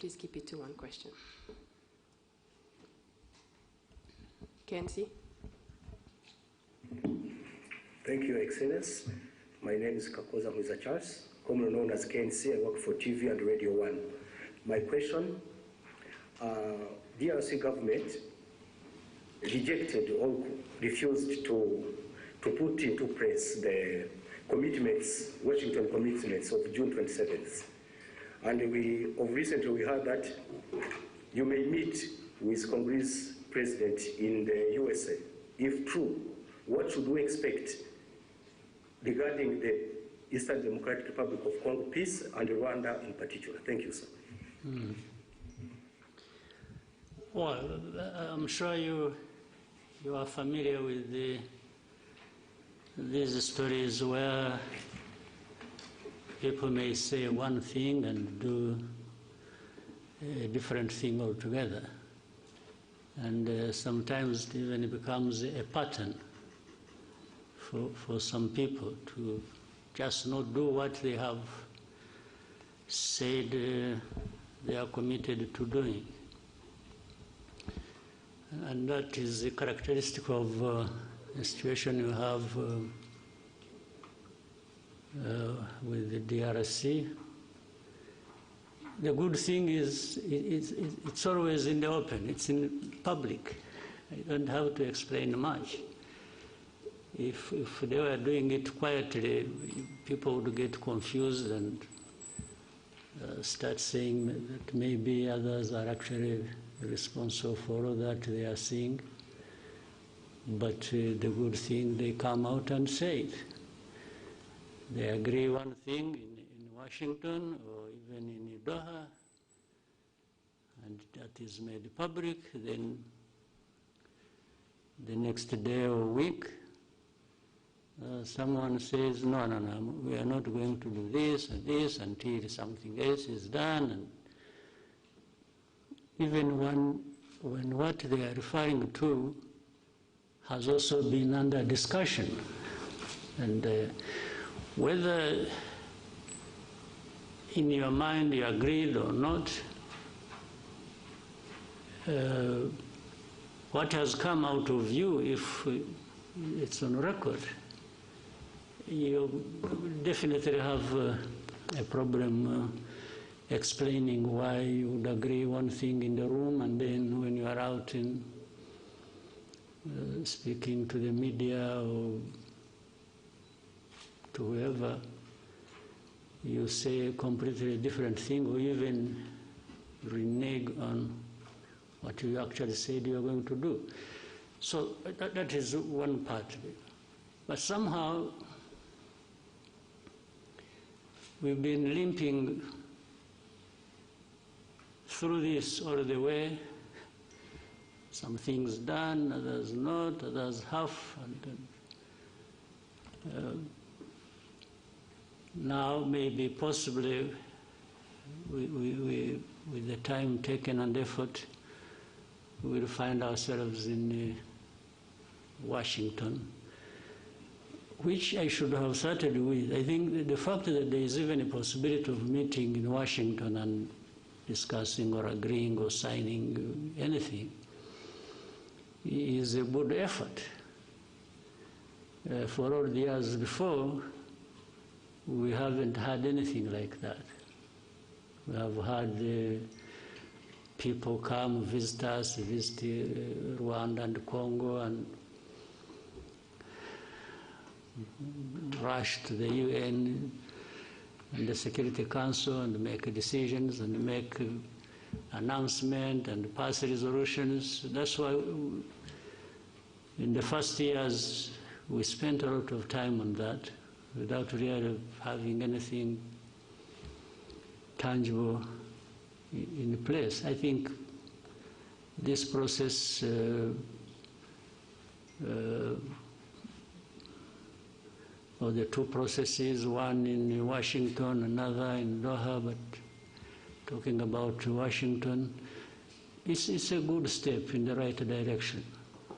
please keep it to one question. KNC. Thank you, Excellence. My name is Kakoza Mwiza Charles, commonly known as KNC. I work for TV and Radio 1. My question, DRC government rejected or refused to put into place the commitments, Washington commitments of June 27th. And recently we heard that you may meet with Congress President in the USA. If true, what should we expect regarding the Eastern Democratic Republic of Congo peace and Rwanda in particular? Thank you, sir. Well, I'm sure you are familiar with these stories where people may say one thing and do a different thing altogether. And sometimes it even becomes a pattern for some people to just not do what they have said they are committed to doing. And that is a characteristic of the situation you have with the DRC. The good thing is it's always in the open, it's in public. You don't have to explain much. If they were doing it quietly, people would get confused and start saying that maybe others are actually responsible for all that they are seeing. But the good thing, they come out and say it. They agree one thing in Washington or even in Doha, and that is made public. Then the next day or week, someone says, no, we are not going to do this and this until something else is done. And even when what they are referring to has also been under discussion. And whether in your mind you agreed or not, what has come out of you, if it's on record, you definitely have a problem explaining why you would agree one thing in the room, and then when you are out in speaking to the media or to whoever, you say a completely different thing, or even renege on what you actually said you are going to do. So that is one part of it. But somehow we've been limping through this all the way. Some things done, others not, others half. And now maybe possibly with the time taken and effort, we will find ourselves in Washington, which I should have started with. I think the fact that there is even a possibility of meeting in Washington and discussing or agreeing or signing anything is a good effort. For all the years before, we haven't had anything like that. We have had people come visit us, visit Rwanda and Congo, and rush to the UN and the Security Council and make decisions and make announcements and pass resolutions. That's why in the first years we spent a lot of time on that without really having anything tangible in place. I think this process or the two processes, one in Washington, another in Doha, but talking about Washington, it's a good step in the right direction.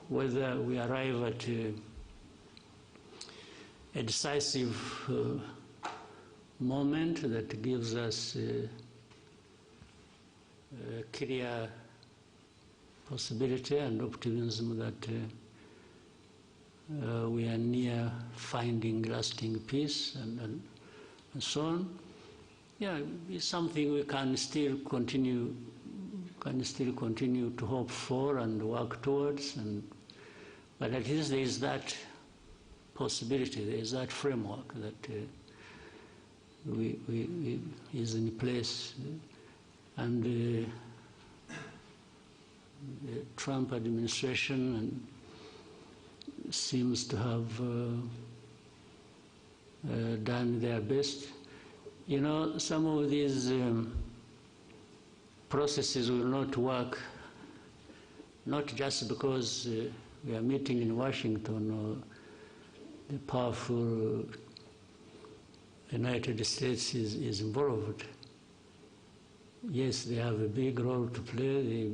Whether we arrive at a decisive moment that gives us clear possibility and optimism that we are near finding lasting peace and so on. Yeah, it's something we can still continue to hope for and work towards, but at least there is that possibility, there is that framework that is in place, and the Trump administration seems to have done their best. You know, some of these processes will not work, not just because we are meeting in Washington or the powerful United States is involved. Yes, they have a big role to play.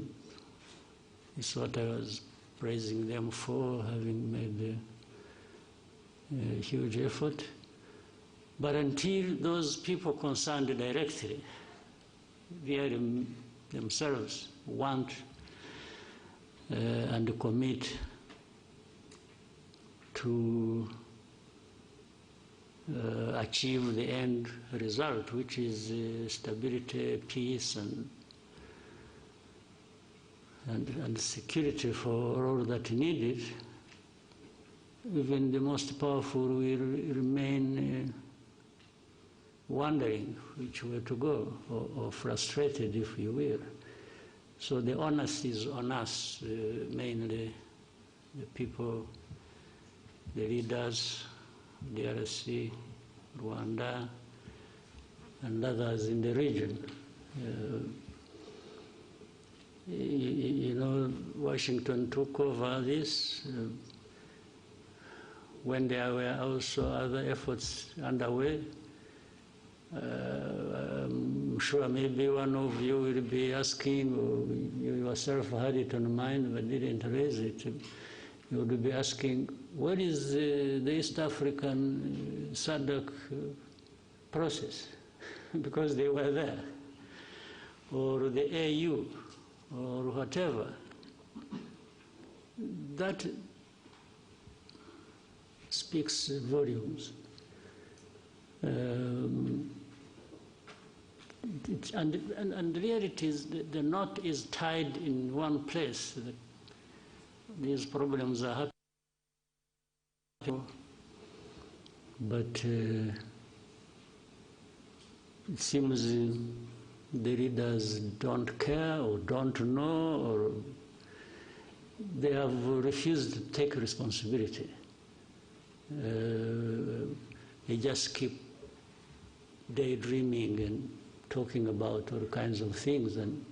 It's what I was praising them for, having made a huge effort. But until those people concerned directly, via themselves, want and commit to achieve the end result, which is stability, peace, and security for all that needed, even the most powerful will remain wondering which way to go, or frustrated, if you will. So the onus is on us, mainly the people, the leaders, the DRC, Rwanda, and others in the region. You know, Washington took over this when there were also other efforts underway. I'm sure maybe one of you will be asking, or you yourself had it on mind but didn't raise it. You would be asking, what is the East African SADC process? Because they were there. Or the AU, or whatever. That speaks volumes. And the reality is the knot is tied in one place. These problems are happening, but it seems the leaders don't care or don't know, or they have refused to take responsibility. They just keep daydreaming and talking about all kinds of things, and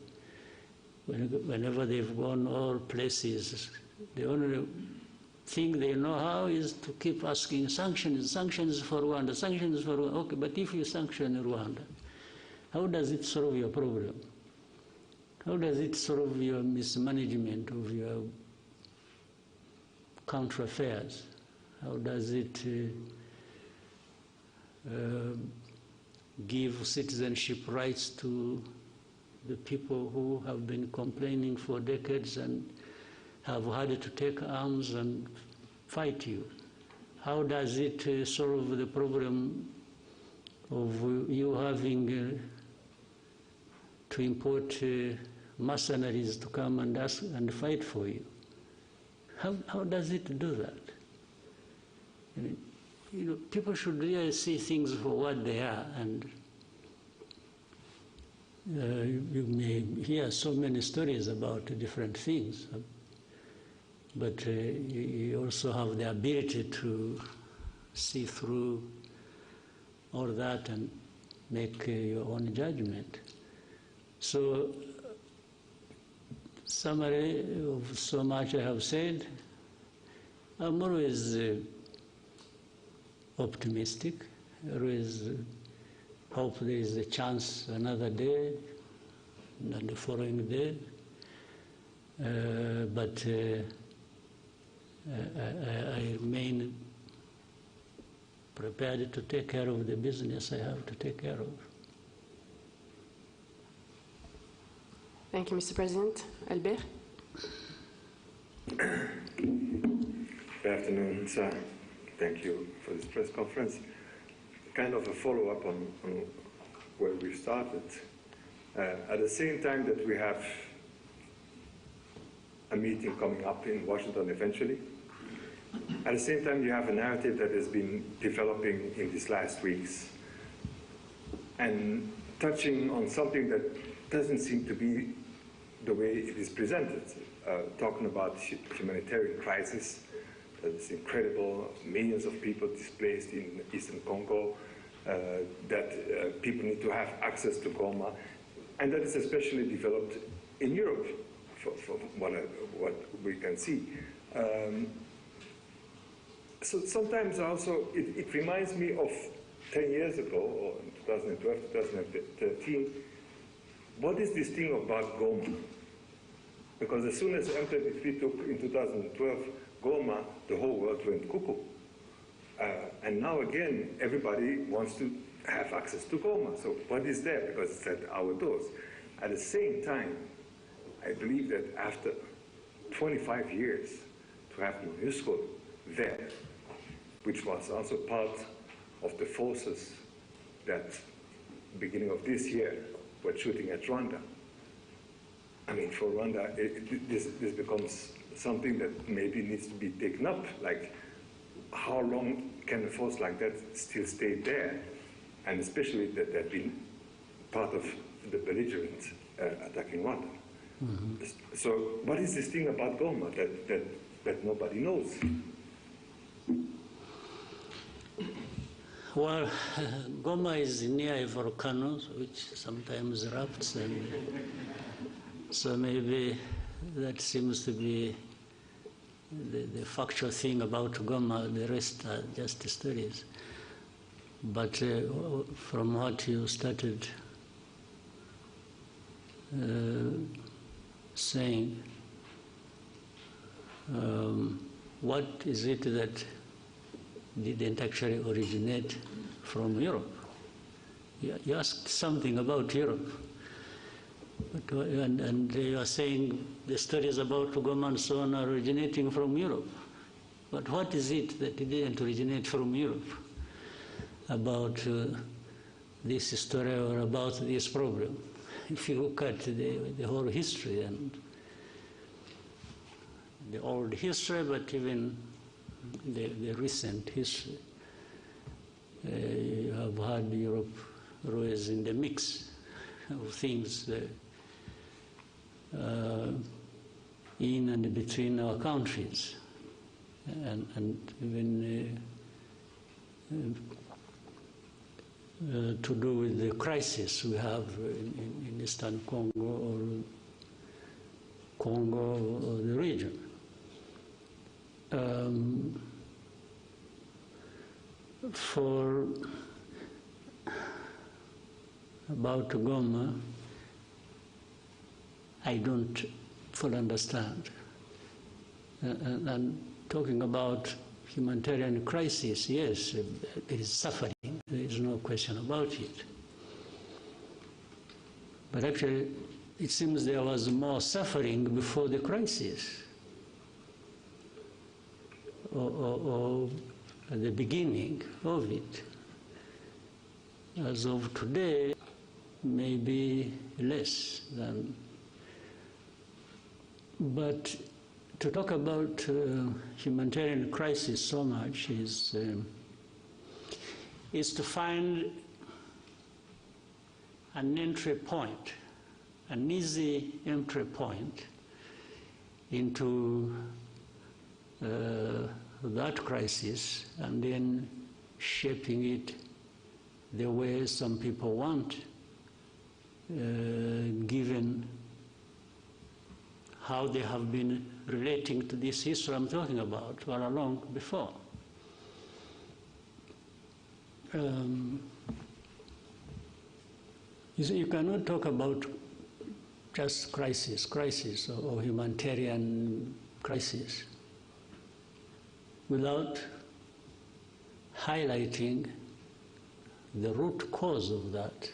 whenever they've gone all places, the only thing they know how is to keep asking sanctions for Rwanda, sanctions for Rwanda. Okay, but if you sanction Rwanda, how does it solve your problem? How does it solve your mismanagement of your country affairs? How does it give citizenship rights to the people who have been complaining for decades and have had to take arms and fight you? How does it solve the problem of you having to import mercenaries to come and fight for you? How does it do that? I mean, you know, people should really see things for what they are, and you may hear so many stories about different things, but you also have the ability to see through all that and make your own judgment. So, summary of so much I have said, I'm always optimistic, always hope there is a chance another day and the following day, but I remain prepared to take care of the business I have to take care of. Thank you, Mr. President. Albert? Good afternoon, sir. Thank you for this press conference. Kind of a follow-up on where we started. At the same time that we have a meeting coming up in Washington eventually, at the same time you have a narrative that has been developing in these last weeks and touching on something that doesn't seem to be the way it is presented, talking about humanitarian crisis. It's incredible, millions of people displaced in Eastern Congo, that people need to have access to Goma, and that is especially developed in Europe, from what we can see. So sometimes also it reminds me of 10 years ago, or in 2012, 2013, what is this thing about Goma? Because as soon as M23 took in 2012 Goma, the whole world went cuckoo. And now again, everybody wants to have access to Goma. So what is there? Because it's at our doors. At the same time, I believe that after 25 years to have MONUSCO there, which was also part of the forces that, beginning of this year, were shooting at Rwanda. I mean, for Rwanda, this becomes something that maybe needs to be taken up. Like, how long can a force like that still stay there? And especially that they've been part of the belligerents attacking Rwanda. Mm-hmm. So what is this thing about Goma that nobody knows? Well, Goma is near a volcano, which sometimes erupts, and so maybe that seems to be the factual thing about Goma. The rest are just stories. But from what you started saying, what is it that didn't actually originate from Europe? You asked something about Europe, and you are saying the stories about Goma and so on are originating from Europe. But what is it that didn't originate from Europe about this story or about this problem? If you look at the whole history and the old history, but even the recent history, you have had Europe always in the mix of things in and between our countries, and even to do with the crisis we have in Eastern Congo or the region. For about Goma, I don't fully understand. And talking about humanitarian crisis, yes, there is suffering. There is no question about it. But actually, it seems there was more suffering before the crisis, or at the beginning of it. As of today, maybe less than. But to talk about humanitarian crisis so much is to find an entry point, an easy entry point into that crisis, and then shaping it the way some people want, given how they have been relating to this history I'm talking about all along before. You cannot talk about just crisis or humanitarian crisis without highlighting the root cause of that.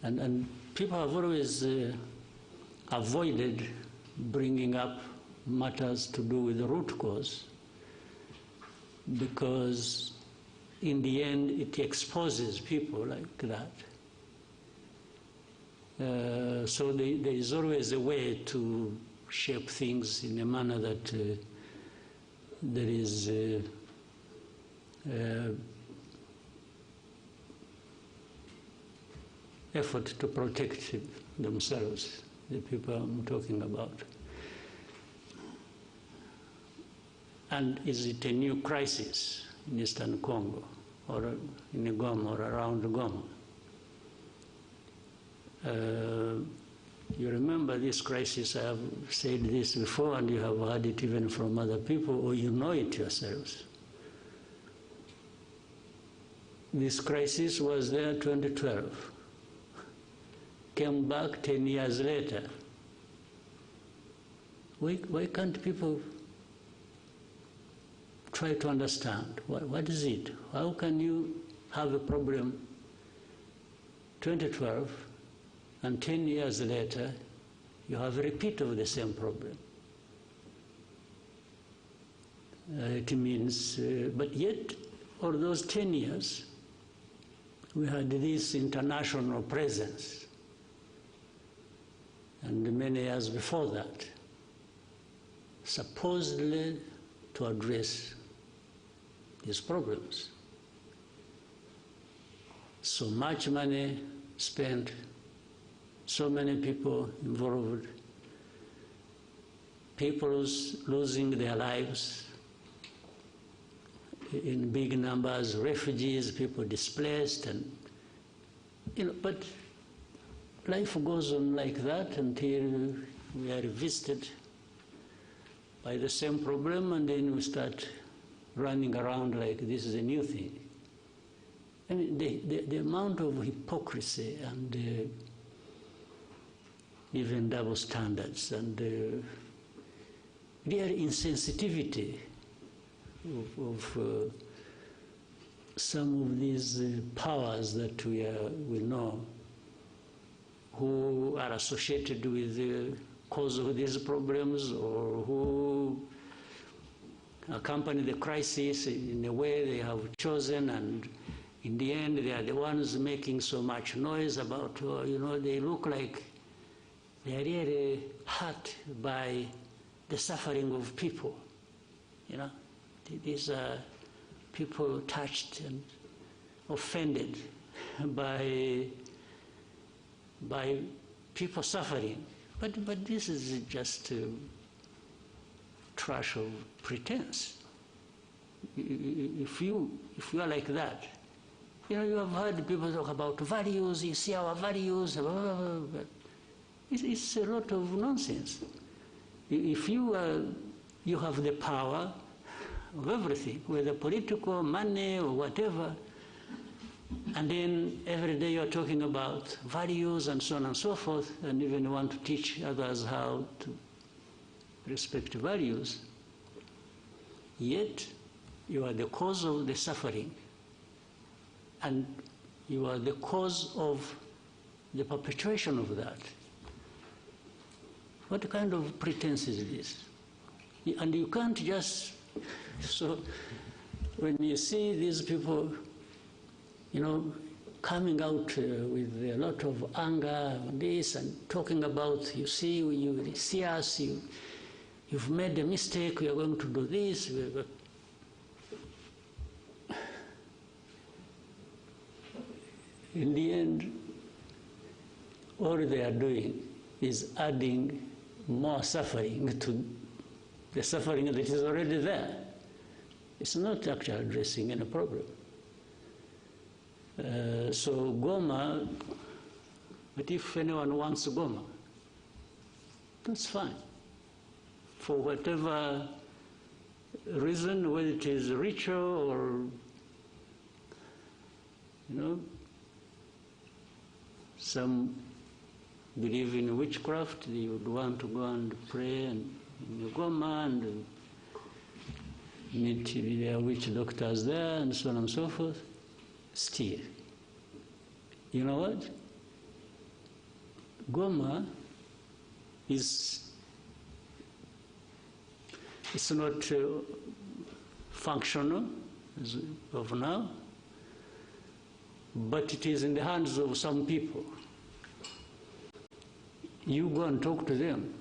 And people have always avoided bringing up matters to do with the root cause, because in the end it exposes people like that. So there is always a way to shape things in a manner that there is effort to protect themselves, the people I'm talking about. And is it a new crisis in Eastern Congo or in Goma or around Goma? You remember this crisis, I have said this before, and you have heard it even from other people, or you know it yourselves. This crisis was there in 2012, came back 10 years later. Why can't people try to understand? What is it? How can you have a problem 2012 and 10 years later you have a repeat of the same problem? It means, but yet for those 10 years we had this international presence, and many years before that, supposedly to address these problems. So much money spent, so many people involved, people losing their lives in big numbers, refugees, people displaced, and but life goes on like that until we are visited by the same problem, and then we start running around like this is a new thing. I mean, the amount of hypocrisy and even double standards and real insensitivity of some of these powers that we know, who are associated with the cause of these problems, or who accompany the crisis in a way they have chosen, and in the end they are the ones making so much noise about, they look like they are really hurt by the suffering of people. These are people touched and offended by people suffering. But this is just trash of pretense. If you are like that, you have heard people talk about values, you see our values, blah, blah, blah, but it's a lot of nonsense. If you have the power of everything, whether political, money, or whatever, and then every day you're talking about values and so on and so forth, and even want to teach others how to respect values, yet you are the cause of the suffering, and you are the cause of the perpetuation of that. What kind of pretense is this? And you can't just... So when you see these people, coming out with a lot of anger on this and talking about, you see us, you've made a mistake, we are going to do this. In the end, all they are doing is adding more suffering to the suffering that is already there. It's not actually addressing any problem. So Goma, but if anyone wants Goma, that's fine. For whatever reason, whether it is ritual or, some believe in witchcraft, they would want to go and pray in Goma and meet their witch doctors there and so on and so forth. Still, you know what? Goma is, it's not functional as of now, but it is in the hands of some people. You go and talk to them.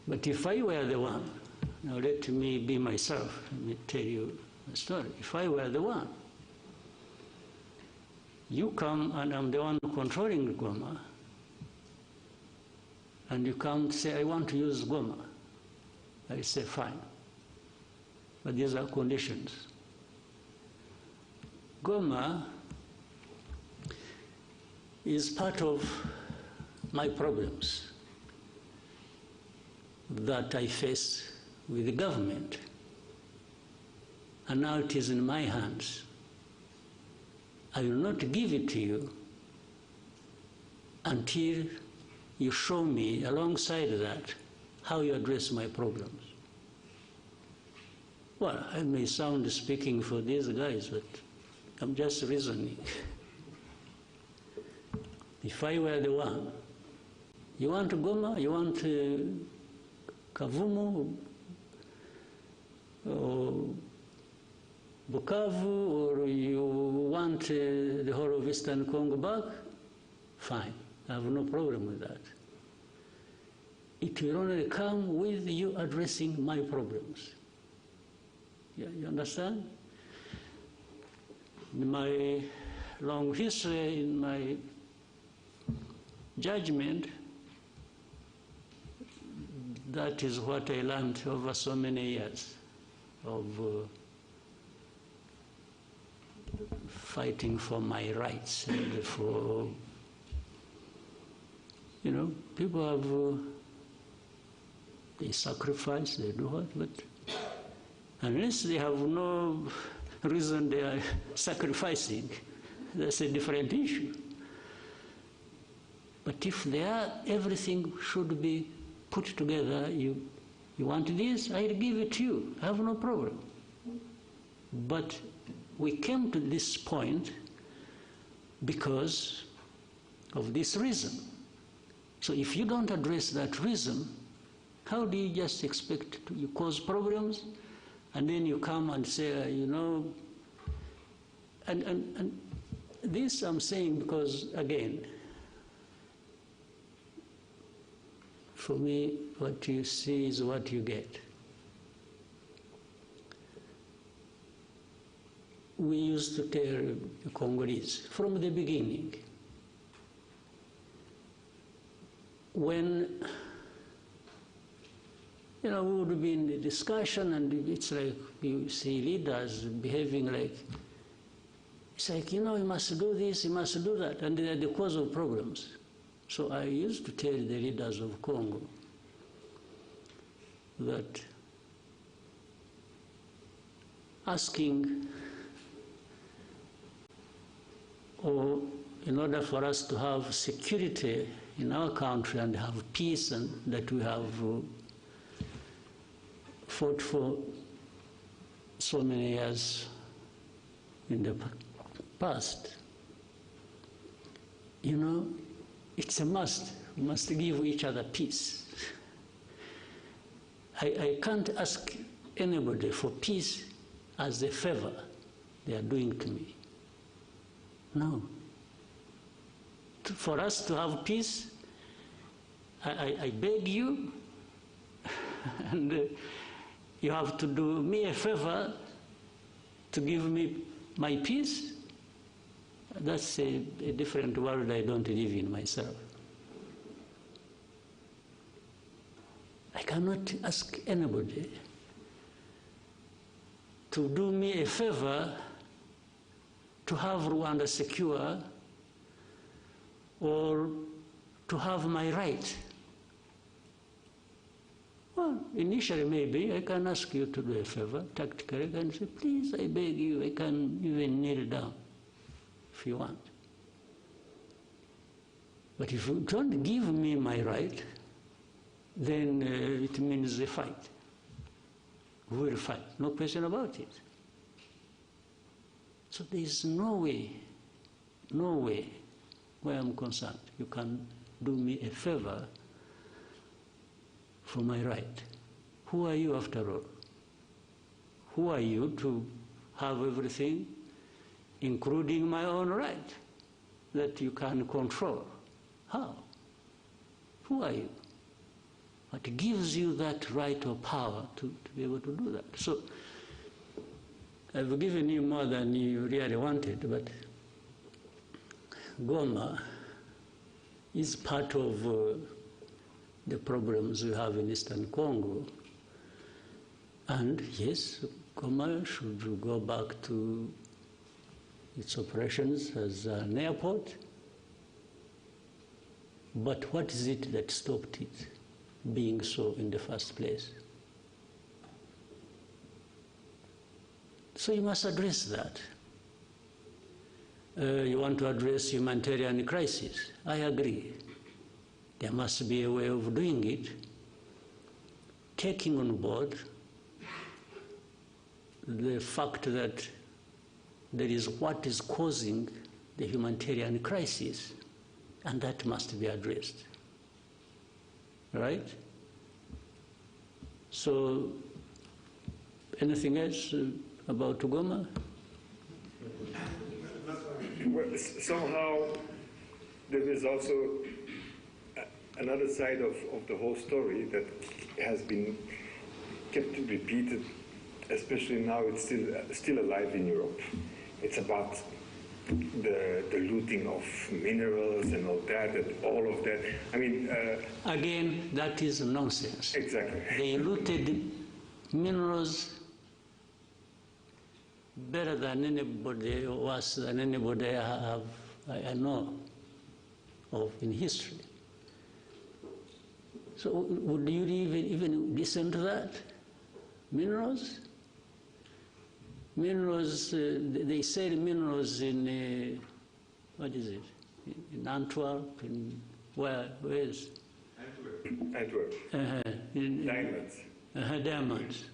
But if I were the one, now let me be myself, let me tell you a story. If I were the one, you come and I'm the one controlling Goma, and you come to say, I want to use Goma. I say, fine. But these are conditions. Goma is part of my problems that I face with the government. And now it is in my hands. I will not give it to you until you show me, alongside that, how you address my problems. Well, I may sound speaking for these guys, but I'm just reasoning. If I were the one, you want Goma, you want Kavumu, or Bukavu, or you want the whole of Eastern Congo back, fine. I have no problem with that. It will only come with you addressing my problems. Yeah, you understand? In my long history, in my judgment, that is what I learned over so many years of fighting for my rights and for, you know, people have, they sacrifice, they do what, but unless they have no reason they are sacrificing, that's a different issue. But if they are, everything should be put together. You want this, I'll give it to you. I have no problem. But we came to this point because of this reason. So if you don't address that reason, how do you just expect to cause problems? And then you come and say, you know, and this I'm saying because, again, for me, what you see is what you get. We used to tell the Congolese from the beginning, when, you know, we would be in the discussion and it's like you see leaders behaving like, it's like, you know, you must do this, you must do that, and they're the cause of problems. So I used to tell the leaders of Congo that asking, or in order for us to have security in our country and have peace, and that we have fought for so many years in the past, you know, it's a must. We must give each other peace. I can't ask anybody for peace as a favor they are doing to me. No. For us to have peace, I beg you, and you have to do me a favor to give me my peace. That's a different world I don't live in myself. I cannot ask anybody to do me a favor to have Rwanda secure or to have my right. Well, initially maybe I can ask you to do a favor, tactically, I can say, please, I beg you, I can even kneel down if you want. But if you don't give me my right, then it means a fight. We will fight, no question about it. So there is no way where I'm concerned, you can do me a favor for my right. Who are you after all? Who are you to have everything, including my own right, that you can control? How? Who are you? What gives you that right or power to be able to do that? So I've given you more than you really wanted, but Goma is part of the problems we have in Eastern Congo. And yes, Goma should go back to its operations as an airport. But what is it that stopped it being so in the first place? So you must address that. You want to address humanitarian crisis. I agree. There must be a way of doing it, taking on board the fact that there is what is causing the humanitarian crisis, and that must be addressed. Right? So, anything else about Goma? Well, somehow there is also another side of the whole story that has been kept repeated, especially now it's still alive in Europe. It's about the looting of minerals and all of that. I mean... Again, that is nonsense. Exactly. They looted minerals better than anybody, worse than anybody I know of in history. So would you even listen to that? Minerals? Minerals, they sell minerals in, what is it? In Antwerp, in where is? Antwerp. Diamonds. Diamonds.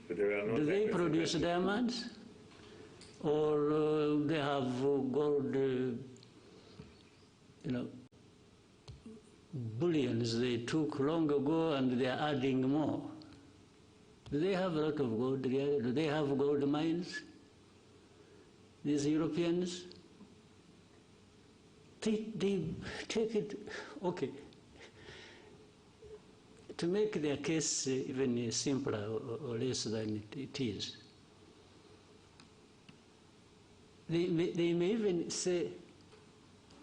But there are no Do they produce diamonds? Or they have gold, bullions they took long ago and they are adding more? Do they have a lot of gold? Do they have gold mines? These Europeans? They take it, okay. To make their case even simpler or less than it is, they may even say,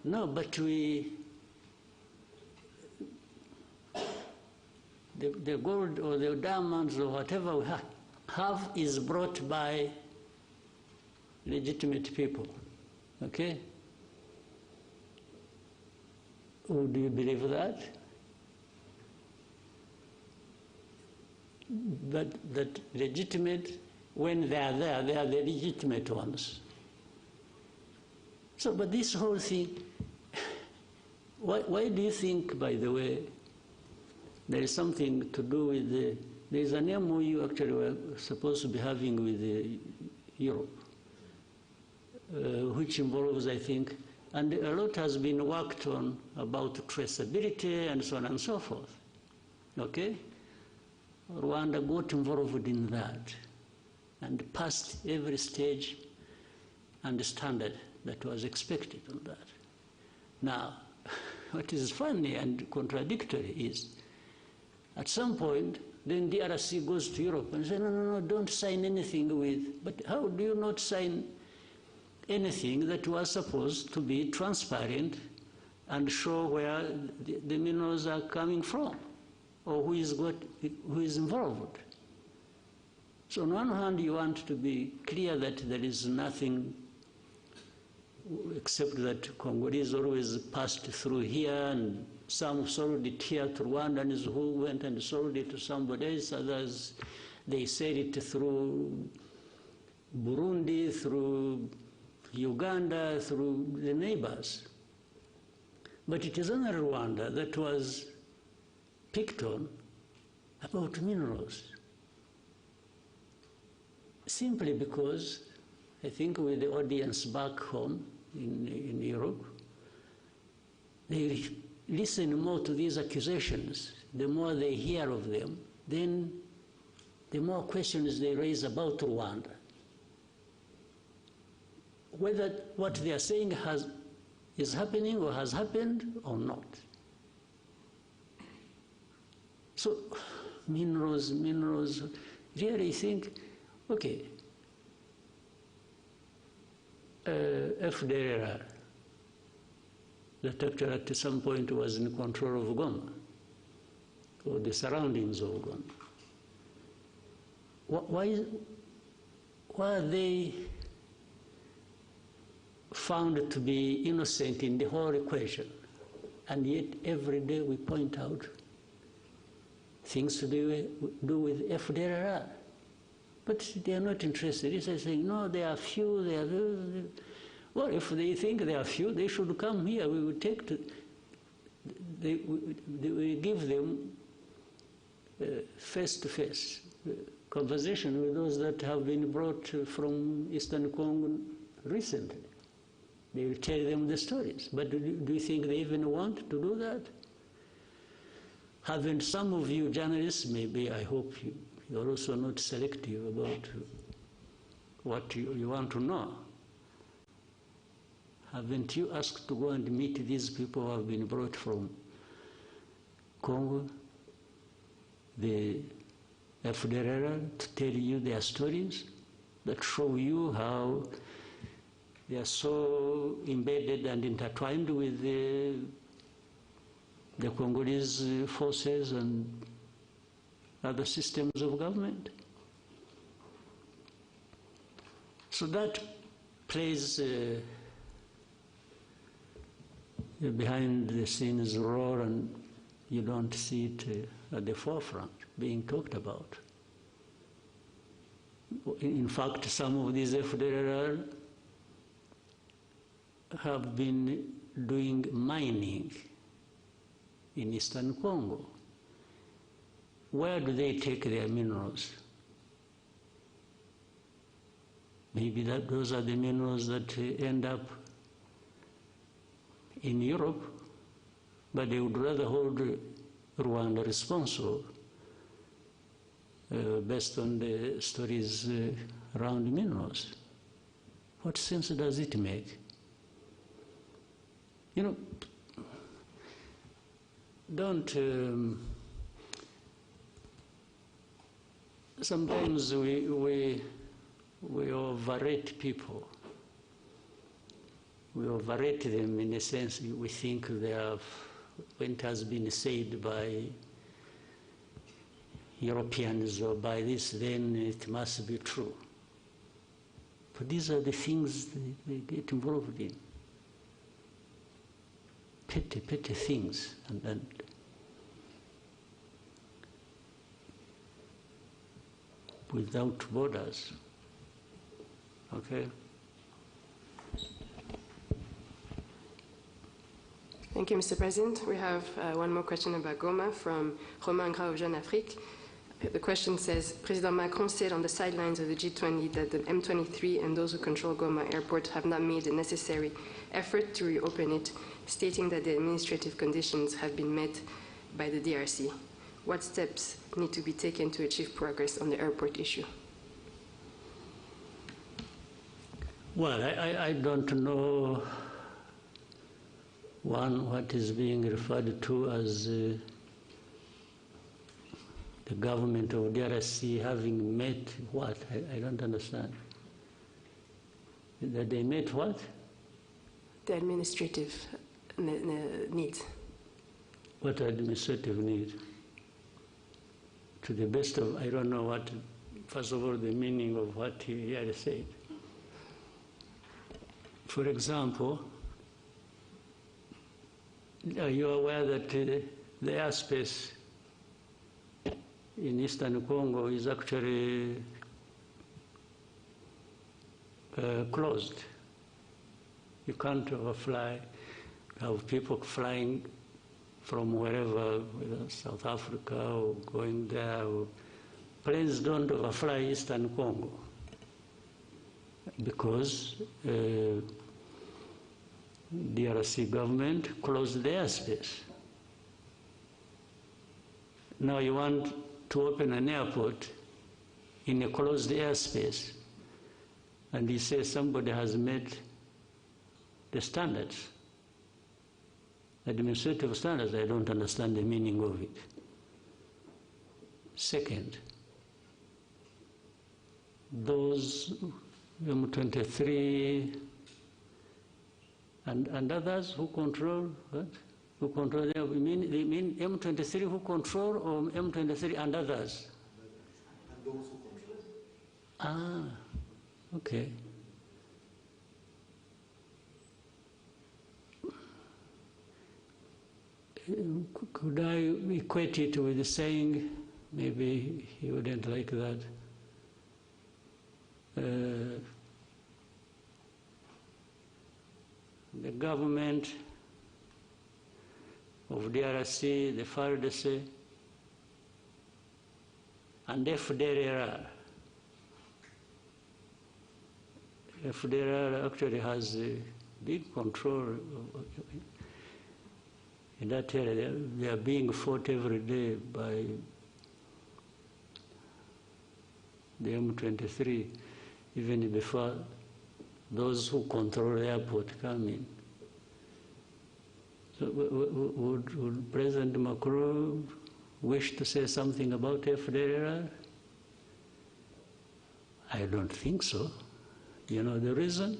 no, but the gold or the diamonds or whatever we have is brought by legitimate people, okay? Do you believe that? But that legitimate, when they are there, they are the legitimate ones. So, but this whole thing, why do you think, by the way, there is something to do with there is an MOU actually we're supposed to be having with Europe, which involves, I think, and a lot has been worked on about traceability and so on and so forth, okay? Rwanda got involved in that and passed every stage and standard that was expected on that. Now, what is funny and contradictory is, at some point, then DRC goes to Europe and says, no, don't sign anything with, but how do you not sign anything that was supposed to be transparent and show where the minerals are coming from, or who is involved? So on one hand, you want to be clear that there is nothing except that Congolese always passed through here, and some sold it here to Rwandans who went and sold it to somebody else. Others, they sell it through Burundi, through Uganda, through the neighbors. But it is only Rwanda that was picked on about minerals, simply because I think with the audience back home in Europe, they listen more to these accusations, the more they hear of them, then the more questions they raise about Rwanda. Whether what they are saying is happening or has happened or not. So minerals, really think, okay, FDLR, that actually at some point was in control of Goma, or the surroundings of Goma. Why are they found to be innocent in the whole equation? And yet every day we point out things to do with FDLR. But they are not interested. They say, no, they are few, they are... Well, if they think they are few, they should come here. We will take to... we give them face-to-face conversation with those that have been brought from Eastern Congo recently. They will tell them the stories. But do you think they even want to do that? Haven't some of you journalists, maybe I hope you're also not selective about what you want to know. Haven't you asked to go and meet these people who have been brought from Congo, the FDLR, to tell you their stories that show you how they are so embedded and intertwined with the Congolese forces and other systems of government? So that plays behind the scenes role, and you don't see it at the forefront being talked about. In fact, some of these FDLR have been doing mining in Eastern Congo. Where do they take their minerals? Maybe those are the minerals that end up in Europe, but they would rather hold Rwanda responsible based on the stories around minerals. What sense does it make? You know, don't... sometimes we overrate people. We overrate them in a sense. We think they have, when it has been said by Europeans or by this, then it must be true. But these are the things they get involved in. Petty things. And without borders. Okay? Thank you, Mr. President. We have one more question about Goma from Romain Gras of Jeune Afrique. The question says, President Macron said on the sidelines of the G20 that the M23 and those who control Goma airport have not made the necessary effort to reopen it, stating that the administrative conditions have been met by the DRC. What steps need to be taken to achieve progress on the airport issue? Well, I don't know what is being referred to as the government of DRC having met what? I don't understand. That they met what? The administrative needs. What administrative need? To the best of, I don't know what, first of all, the meaning of what he had said. For example, are you aware that the airspace in Eastern Congo is actually closed? You can't overfly, have people flying from wherever, whether South Africa or going there. Planes don't overfly Eastern Congo because DRC government closed the airspace. Now you want to open an airport in a closed airspace, and you say somebody has met the standards, administrative standards. I don't understand the meaning of it. Second, those M23 and others who control what? Who control them? You mean M23 who control, or M23 and others? And those who control. Ah, okay. Could I equate it with saying, maybe he wouldn't like that, the government of DRC, the FARDC, and FDLR. FDLR actually has a big control in that area. They are being fought every day by the M23, even before those who control the airport come in. So would President Macron wish to say something about FDLR? I don't think so. You know the reason?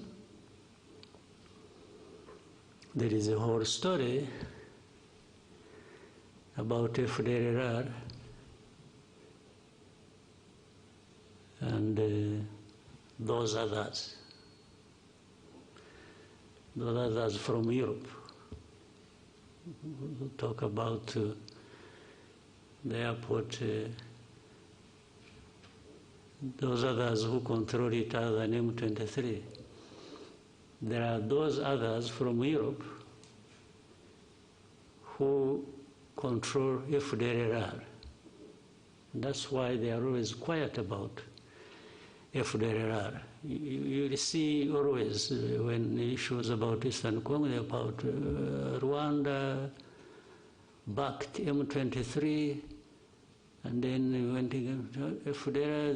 There is a whole story about FDLR and those others from Europe who talk about the airport, those others who control it other than M23. There are those others from Europe who control FDLR. That's why they are always quiet about FDLR. You see always when issues about Eastern Congo, about Rwanda, backed M23, and then when FDLR,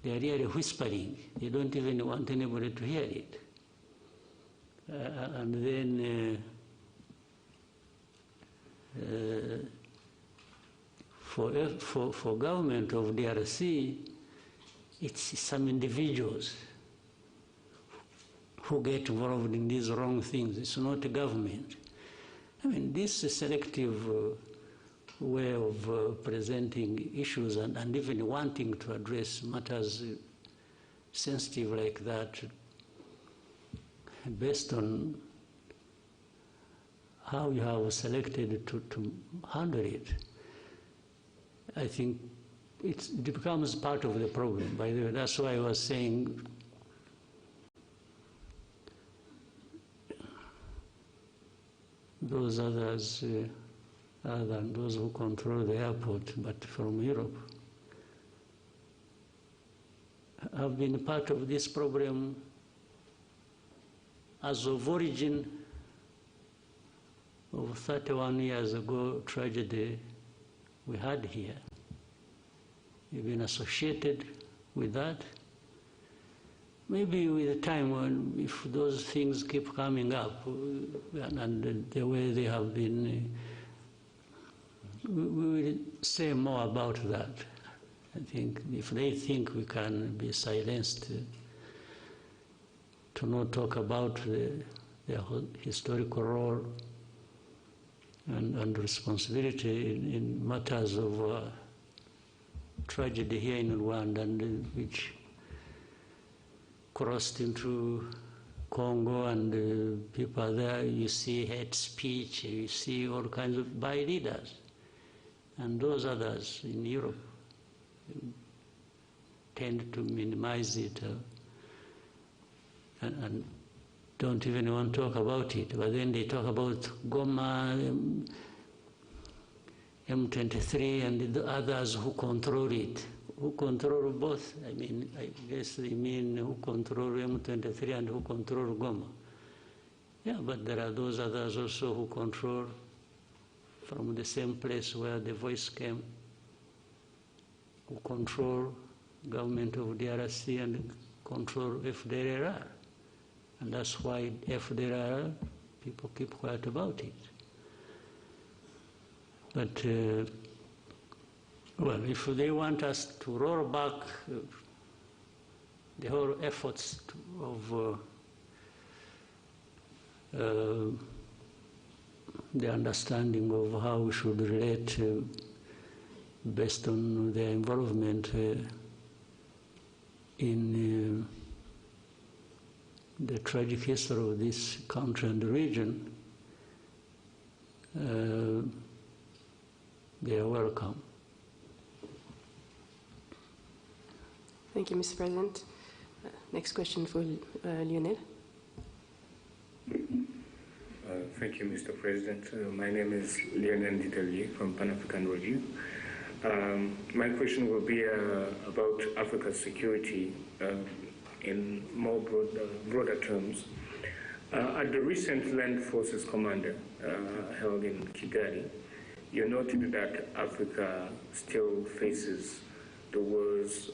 they are really whispering. They don't even want anybody to hear it. And then for government of DRC, it's some individuals who get involved in these wrong things. It's not a government. I mean, this selective way of presenting issues and even wanting to address matters sensitive like that, based on how you have selected to handle it, I think it becomes part of the problem. By the way, that's why I was saying those others, other than those who control the airport, but from Europe, have been part of this problem as of origin of 31 years ago tragedy we had here. You've been associated with that. Maybe with the time when, if those things keep coming up, and the way they have been, we will say more about that. I think if they think we can be silenced to not talk about their historical role and responsibility in matters of tragedy here in Rwanda, and which crossed into Congo, and people are there, you see hate speech, you see all kinds of by leaders. And those others in Europe tend to minimize it and don't even want to talk about it. But then they talk about Goma, M23, and the others who control it. who control both? I mean, I guess they mean who control M23 and who control Goma. Yeah, but there are those others also who control from the same place where the voice came, who control government of DRC and control FDLR. And that's why FDLR, people keep quiet about it. But, well, if they want us to roll back the whole efforts of the understanding of how we should relate based on their involvement in the tragic history of this country and region, they are welcome. Thank you, Mr. President. Next question for Lionel. Thank you, Mr. President. My name is Lionel Ditali from Pan-African Review. My question will be about Africa's security in more broader terms. At the recent Land Forces Commander held in Kigali, you noted that Africa still faces the world's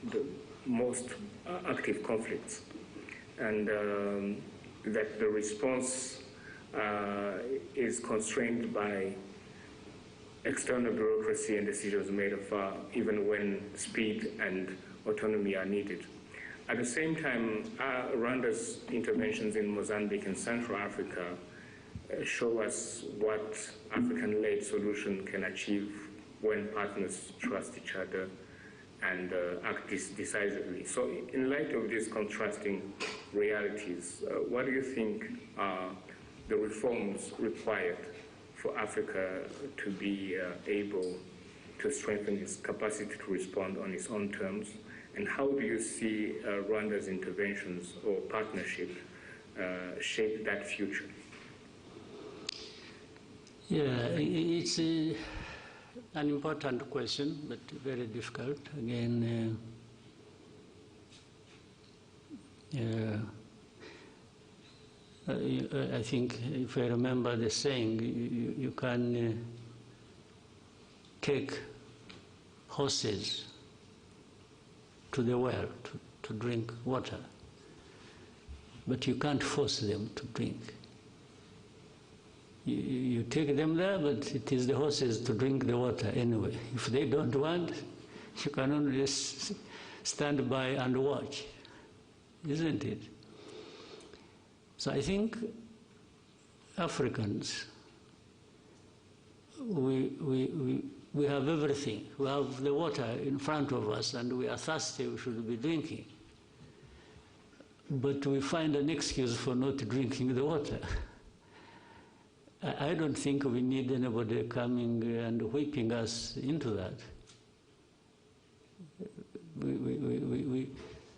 the most active conflicts, and that the response is constrained by external bureaucracy and decisions made afar, even when speed and autonomy are needed. At the same time, Rwanda's interventions in Mozambique and Central Africa show us what African-led solution can achieve when partners trust each other and act decisively. So in light of these contrasting realities, what do you think are the reforms required for Africa to be able to strengthen its capacity to respond on its own terms? And how do you see Rwanda's interventions or partnership shape that future? Yeah, it's an important question, but very difficult. Again, I think if I remember the saying, you can take horses to the well to drink water, but you can't force them to drink. You take them there, but it is the horses to drink the water anyway. If they don't want, you can only stand by and watch, isn't it? So I think Africans, we have everything. We have the water in front of us and we are thirsty, we should be drinking. But we find an excuse for not drinking the water. I don't think we need anybody coming and whipping us into that.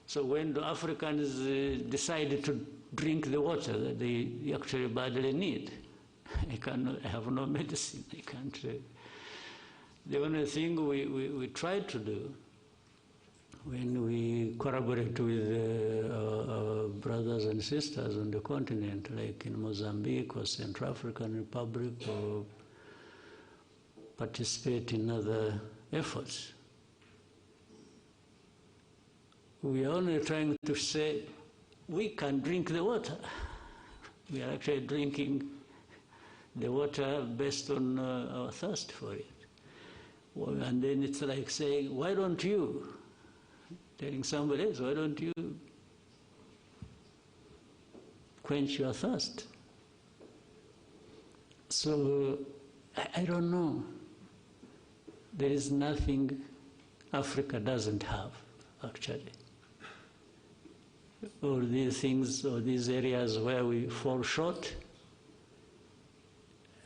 So when the Africans decide to drink the water that they actually badly need, I have no medicine, I can't. The only thing we try to do when we collaborate with our brothers and sisters on the continent, like in Mozambique or Central African Republic, or participate in other efforts, we are only trying to say we can drink the water. We are actually drinking the water based on our thirst for it. Well, and then it's like saying, why don't you? Telling somebody else, why don't you quench your thirst? So, I don't know. There is nothing Africa doesn't have, actually. All these things, or these areas where we fall short,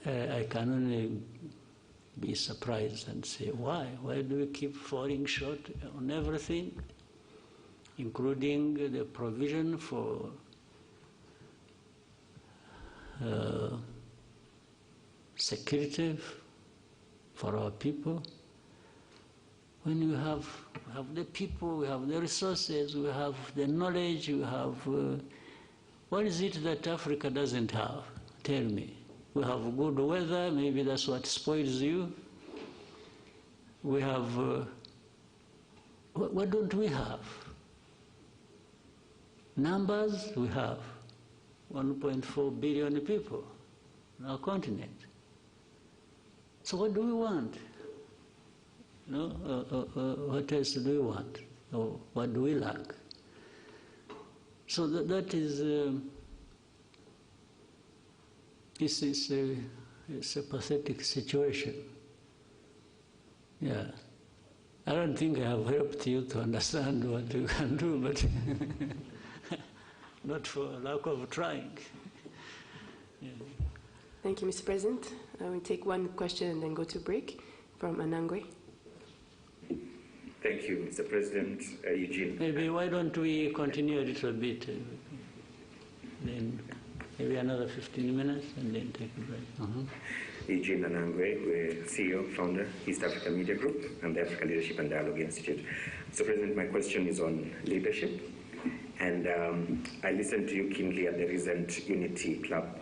I can only be surprised and say, why? Why do we keep falling short on everything, including the provision for security for our people? when we have the people, we have the resources, we have the knowledge, we have... what is it that Africa doesn't have? Tell me. We have good weather, maybe that's what spoils you. We have... what don't we have? Numbers, we have 1.4 billion people on our continent. So what do we want? No? What else do we want? Or what do we lack? So that is, it's a pathetic situation. Yeah. I don't think I have helped you to understand what you can do, but not for lack of trying. Yeah. Thank you, Mr. President. We'll take one question and then go to break from Anangwe. Thank you, Mr. President. Eugene. Maybe why don't we continue a little bit, then maybe another 15 minutes and then take a break. Eugene Anangwe, we're CEO, founder, East Africa Media Group, and the Africa Leadership and Dialogue Institute. Mr. President, my question is on leadership. And I listened to you keenly at the recent Unity Club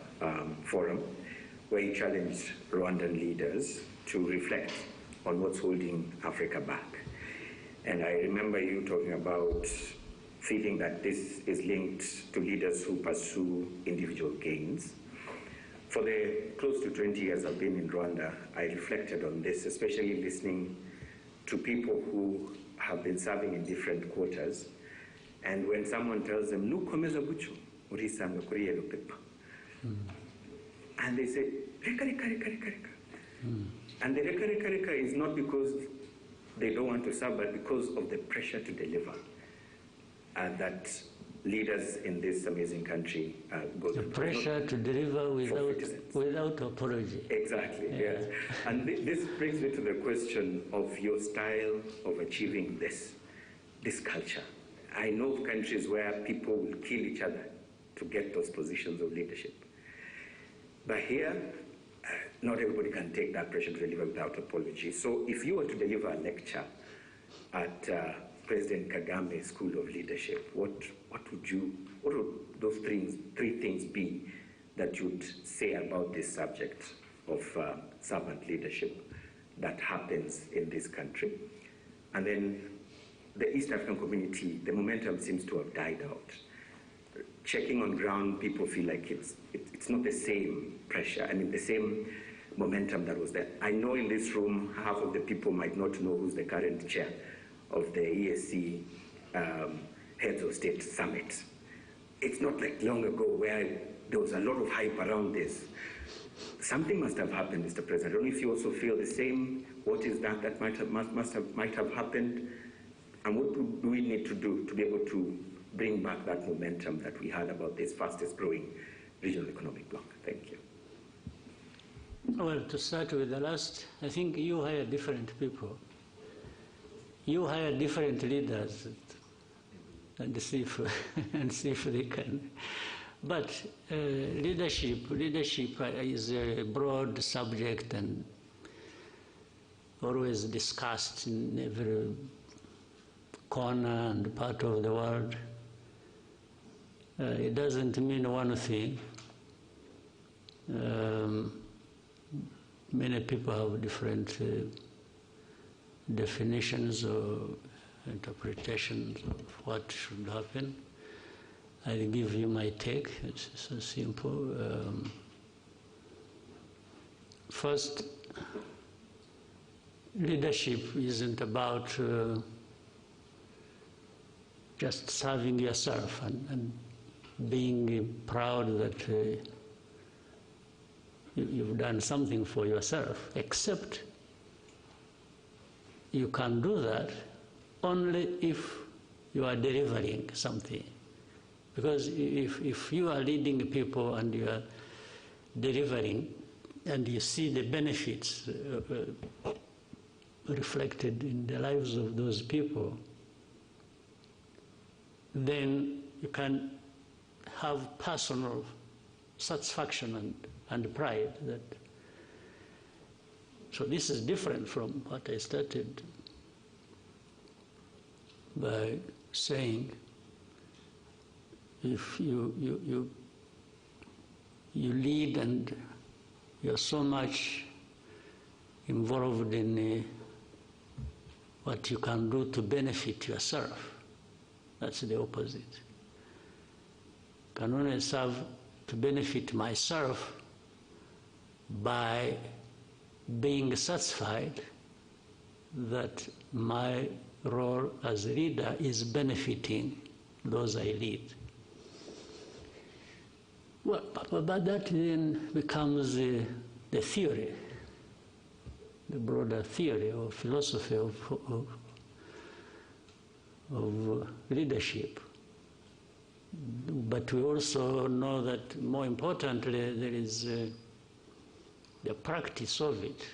forum, where you challenged Rwandan leaders to reflect on what's holding Africa back. And I remember you talking about feeling that this is linked to leaders who pursue individual gains. For the close to 20 years I've been in Rwanda, I reflected on this, especially listening to people who have been serving in different quarters. And when someone tells them, "Nukomeza gucho, urisanga kuri yellow paper," and they say, "Reka, reka, reka, reka, reka." And the reka, reka, reka is not because they don't want to serve, but because of the pressure to deliver that leaders in this amazing country go through. The pressure to deliver without apology. Exactly, yes. And this brings me to the question of your style of achieving this culture. I know of countries where people will kill each other to get those positions of leadership. But here, not everybody can take that pressure to deliver without apology. So if you were to deliver a lecture at President Kagame's School of Leadership, what would those three things be that you'd say about this subject of servant leadership that happens in this country? And then the East African community, the momentum seems to have died out. Checking on ground, people feel like it's not the same pressure, the same momentum that was there. I know in this room, half of the people might not know who's the current chair of the ESC Heads of State Summit. It's not like long ago where there was a lot of hype around this. Something must have happened, Mr. President. I don't know if you also feel the same. What is that might have happened? And what do we need to do to be able to bring back that momentum that we had about this fastest growing regional economic bloc? Thank you. Well, to start with the last, I think you hire different people. You hire different leaders and see if they can. But leadership is a broad subject and always discussed in every corner and part of the world. It doesn't mean one thing. Many people have different definitions or interpretations of what should happen. I'll give you my take. It's so simple. First, leadership isn't about just serving yourself and being proud that you've done something for yourself, except you can do that only if you are delivering something. Because if you are leading people and you are delivering and you see the benefits reflected in the lives of those people, then you can have personal satisfaction and pride. So this is different from what I started by saying, if you lead and you're so much involved in what you can do to benefit yourself, that's the opposite. I can only serve to benefit myself by being satisfied that my role as a leader is benefiting those I lead. Well, but that then becomes the theory, the broader theory or philosophy of leadership. But we also know that more importantly, there is the practice of it,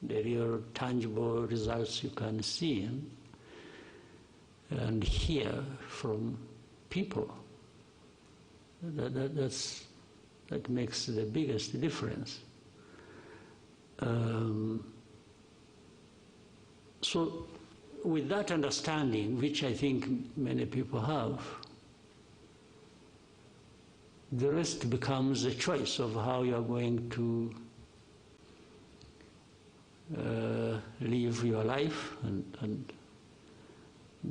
the real tangible results you can see and hear from people. That makes the biggest difference. So with that understanding, which I think many people have, the rest becomes a choice of how you are going to live your life and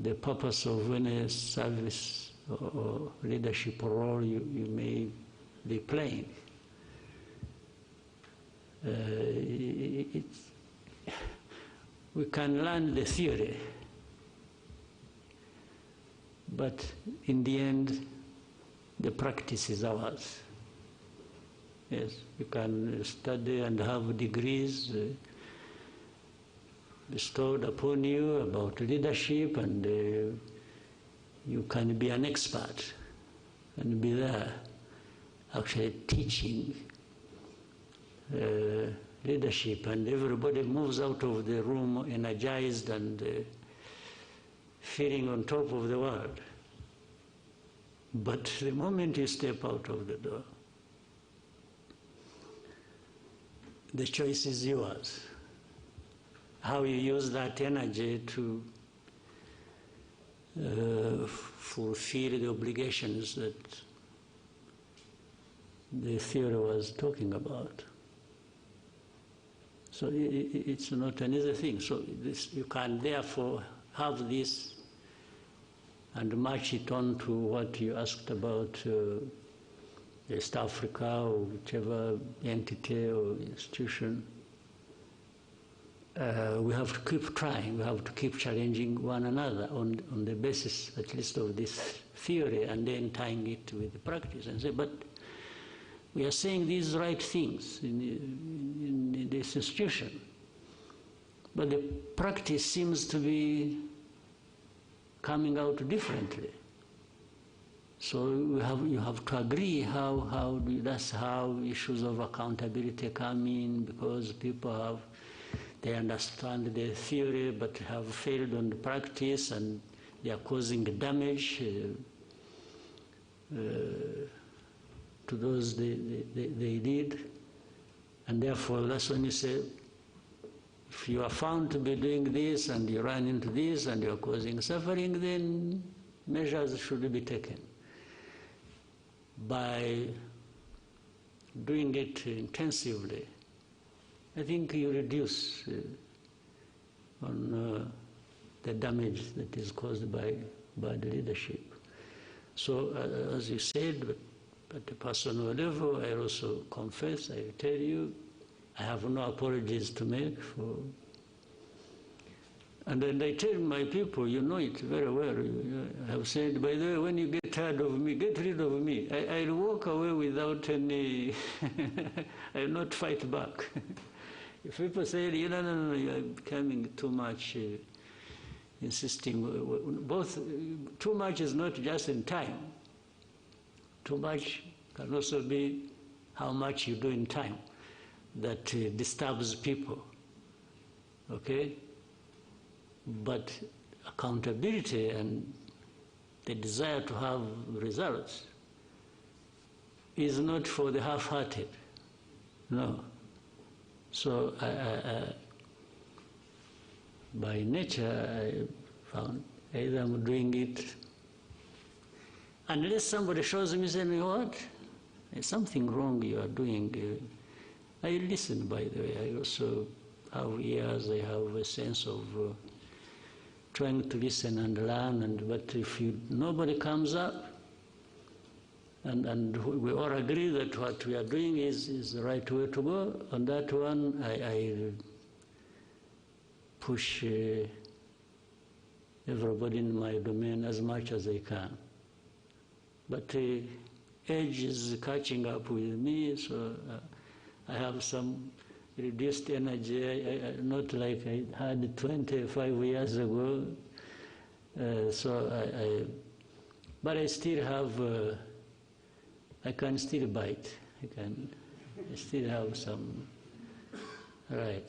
the purpose of any service or leadership role you may be playing. We can learn the theory, but in the end, the practice is ours. Yes, you can study and have degrees bestowed upon you about leadership, and you can be an expert and be there actually teaching leadership, and everybody moves out of the room energized and feeling on top of the world. But the moment you step out of the door, the choice is yours. How you use that energy to fulfill the obligations that the theory was talking about. So it's not an easy thing. So you can therefore have this and match it on to what you asked about East Africa or whichever entity or institution. We have to keep trying, we have to keep challenging one another on the basis at least of this theory, and then tying it with the practice and say, but we are saying these right things in this institution, but the practice seems to be coming out differently. So you have to agree that's how issues of accountability come in, because people they understand the theory but have failed on the practice, and they are causing damage to those they lead. And therefore, that's when you say, if you are found to be doing this and you run into this and you're causing suffering, then measures should be taken. By doing it intensively, I think you reduce on the damage that is caused by bad leadership. So, as you said, at a personal level, I also confess, I tell you, I have no apologies to make for. And then I tell my people, you know it very well. I have said, by the way, when you get tired of me, get rid of me. I'll walk away without any, I'll not fight back. If people say, no, you're becoming too much, insisting, both, too much is not just in time. Too much can also be how much you do in time that disturbs people, okay? But accountability and the desire to have results is not for the half-hearted, no. So by nature, I found Either I'm doing it, unless somebody shows me saying, what? There's something wrong you are doing. I listen, by the way. I also have ears, I have a sense of trying to listen and learn, but if nobody comes up, and we all agree that what we are doing is the right way to go, on that one I push everybody in my domain as much as I can. But age is catching up with me, so I have some reduced energy, not like I had 25 years ago. But I still have, I can still bite. I still have some, right.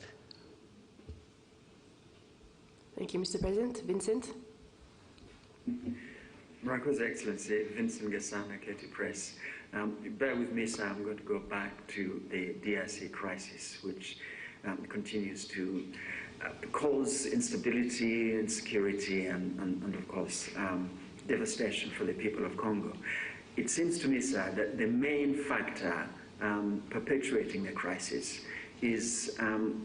Thank you, Mr. President. Vincent? Marco's Excellency, Vincent Gassana, Katie Press. Bear with me, sir, I'm going to go back to the DRC crisis, which continues to cause instability, insecurity, and of course, devastation for the people of Congo. It seems to me, sir, that the main factor perpetuating the crisis is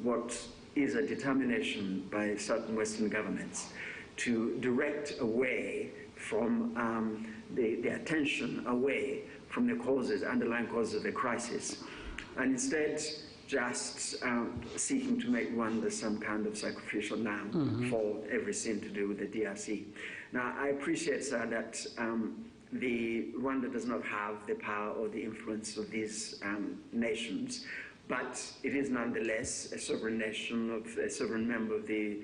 what is a determination by certain Western governments to direct away from the attention away from the causes, underlying causes of the crisis, and instead just seeking to make Rwanda some kind of sacrificial lamb for every sin to do with the DRC. Now, I appreciate, sir, that Rwanda does not have the power or the influence of these nations, but it is nonetheless a sovereign nation, a sovereign member of the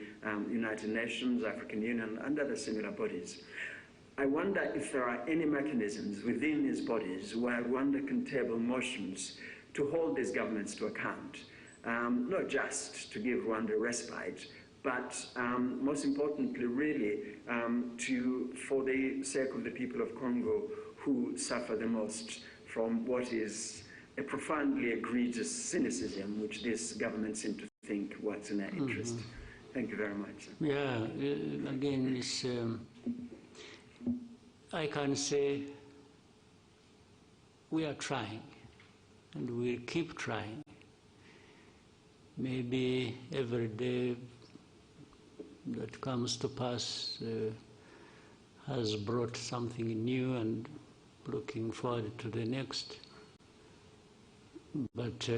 United Nations, African Union, and other similar bodies. I wonder if there are any mechanisms within these bodies where Rwanda can table motions to hold these governments to account, not just to give Rwanda respite, but most importantly, really, for the sake of the people of Congo who suffer the most from what is a profoundly egregious cynicism which this government seem to think works in their interest. Thank you very much. Yeah, again, it's, I can say we are trying, and we'll keep trying. Maybe every day that comes to pass has brought something new, and looking forward to the next. But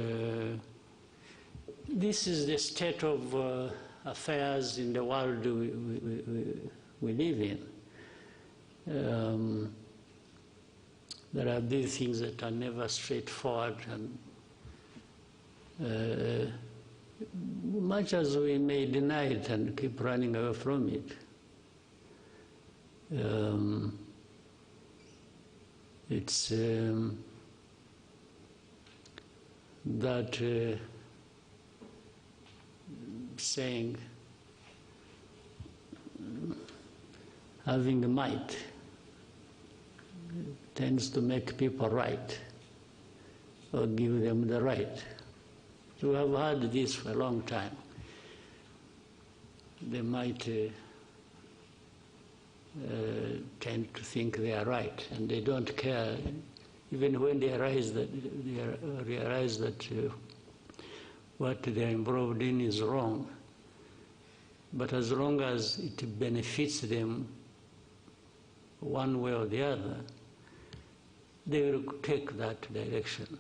this is the state of affairs in the world we live in. There are these things that are never straightforward, and much as we may deny it and keep running away from it, it's that saying, having the might tends to make people right, or give them the right. So we have had this for a long time. They might tend to think they are right, and they don't care, even when they realize that what they're involved in is wrong. But as long as it benefits them one way or the other, they will take that direction.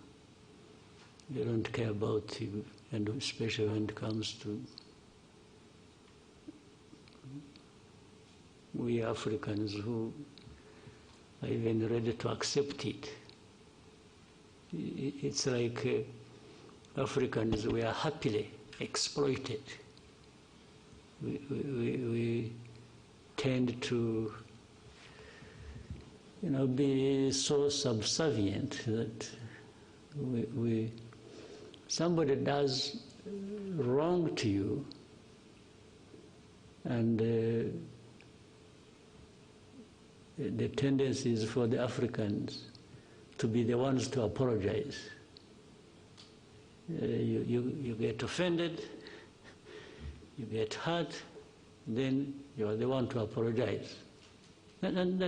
They don't care about you, and especially when it comes to we Africans who are even ready to accept it. It's like Africans, we are happily exploited. We tend to, be so subservient that somebody does wrong to you, and the tendency is for the Africans to be the ones to apologize. You get offended, you get hurt, then you are the one to apologize. And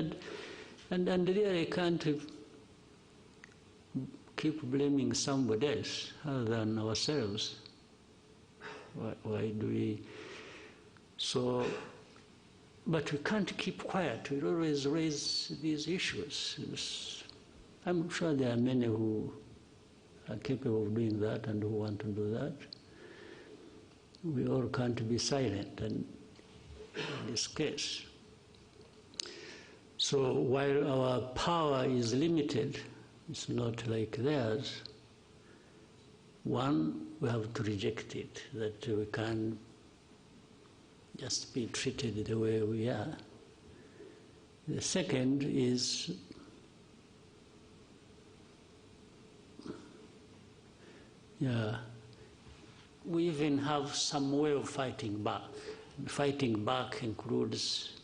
really I can't keep blaming somebody else other than ourselves. Why do we? So, but we can't keep quiet. We always raise these issues. I'm sure there are many who are capable of doing that and who want to do that. We all can't be silent in this case. So while our power is limited, it's not like theirs. One, we have to reject it, that we can't just be treated the way we are. The second is we even have some way of fighting back. Fighting back includes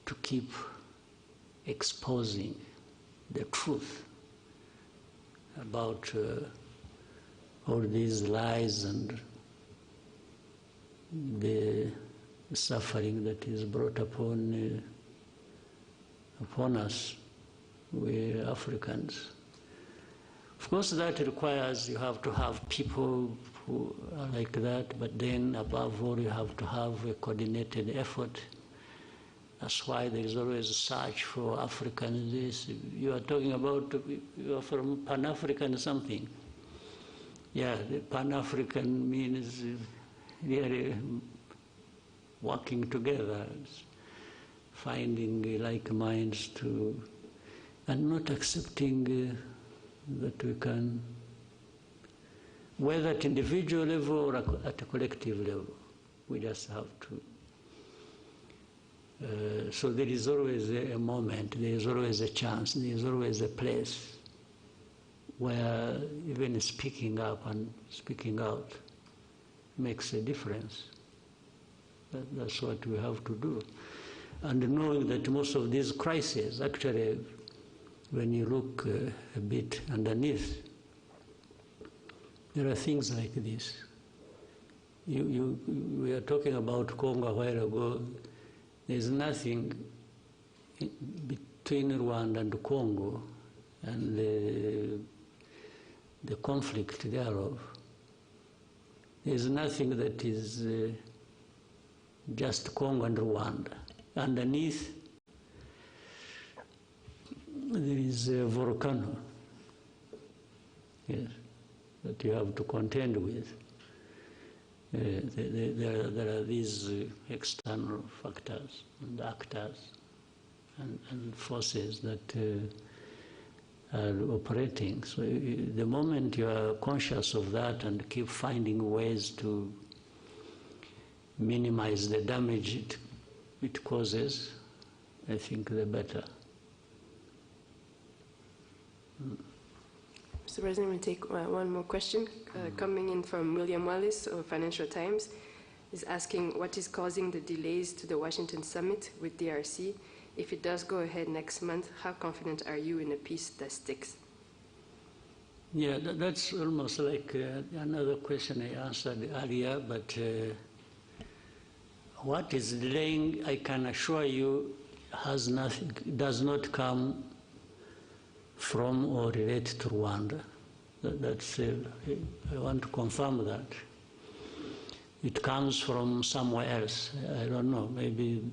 to keep exposing the truth about all these lies and the suffering that is brought upon us, we Africans. Of course, that requires you have to have people who are like that, but then above all, you have to have a coordinated effort. That's why there is always a search for Africans. You are talking about, you are from Pan-African something. Yeah, the Pan-African means really working together, finding like minds to, and not accepting that we can, whether at individual level or at a collective level, we just have to. So there is always a moment, there is always a chance, there is always a place where even speaking up and speaking out makes a difference. That's what we have to do. And knowing that most of these crises, actually, when you look a bit underneath, there are things like this. We are talking about Congo a while ago. There's nothing between Rwanda and Congo and the conflict thereof. There's nothing that is just Congo and Rwanda. Underneath, there is a volcano, yes, that you have to contend with. There are these external factors and actors and forces that are operating. So the moment you are conscious of that and keep finding ways to minimize the damage it causes, I think the better. Mr. President, we'll take one more question coming in from William Wallace of Financial Times. He's asking what is causing the delays to the Washington summit with DRC. If it does go ahead next month, how confident are you in a peace that sticks? Yeah, that's almost like another question I answered earlier, but what is delaying, I can assure you, does not come from or related to Rwanda. That's I want to confirm that. It comes from somewhere else. I don't know, maybe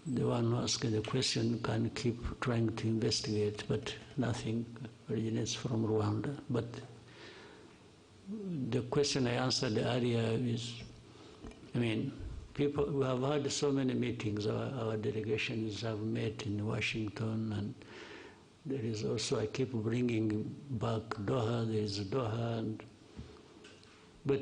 the one who asked the question can keep trying to investigate, but nothing originates from Rwanda. But the question I answered earlier is, I mean, people, we have had so many meetings, our delegations have met in Washington, and there is also, I keep bringing back Doha, there is Doha, but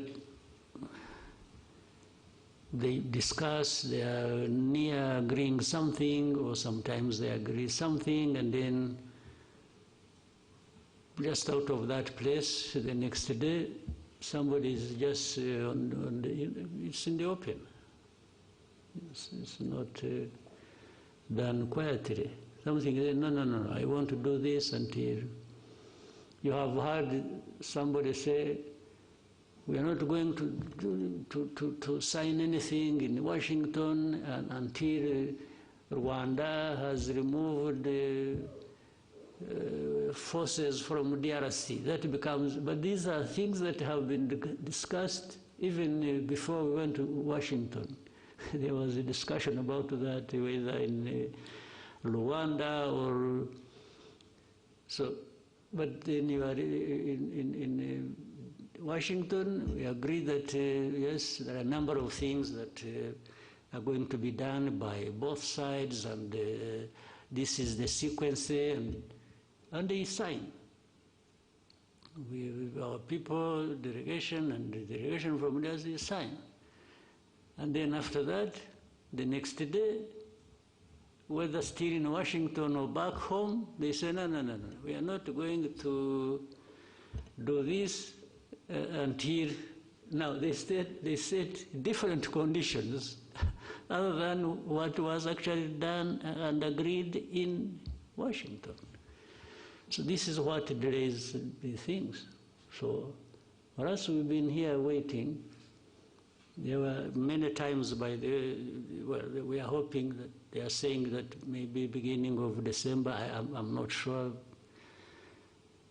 they discuss, they are near agreeing something, or sometimes they agree something, and then just out of that place, the next day, somebody is just it's in the open. It's not done quietly. Something, no, I want to do this until you have heard somebody say, We are not going to sign anything in Washington until Rwanda has removed forces from DRC. That becomes, but these are things that have been discussed even before we went to Washington. There was a discussion about that, whether in Rwanda or so. But then you are in Washington, we agree that yes, there are a number of things that are going to be done by both sides, and this is the sequence, and they sign. Our people, delegation, and the delegation from there, they sign. And then after that, the next day, whether still in Washington or back home, they say, no, we are not going to do this until, now they set different conditions other than what was actually done and agreed in Washington. So this is what delays the things. So for us, we've been here waiting. There were many times we are hoping that they are saying that maybe beginning of December, I'm not sure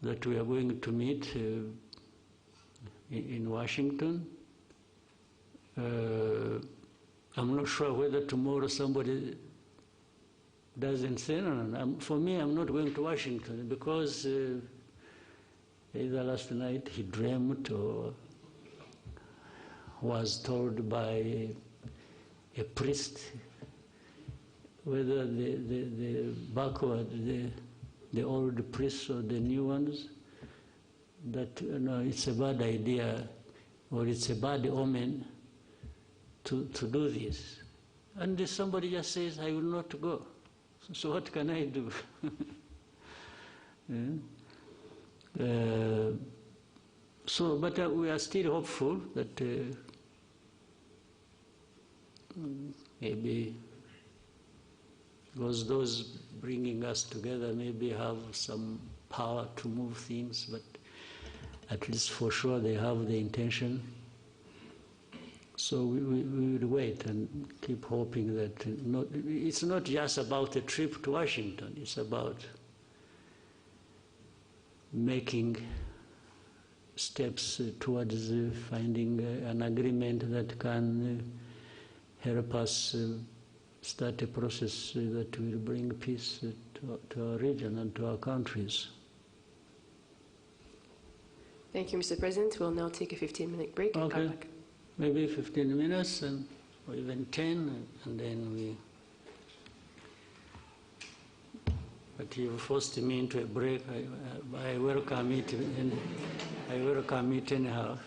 that we are going to meet in Washington. I'm not sure whether tomorrow somebody doesn't say, no. For me, I'm not going to Washington because either last night he dreamt or was told by a priest whether the backward, the old priests or the new ones, that it's a bad idea or it's a bad omen to do this. And somebody just says, I will not go. So what can I do? But we are still hopeful that maybe because those bringing us together maybe have some power to move things, but at least for sure they have the intention. So we will wait and keep hoping that it's not just about a trip to Washington, it's about making steps towards finding an agreement that can help us start a process that will bring peace to our region and to our countries. Thank you, Mr. President. We'll now take a 15-minute break and come back. Maybe 15 minutes or even 10, and then we... But you forced me into a break. I welcome it, and I welcome it anyhow.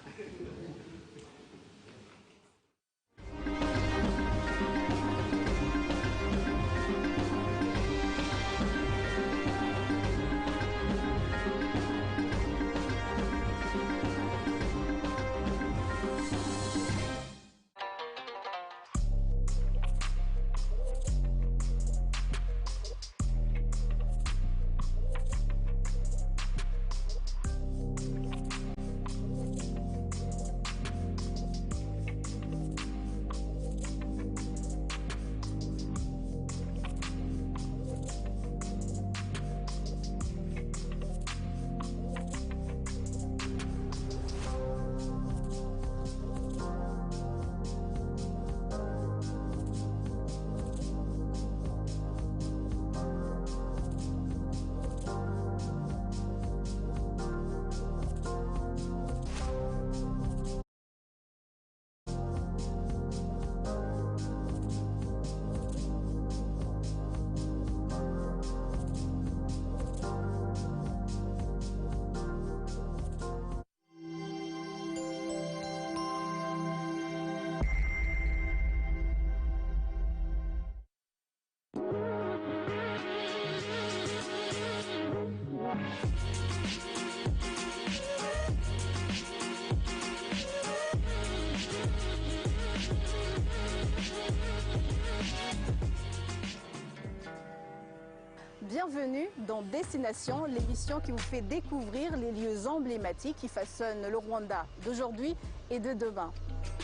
Bienvenue dans Destination, l'émission qui vous fait découvrir les lieux emblématiques qui façonnent le Rwanda d'aujourd'hui et de demain.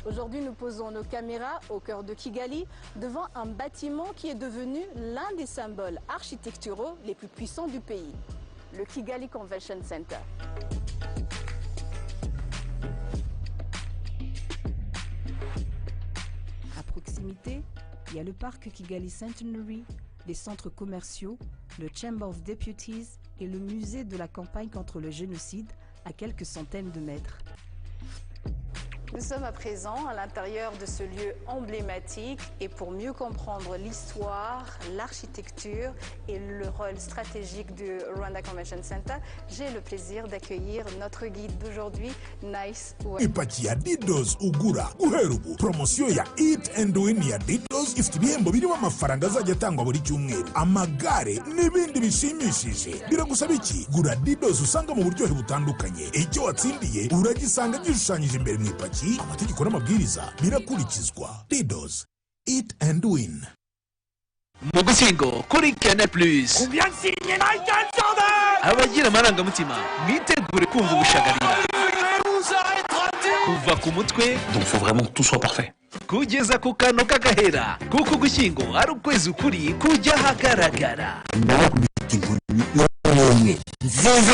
Aujourd'hui, nous posons nos caméras au cœur de Kigali, devant un bâtiment qui est devenu l'un des symboles architecturaux les plus puissants du pays, le Kigali Convention Center. À proximité, il y a le parc Kigali Centenary, les centres commerciaux, le Chamber of Deputies et le musée de la campagne contre le génocide à quelques centaines de mètres. Nous sommes à présent à l'intérieur de ce lieu emblématique et pour mieux comprendre l'histoire, l'architecture et le rôle stratégique du Rwanda Convention Center, j'ai le plaisir d'accueillir notre guide d'aujourd'hui, Nice. Ipaki ya Didos ugura guhera ubu promosiyo ya Eat and Win ya Didos ifite ibihembo birimo amafaranga azajya atangwa buri cyumweru, amagare n'ibindi bishimishije. Biragusaba iki? Gura Didos usanga mu buryohe butandukanye. Icyo watsindiye uragisanga gishushanyije imbere mu ipaki. Amategeko n'amabwiriza birakurikizwa. Didos, Eat and Win. Ugushyingo kuri Canal+. Combien de signes Michael Jordan? Abagira amarangamutima mwitegure kumva ubushagarira kuva ku mutwe. Donc faut vraiment que tout soit parfait. Kugeza ku kano k'agahera kuko Ugushyingo ari ukwezi ukuri kujya ahagaragara.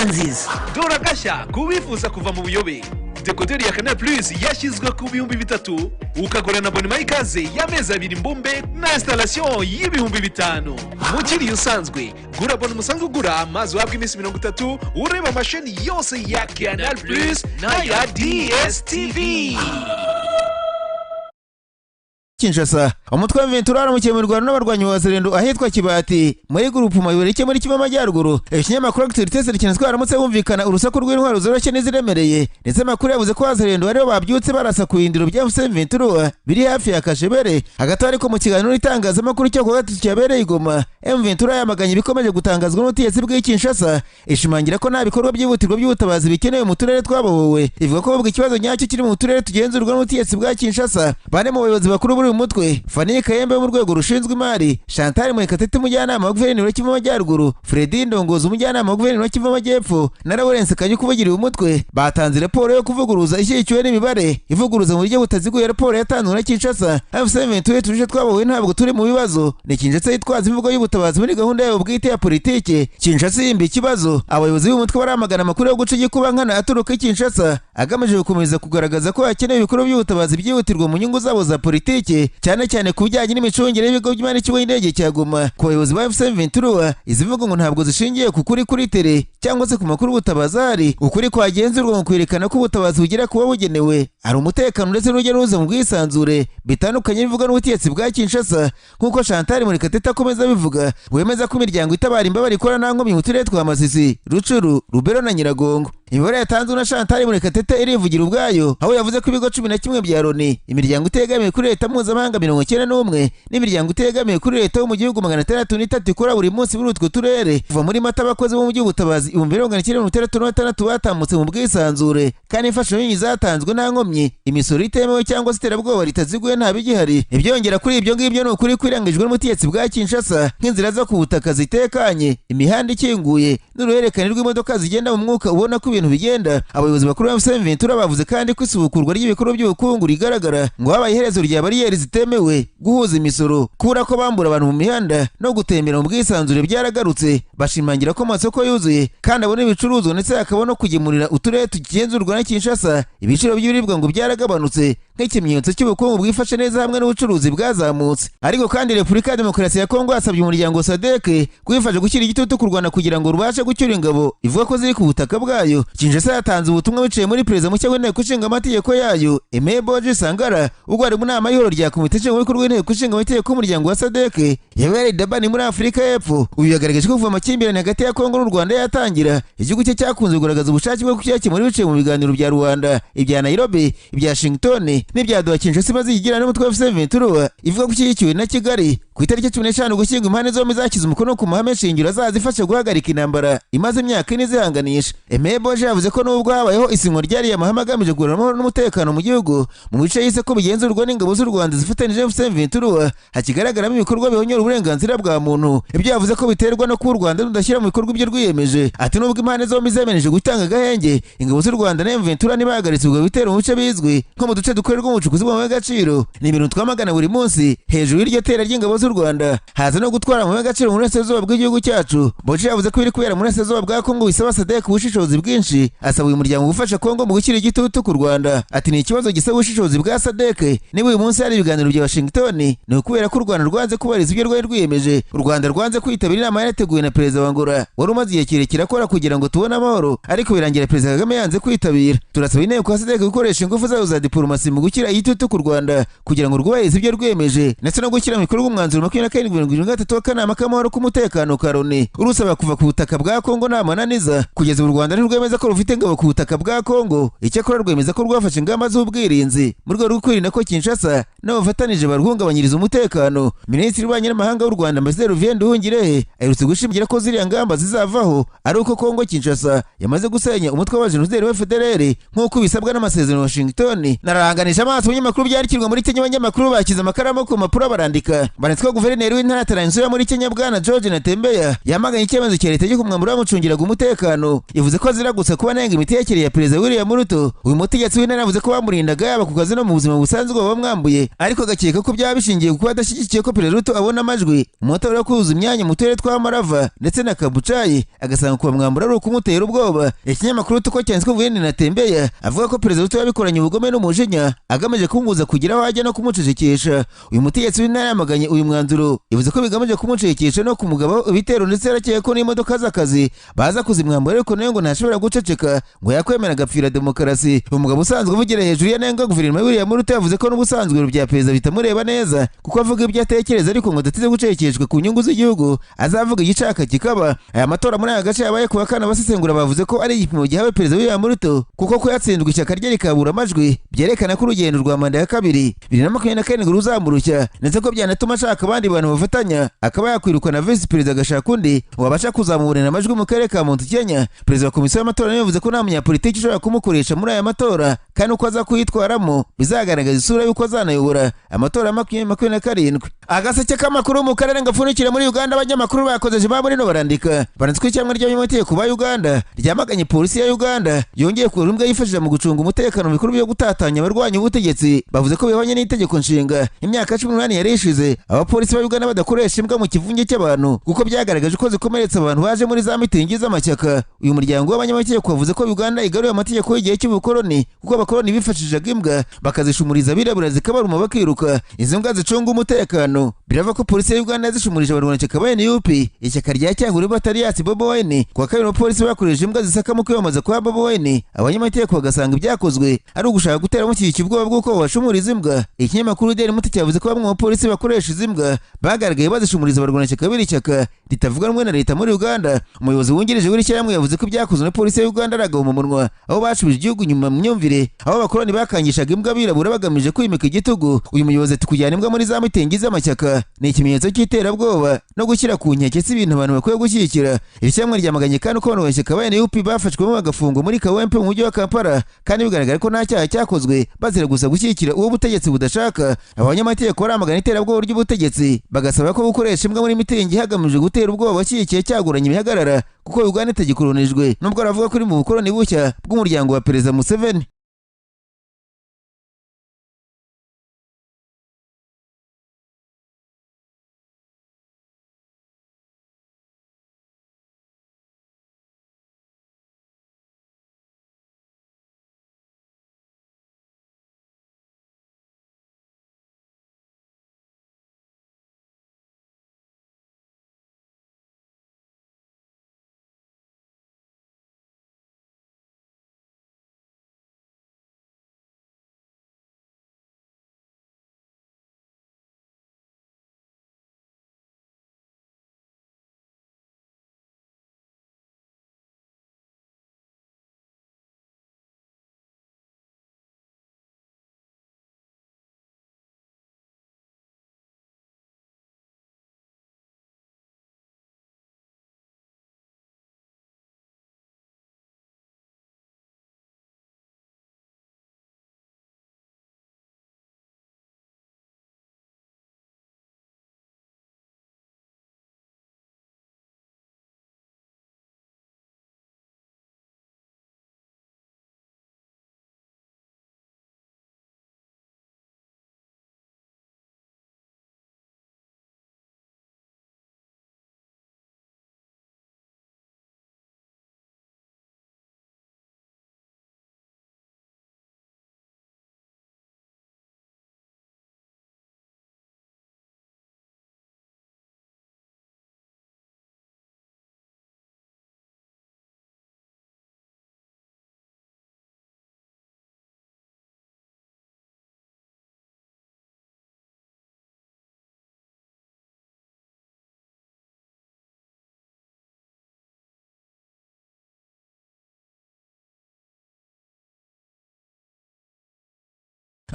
Nziza. Dora gashya kubifuza kuva mu buyobe. Dekoderi ya Canal+ yashyizwe ku 3,000 ukagura na abonema y'ikaze y'amezi 2 mbumbe na installation y'5,000. Mukiri usanzwe gura abonema usanzwe ugura maze wabwa iminsi 30 ureba amasheni yose ya Canal+ na ya DSTV. Kinshasa umutwe wa Ventura aramukiye mu Rwanda n'abarwanyi ba Zerendo ahitwa Kibati muri groupe mayobera cyo muri Kivu Amajyaruguru. Ikinyamakuru Activité kinaswe haramutse bumvikana urusaku rw'intwaro zoroshye n'iziremereye ndetse makuru yavuze ko Zerendo bari babyutse barasa ku indiro bya Ventura biri hafi ya Kashebere. Hagati ariko mu kiganiro itangazamakuru cyo ku gatatu cyabereye Igoma, Ventura yamaganye bikomeje gutangazwa n'ubutegetsi bw'i Kinshasa, ishimangira ko nta bikorwa byihutirwa by'ubutabazi bikenewe mu turere twabohowe. Ivuga ko ubwo ikibazo nyacyo kiri mu turere tugenzurwa n'ubutegetsi bwa Kinshasa. Bane mu bayobozi bakuru buri mutwe, Fani Kayembe mu rwego rushinzwe imari, Chantal Murekatete umujyanama wa guverineri wa Kivu Amajyaruguru, Fredy Ndongozi umujyanama wa guverineri wa Kivu Amajyepfo na Lawrence Kanyuka kuvugiriye umutwe batanze raporo yo kuvuguruza ishyigikiwe n'imibare ivuguruza mu buryo butaziguye. Raporo yatanzwe na Kinshasa F7 tuje twabowe ntabwo turi mu bibazo. Ni Kinshasa yitwaza imvugo y'ubutabazi muri gahunda yabo bwite ya politike. Kinshasa yimba ikibazo, abayobozi b'umutwe baramagana amakuru yo guca igikuba nkana aturuka Kinshasa agamije gukomeza kugaragaza ko hakenewe ibikorwa by'ubutabazi byihutirwa mu nyungu zabo za politike, cyane ku bijyanye n'imicungire y'ibigo by'imari cy'ubuhinzi y'indege cya Goma. Ku bayobozi ba F7 izivuga ngo ntabwo zishingiye ku kuri kuri tere cyangwa se ku makuru ubutabazi ahari. Ukuri kwagenzurwa mu kwerekana ko ubutabazi bugira kuba bugenewe ari umutekano ndetse n'urujya n'uruza mu bwisanzure bitandukanye bivuga n'ubutegetsi bwa Kinshasa. Nk'uko Chantal Murekatete akomeza bivuga, wemeza ko imiryango itabara imbabare ikora nta nkomyi mu turere twa Masisi, Rucuru, Rubero na Nyiragongo. Imibare yatanzwe na Chantal Murekatete irivugira ubwayo, aho yavuze ko ibigo 11 bya Loni, imiryango itegamiye kuri leta mpuzamahanga 91 n'imiryango itegamiye kuri leta yo mu gihugu 603 ikora buri munsi muri utwo turere. Kuva muri Mata abakozi bo mu by'ubutabazi 1966 batambutse mu bwisanzure kandi imfashanyo nyinshi zatanzwe nta nkomyi, imisoro itemewe cyangwa se iterabwoba ritaziguye nta bigihari. Ibyongera kuri ibyo ngibyo ni ukuri kwirangijwe n'umutegetsi bwa Kinshasa nk'inzira zo ku butaka zitekanye, imihanda ikinguye n'uruhererekane rw'imodoka zigenda mu mwuka ubona ko ibintu bigenda. Abayobozi bakuru ba Ventura bavuze kandi ko isubukurwa ry'ibikorwa by'ubukungu rigaragara ngo habaye iherezo rya bariyeri zitemewe, guhuza imisoro, kubura ko bambura abantu mu mihanda no gutembera mu bwisanzure byaragarutse. Bashimangira ko amasoko yuzuye kandi abona ibicuruzwa ndetse akaba no kugemurira uturere tugenzurwa na Kinshasa ibiciro by'ibiribwa ngo byaragabanutse nk'ikimenyetso cy'ubukungu bwifashe neza hamwe n'ubucuruzi bwazamutse. Ariko kandi Repubulika ya Demokarasi ya Kongo yasabye umuryango SADC kwifasha gushyira igitutu ku Rwanda kugira ngo rubashe gucyura ingabo ivuga ko ziri ku butaka bwayo. Kinshasa yatanze ubutumwa biciye muri perezida mushya w'inteko ishinga amategeko yayo Emeboji Sangara ubwo ari mu nama y'ihoro rya komite nshingwabikorwa w'inteko ishinga amategeko y'umuryango wa SADC yabereye Durban muri Afurika y'Epfo. Uyu yagaragaje ko kuva amakimbirane hagati ya Kongo n'u Rwanda yatangira, igihugu cye cyakunze kugaragaza ubushake bwo kucyakemura biciye mu biganiro bya Rwanda, ibya Nairobi, ibya Washington M23 n'ibyaduha Kinshasa imaze igira n'umutwe wa M23 ivuga ko ishyigikiwe na Kigali ku itariki 15 Ugushyingo impande zombi zakize umukono ku mahame shingiro azazifasha guhagarika intambara imaze imyaka ine zihanganisha. Boje yavuze ko nubwo habayeho isinywa ryari amahame agamije kugarura amahoro n'umutekano mu gihugu mu bice yise ko bigenzurwa n'ingabo z'u Rwanda zifatanyije M23 hakigaragaramo ibikorwa bihonyora uburenganzira bwa muntu. Ibyo yavuze ko biterwa no kuba u Rwanda rudashyira mu bikorwa ibyo rwiyemeje. Ati nubwo impande zombi zemeneje gutanga agahenge, ingabo z'u Rwanda na M23 ntibahagaritse ubwo bitero mu bice bizwi nko mu duce dukorerwa mu bucukuzi bw'amabuye y'agaciro. Ni ibintu twamagana buri munsi. Hejuru y'iryo tera ry'ingabo z'u Rwanda haza no gutwara amabuye y'agaciro mu burasirazuba bw'igihugu cyacu. Boje yavuze ko biri kubera mu burasirazuba bwa Kongo bisaba SADC ubushishozi bwinshi, asaba uyu muryango gufasha Kongo mu gushyira igitutu ku Rwanda. Ati ni ikibazo gisaba ubushishozi bwa SADC. Niba uyu munsi hari ibiganiro bya Washington ni ukubera ko u Rwanda rwanze kubariza ibyo rwari rwiyemeje. U Rwanda rwanze kwitabira inama yateguwe na perezida wa Angola wari umaze igihe kirekire akora kugira ngo tubone amahoro, ariko birangira perezida Kagame yanze kwitabira. Turasaba inteko ya SADC gukoresha ingufu zayo za diplomasi mu gushyira igitutu ku Rwanda kugira ngo rwubahirize ibyo rwiyemeje ndetse no gushyira mu bikorwa umwanzuro 2773 w'akanama k'amahoro k'umutekano ka Loni urusaba kuva ku butaka bwa Kongo nta mananiza. Kugeza u Rwanda ntirwemeza ko rufite ingabo ku butaka bwa Kongo, icyakora rwemeza ko rwafashe ingamba z'ubwirinzi mu rwego rwo kwirinda ko Kinshasa n'abafatanije baruhungabanyiriza umutekano. Minisitiri w'Ububanyi n'Amahanga w'u Rwanda Ambasaderi Vienne Nduhungirehe aherutse gushimangira ko ziriya ngamba zizavaho ari uko Kongo Kinshasa yamaze gusenya umutwe wa Jenoside wa FDLR nk'uko bisabwa n'amasezerano ya Washington. Nararanganisha amaso ibinyamakuru byandikirwa muri Kenya, abanyamakuru bakize amakaramu ku mpapuro barandika banditswe ko guverineri w'intara Taransiyo muri Kenya Bwana George Natembeya yamaganye icyemezo cya leta cyo kumwambura bamucungiraga umutekano. Yavuze ko azira gusa kuba nenga imitekerereze ya perezida William Ruto. Uyu mutegetsi w'intara yavuze ko bamurindaga yaba ku kazi no mu buzima busanzwe bamwambuye, ariko agakeka ko byaba bishingiye kuba adashyigikiye ko perezida Ruto abona amajwi umutora wo kuzuza imyanya mu turere twa Marava ndetse na Kabucayi, agasanga kuba mwambura ari ukumutera ubwoba. Ikinyamakuru tuko cyanditswe Guverineri Natembeya avuga ko perezida Ruto yabikoranye ubugome n'umujinya agamije kumubuza kugira aho ajya no kumucecekesha. Uyu mutegetsi w'intara yamaganye uyu mwanzuro, yavuze ko bigamije kumucecekesha no kumugaba ibitero ndetse yarakeye ko n'imodoka z'akazi baza kuzimwambura, ariko nayo ngo ntashobora guceceka ngo yakwemera agapfira demokarasi. Umugabo usanzwe uvugira hejuru ya nenga guverinoma William Ruto yavuze ko n'ubusanzwe ibiro bya perezida bitamureba neza kuko avuga ibyo atekereza, ariko ngo adateze gucecekeshwa ku nyungu z'igihugu azavuga igicaka kikaba. Aya matora muri aya gace yabaye ku wa kane, abasesengura bavuze ko ari igipimo gihawe perezida William Ruto kuko kuyatsindwa ishyaka rye rikabura amajwi byerekana ko urugendo rwa manda ya kabiri 2027 ruzamurushya ndetse ko byanatuma ashaka abandi bantu bafatanya akaba yakwirukana visi perezida agashaka undi wabasha kuzamuburana amajwi mu karere ka Mount Kenya. Perezida wa komisiyo y'amatora yavuze ko nta munyapolitiki ushobora kumukoresha muri aya matora kandi uko aza kuyitwaramo bizagaragaza isura y'uko azanayobora amatora ya 2027. Agaseke k'amakuru mu karere ngapfunikira muri Uganda, abanyamakuru bakozeje bamurino barandika banditswe icyamwe ry'abanyamategeko ba Uganda ryamaganye polisi ya Uganda yongeye ku rumbwa yifashije mu gucunga umutekano mu bikorwa byo gutatanya abarwanya ubutegetsi. Bavuze ko bihwanye n'itegeko nshinga imyaka 18 yari ishize abapolisi ba Uganda badakoresha imbwa mu kivunge cy'abantu kuko byagaragaje ko zikomeretsa abantu baje muri za mitingi z'amashyaka. Uyu muryango w'abanyamategeko wavuze ko Uganda igaruye amategeko y'igihe cy'ubukoloni kuko abakoloni bifashishaga imbwa bakazishumuriza abirabura zikabaruma bakiruka. Izi mbwa zicunga umutekano. Birava ko polisi ya Uganda yazishumurije abarwanashyaka ba NUP ishyaka rya Cyanguri Bataliyasi Bobo Wine. Kwa kabiri abapolisi bakoresheje imbwa zisaka mu kwiyamamaza kwa Bobo Wine, abanyamategeko bagasanga ibyakozwe ari ugushaka gutera mushyigikira ubwoba bw'uko bashumuriza imbwa. Ikinyamakuru Daily Monitor cyavuze ko bamwe mu bapolisi bakoresha izi mbwa bagaragaye bazishumuriza abarwanashyaka b'iri shyaka ritavuga rumwe na leta muri Uganda. Umuyobozi wungirije w'iri shyirahamwe yavuze ko ibyakozwe na polisi ya Uganda ari agahomo munwa, aho bashubije igihugu nyuma mu myumvire, aho abakoloni bakangishaga imbwa birabura bagamije kwimika igitugu. Uyu muyobozi ati kujyana imbwa muri za mitingi z'amashyaka ni ikimenyetso cy'iterabwoba no gushyira ku nkeke si ibintu abantu bakwiye gushyigikira. Iri shyirahamwe ryamaganye kandi ko abarwanashyaka ba NUP bafashwemo bagafungwa muri Kawempe mu mujyi wa Kampala kandi bigaragara ko nta cyaha cyakozwe bazira gusa gushyigikira uwo butegetsi budashaka. Abanyamategeko baramagana iterabwoba ry'ubutegetsi bagasaba ko gukoresha imbwa muri mitingi hagamijwe gutera ubwoba bashyigikiye cyaguranye ibihagarara kuko Uganda itagikolonijwe nubwo aravuga ko iri mu bukoloni bushya bw'umuryango wa Perezida Museveni.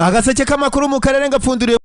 agaseke k'amakuru mu karere ngapfunduriye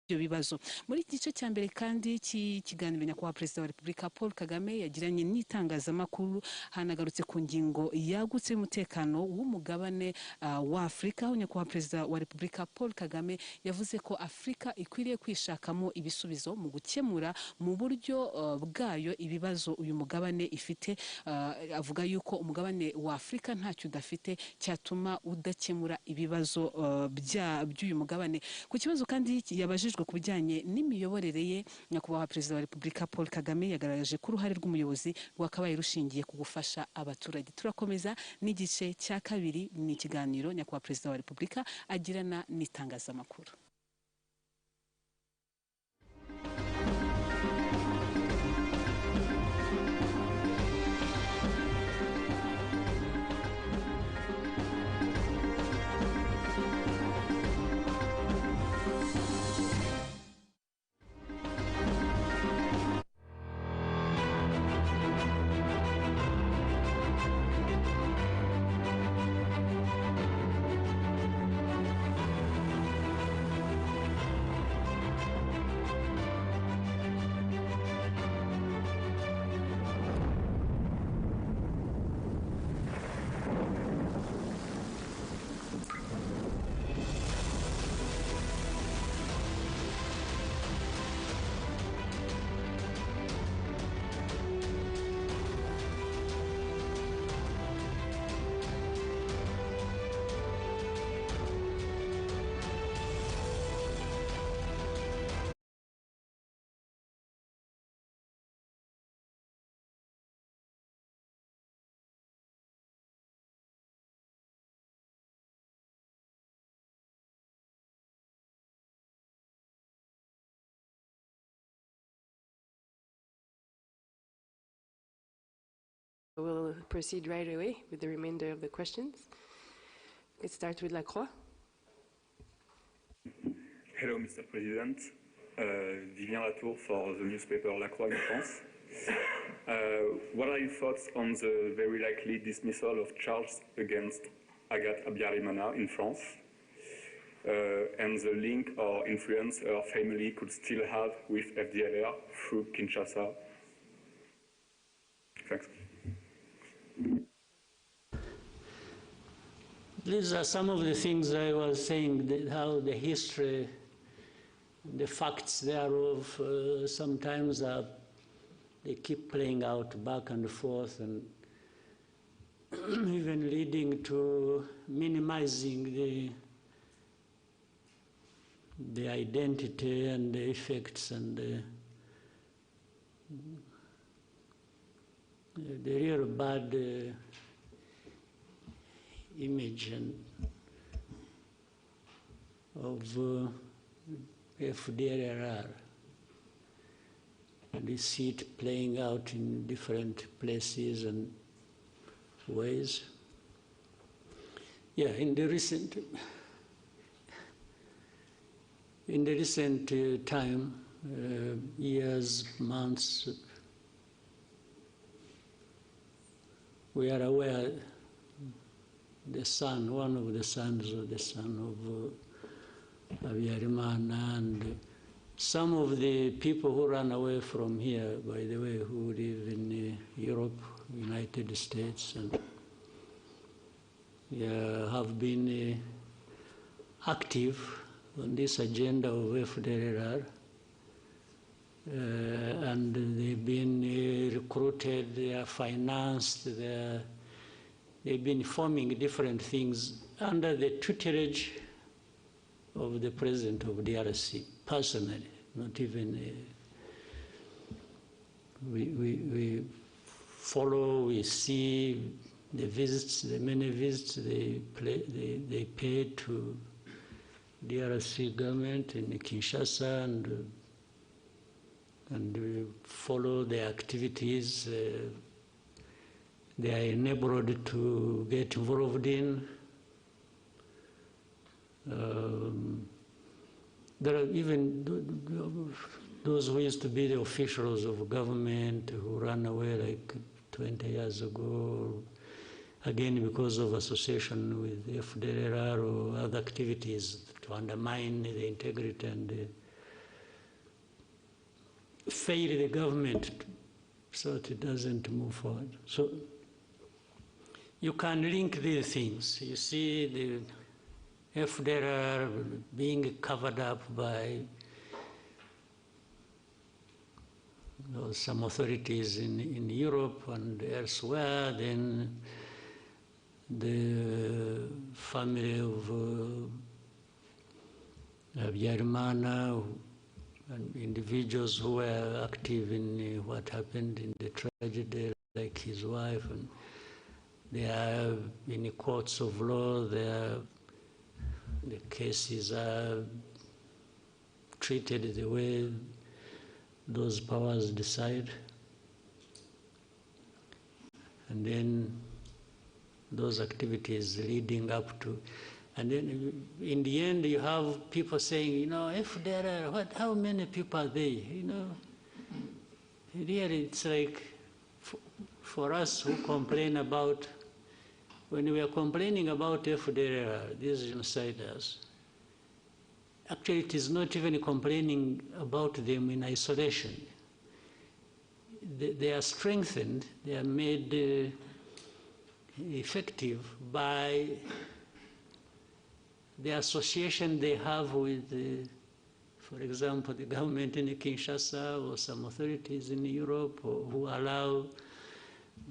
ibyo bibazo. Muri iki gice cya mbere kandi cy'ikiganiro nyakubahwa Perezida wa Repubulika Paul Kagame yagiranye n'itangazamakuru hanagarutse ku ngingo yagutse y'umutekano w'umugabane wa Afurika, aho nyakubahwa Perezida wa Repubulika Paul Kagame yavuze ko Afurika ikwiriye kwishakamo ibisubizo mu gukemura mu buryo bwayo ibibazo uyu mugabane ifite. Avuga yuko umugabane wa Afurika ntacyo udafite cyatuma udakemura ibibazo by'uyu mugabane. Ku kibazo kandi yabajijwe ku bijyanye n'imiyoborere ye, nyakubahwa Perezida wa Repubulika Paul Kagame yagaragaje ko uruhare rw'umuyobozi rwakabaye rushingiye ku gufasha abaturage. Turakomeza n'igice cya kabiri mu ikiganiro nyakubahwa Perezida wa Repubulika agirana n'itangazamakuru. We'll proceed right away with the remainder of the questions. Let's start with Lacroix. Hello, Mr. President. Vivien Latour for the newspaper La Croix in France. What are your thoughts on the very likely dismissal of charges against Agathe Abiyarimana in France and the link or influence her family could still have with FDLR through Kinshasa? Thanks. These are some of the things I was saying, how the history, the facts thereof, sometimes they keep playing out back and forth and even leading to minimizing the identity and the effects and the real bad image of FDLR. And we see it playing out in different places and ways. Yeah, in the recent time, years, months, we are aware the son, one of the sons of the son of Abiyarimana, and some of the people who ran away from here, by the way, who live in Europe, United States, and have been active on this agenda of FDLR, and they've been recruited, they are financed, they've been forming different things under the tutelage of the president of DRC, personally, not even, we follow, we see the visits, the many visits they pay to DRC government in Kinshasa, and we follow their activities. They are enabled to get involved in. There are even those who used to be the officials of government who ran away like 20 years ago, again because of association with FDLR or other activities to undermine the integrity and fail the government so that it doesn't move forward. So you can link these things. You see the FDLR being covered up by some authorities in Europe and elsewhere, then the family of Abiyarimana and individuals who were active in what happened in the tragedy, like his wife, and they are in the courts of law, the cases are treated the way those powers decide. And then those activities leading up to, and then in the end you have people saying, you know, if there are, how many people are they? You know, really it's like, for us who complain about, when we are complaining about FDLR, these genociders, actually it is not even complaining about them in isolation. They are strengthened, they are made effective by the association they have with, for example, the government in Kinshasa or some authorities in Europe, or who allow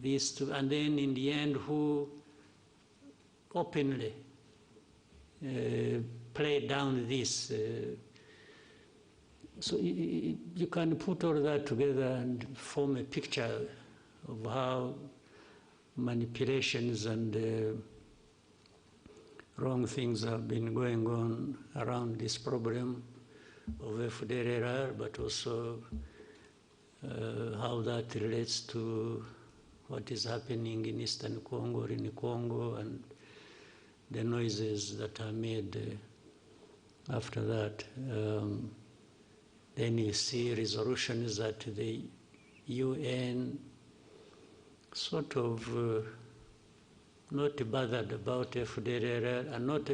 this to, and then in the end who openly play down this. So you can put all that together and form a picture of how manipulations and wrong things have been going on around this problem of FDLR, but also how that relates to what is happening in Eastern Congo or in Congo and the noises that are made after that. Then you see resolutions that the UN sort of not bothered about FDLR and not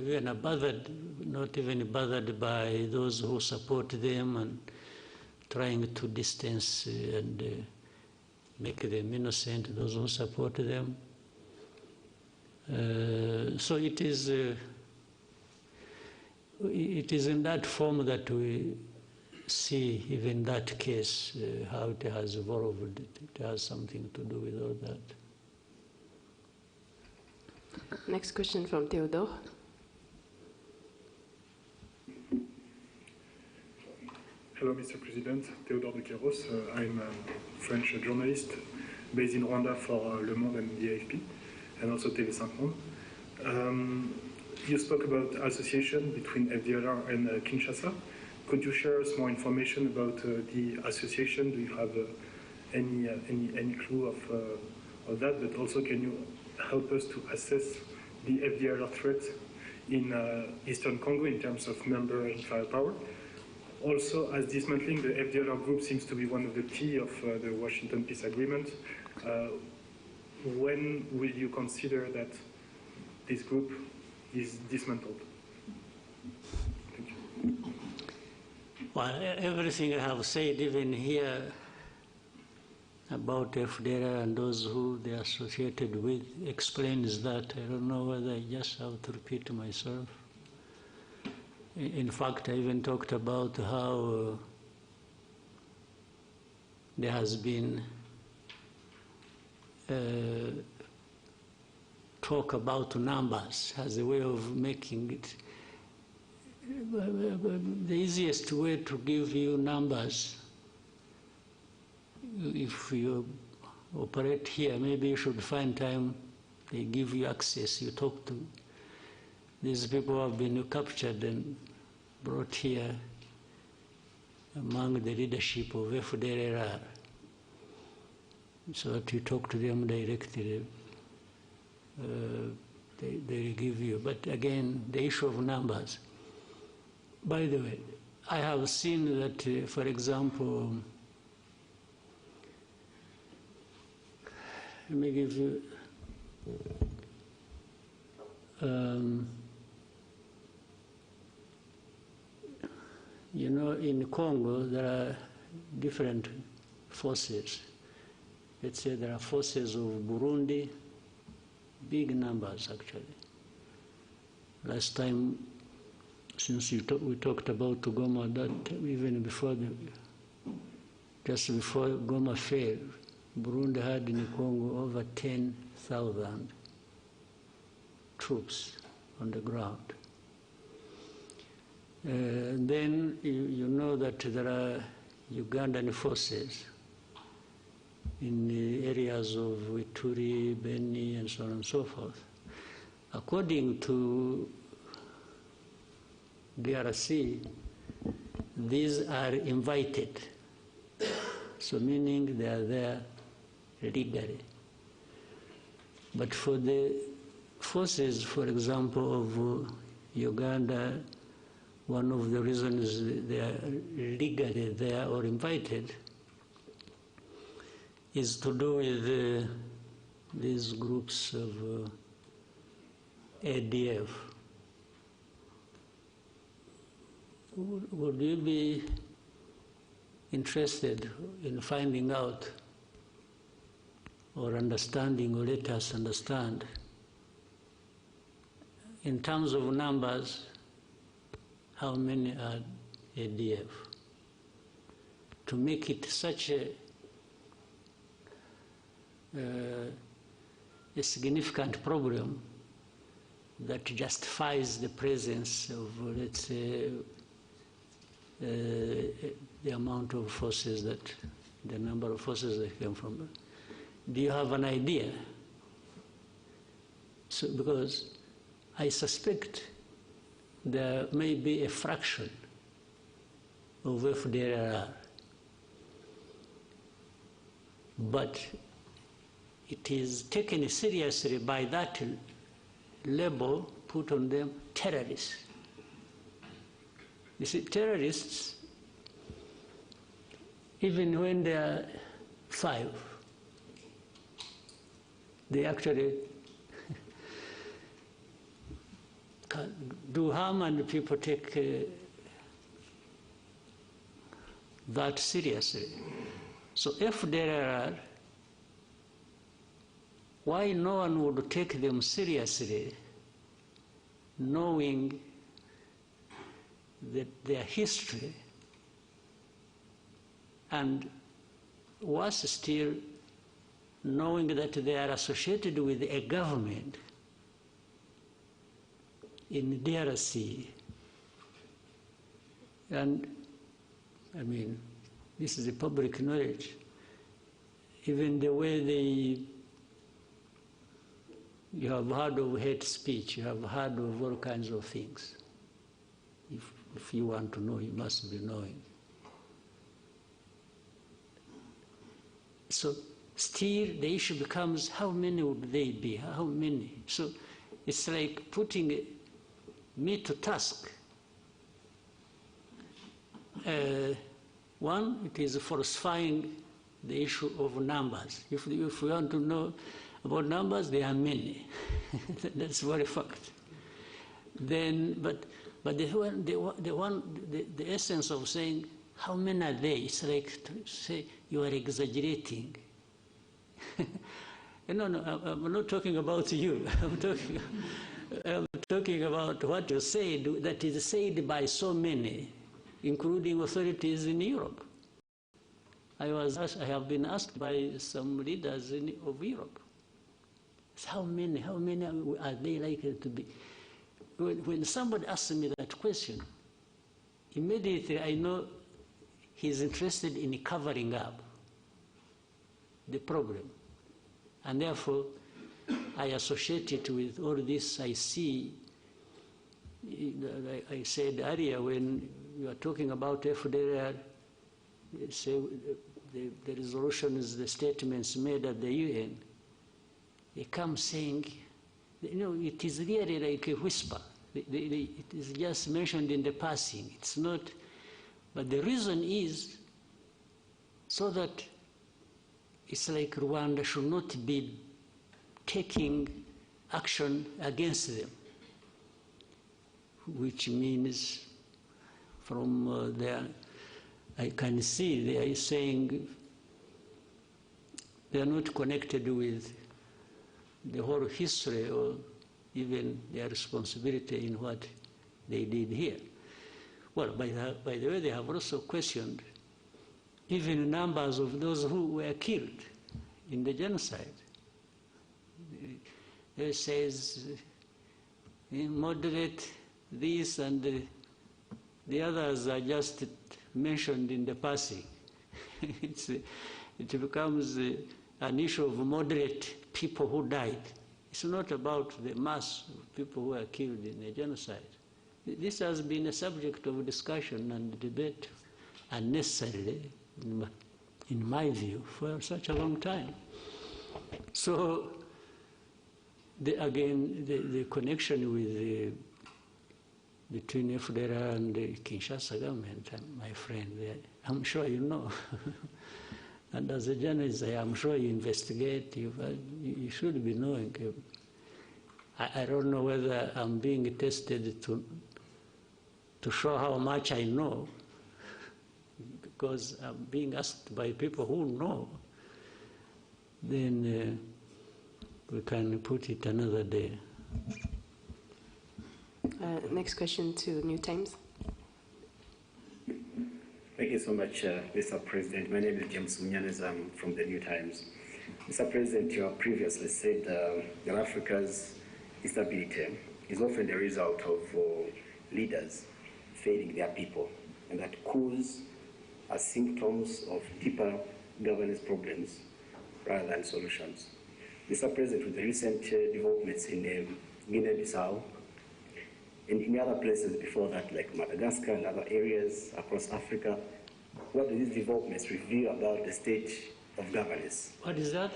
even bothered by those who support them and trying to distance and make them innocent, those who support them. So it is in that form that we see even that case, how it has evolved. It has something to do with all that. Next question from Theodore. Hello, Mr. President. Theodore de Queiroz. I'm a French journalist based in Rwanda for Le Monde and the AFP, and also TV5 Monde. You spoke about association between FDLR and Kinshasa. Could you share us more information about the association? Do you have any clue of that? But also, can you help us to assess the FDLR threat in Eastern Congo in terms of number and firepower? Also, as dismantling the FDLR group seems to be one of the key of the Washington Peace Agreement, when will you consider that this group is dismantled? Thank you. Well, everything I have said, even here, about FDLR and those who they are associated with, explains that. I don't know whether I just have to repeat myself. In fact, I even talked about how there has been talk about numbers as a way of making it. The easiest way to give you numbers, if you operate here, maybe you should find time, they give you access, you talk to these people who have been captured and brought here among the leadership of FDLR, so that you talk to them directly. They give you. But again, the issue of numbers. By the way, I have seen that, for example, let me give you you know, in Congo, there are different forces. Let's say there are forces of Burundi, big numbers actually. Last time, since we talked about Goma, that even before just before Goma fell, Burundi had in Congo over 10,000 troops on the ground. Then you know that there are Ugandan forces in the areas of Ituri, Beni, and so on and so forth. According to DRC, these are invited, so meaning they are there legally. But for the forces, for example, of Uganda, one of the reasons they are legally there or invited is to do with these groups of ADF. Would you be interested in finding out or understanding, or let us understand, in terms of numbers, how many are ADF? To make it such a significant problem that justifies the presence of, let's say, the amount of forces the number of forces that came from. Do you have an idea? So, because I suspect there may be a fraction of FDLR, but it is taken seriously by that label put on them, terrorists. You see, terrorists, even when they are 5, they actually do harm, and people take that seriously. So if there are, why no one would take them seriously, knowing that their history, and worse still, knowing that they are associated with a government in DRC. And I mean, this is a public knowledge. Even the way you have heard of hate speech, you have heard of all kinds of things. If you want to know, you must be knowing. So still the issue becomes, how many would they be? How many? So it's like putting me to task. One, it is falsifying the issue of numbers. If we want to know about numbers, there are many. That's very fact. Then, but the essence of saying how many are they? It's like to say you are exaggerating. No, I'm not talking about you. I'm talking about what you said that is said by so many, including authorities in Europe. I have been asked by some leaders of Europe, how many are they likely to be? When somebody asks me that question, immediately I know he's interested in covering up the problem. And therefore, I associate it with all this I see. I said earlier, when you are talking about FDR, say the resolutions, the statements made at the UN, they come saying, it is really like a whisper. It is just mentioned in the passing. It's not, but the reason is so that it's like Rwanda should not be taking action against them, which means from there, I can see they are saying they are not connected with the whole history or even their responsibility in what they did here. Well, by the way, they have also questioned even numbers of those who were killed in the genocide. It says moderate this, and the others are just mentioned in the passing. It becomes an issue of moderate people who died. It's not about the mass of people who were killed in the genocide. This has been a subject of discussion and debate unnecessarily, in my view, for such a long time. So, the connection with between FDR and the Kinshasa government, my friend, I'm sure you know. And as a journalist, I'm sure you investigate, you should be knowing. I don't know whether I'm being tested to show how much I know, because I'm being asked by people who know. Then we can put it another day. Next question to New Times. Thank you so much, Mr. President. My name is James Munyanez. I'm from the New Times. Mr. President, you have previously said that Africa's instability is often the result of leaders failing their people, and that coups are symptoms of deeper governance problems rather than solutions. Mr. President, with the recent developments in Guinea-Bissau and in other places before that, like Madagascar and other areas across Africa, what do these developments reveal about the state of governance? What is that?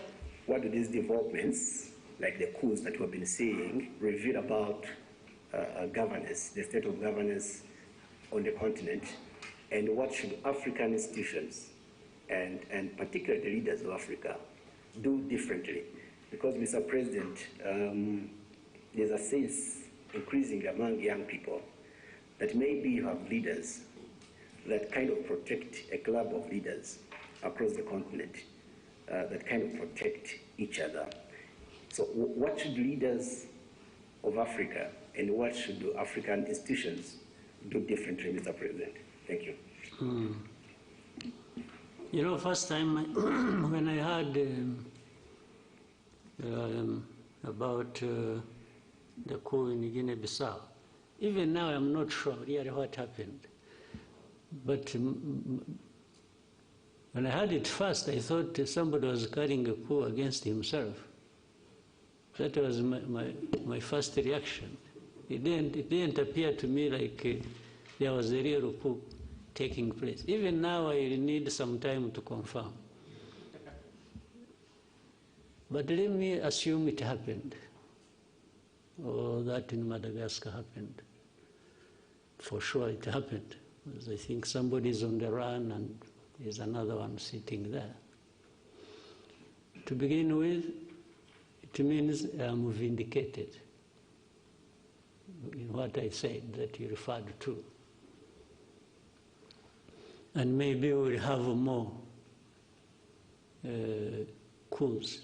what do these developments, like the coups that we've been seeing, reveal about governance, the state of governance on the continent, and what should African institutions and particularly the leaders of Africa do differently? Because, Mr. President, there's a sense increasing among young people that maybe you have leaders that kind of protect a club of leaders across the continent that kind of protect each other. So what should leaders of Africa and what should African institutions do differently, Mr. President? Thank you. You know, first time when I heard about the coup in Guinea-Bissau, even now I'm not sure really what happened. But when I heard it first, I thought somebody was carrying a coup against himself. That was my first reaction. It didn't appear to me like there was a real coup taking place. Even now, I need some time to confirm. But let me assume it happened, or that in Madagascar happened. For sure it happened, because I think somebody's on the run and there's another one sitting there. To begin with, it means I'm vindicated in what I said that you referred to. And maybe we'll have more coups.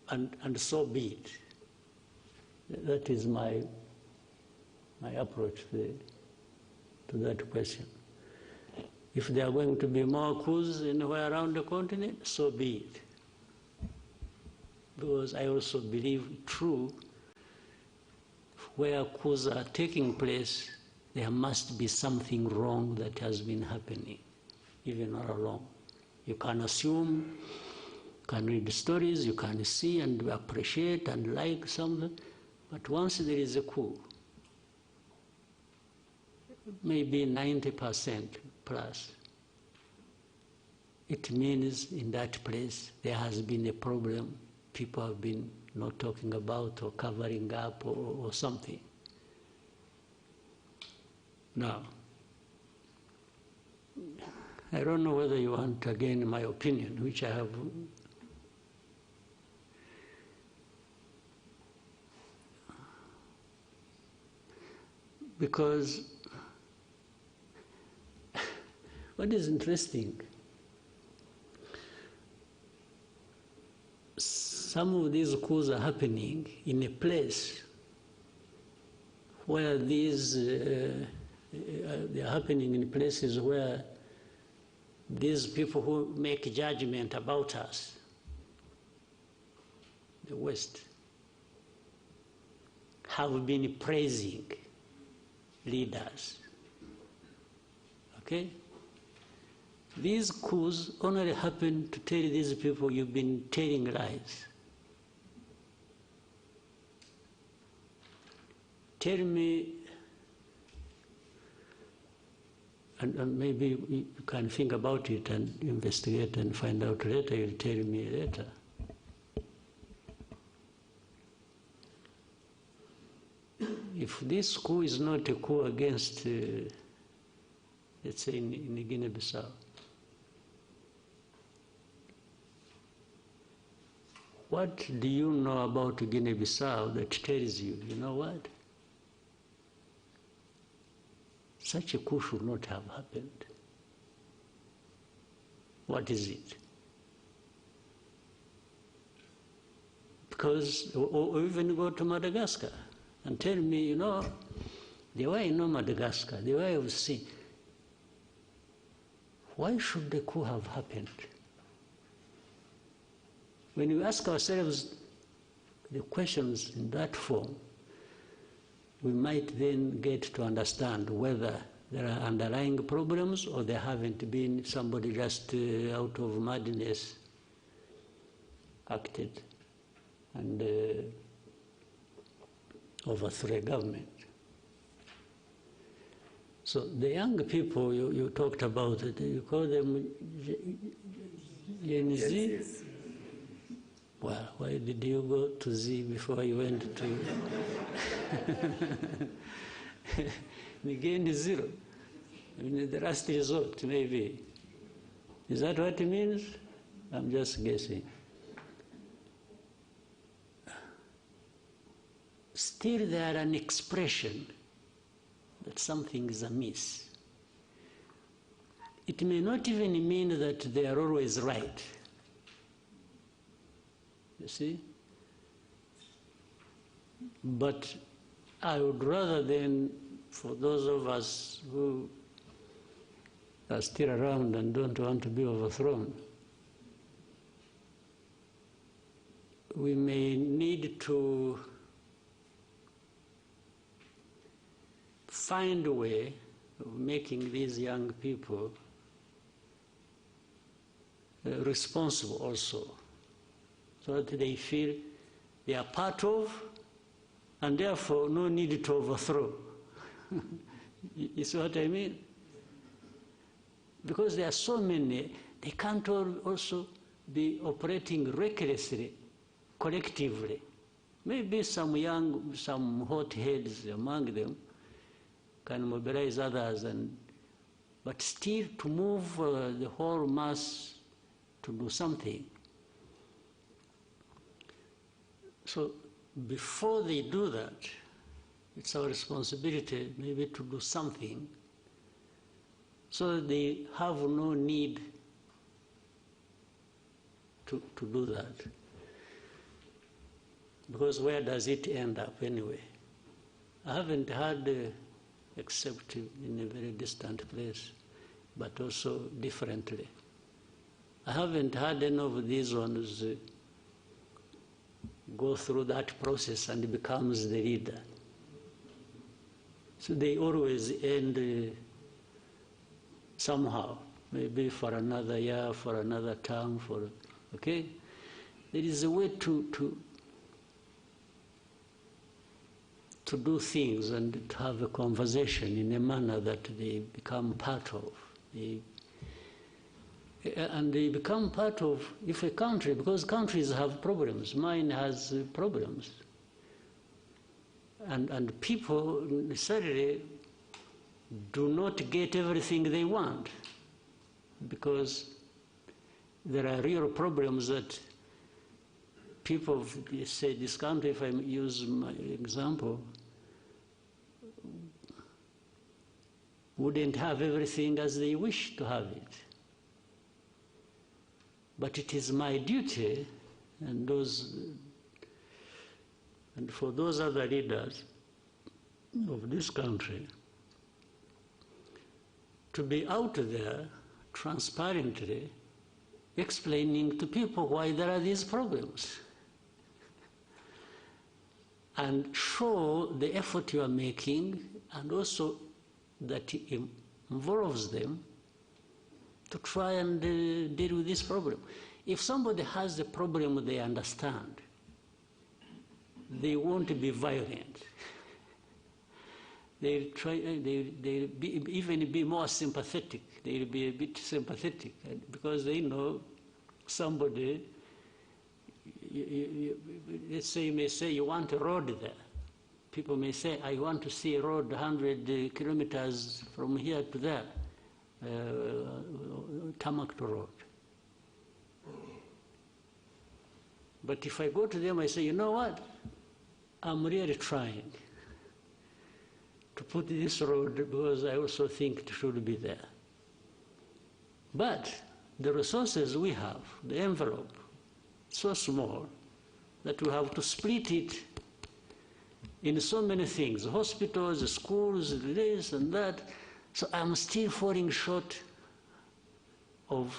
And so be it. That is my approach to that question. If there are going to be more coups anywhere around the continent, so be it. Because I also believe, true, where coups are taking place, there must be something wrong that has been happening, even all along. You can assume, you can read stories, you can see and appreciate and like something, but once there is a coup, maybe 90% plus, it means in that place there has been a problem people have been not talking about or covering up or something. Now, I don't know whether you want again my opinion, which I have. Because what is interesting, some of these coups are happening in a place where these, they are happening in places where these people who make judgment about us, the West, have been praising leaders. Okay? These coups only happen to tell these people you've been telling lies. Tell me, and maybe you can think about it and investigate and find out later, you'll tell me later. If this coup is not a coup against, let's say in Guinea-Bissau, what do you know about Guinea-Bissau that tells you, you know what? Such a coup should not have happened. What is it? Because, or even go to Madagascar and tell me, you know, the way I know Madagascar, the way I've seen, why should the coup have happened? When we ask ourselves the questions in that form, we might then get to understand whether there are underlying problems or there haven't been, somebody just out of madness acted and overthrew a government. So the young people you talked about, you call them Gen Z? Yes. Well, why did you go to Z before you went to Gen Zero? I mean, the last resort, maybe. Is that what it means? I'm just guessing. Still, they are an expression that something is amiss. It may not even mean that they are always right. You see? But I would rather than, for those of us who are still around and don't want to be overthrown, we may need to find a way of making these young people responsible also, so that they feel they are part of, and therefore no need to overthrow. You see what I mean? Because there are so many, they can't all also be operating recklessly, collectively. Maybe some hot heads among them can mobilize others, but still to move the whole mass to do something. So before they do that, it's our responsibility maybe to do something so that they have no need to do that. Because where does it end up anyway? I haven't had, except in a very distant place, but also differently. I haven't had any of these ones go through that process and becomes the leader. So they always end somehow, maybe for another year, for another term, okay? There is a way to do things and to have a conversation in a manner that they become part of. And they become part of, if a country, because countries have problems, mine has problems. And people necessarily do not get everything they want, because there are real problems that people say, this country, if I use my example, wouldn't have everything as they wish to have it. But it is my duty, and for those other leaders of this country, to be out there transparently explaining to people why there are these problems, and show the effort you are making, and also that it involves them to try and deal with this problem. If somebody has a problem they understand, they won't be violent. They'll even be more sympathetic. They'll be a bit sympathetic because they know somebody, let's say you may say you want a road there. People may say, I want to see a road 100 kilometers from here to there, tarmac road. But if I go to them, I say, you know what? I'm really trying to put this road because I also think it should be there. But the resources we have, the envelope, so small that we have to split it in so many things, hospitals, schools, this and that. So I'm still falling short of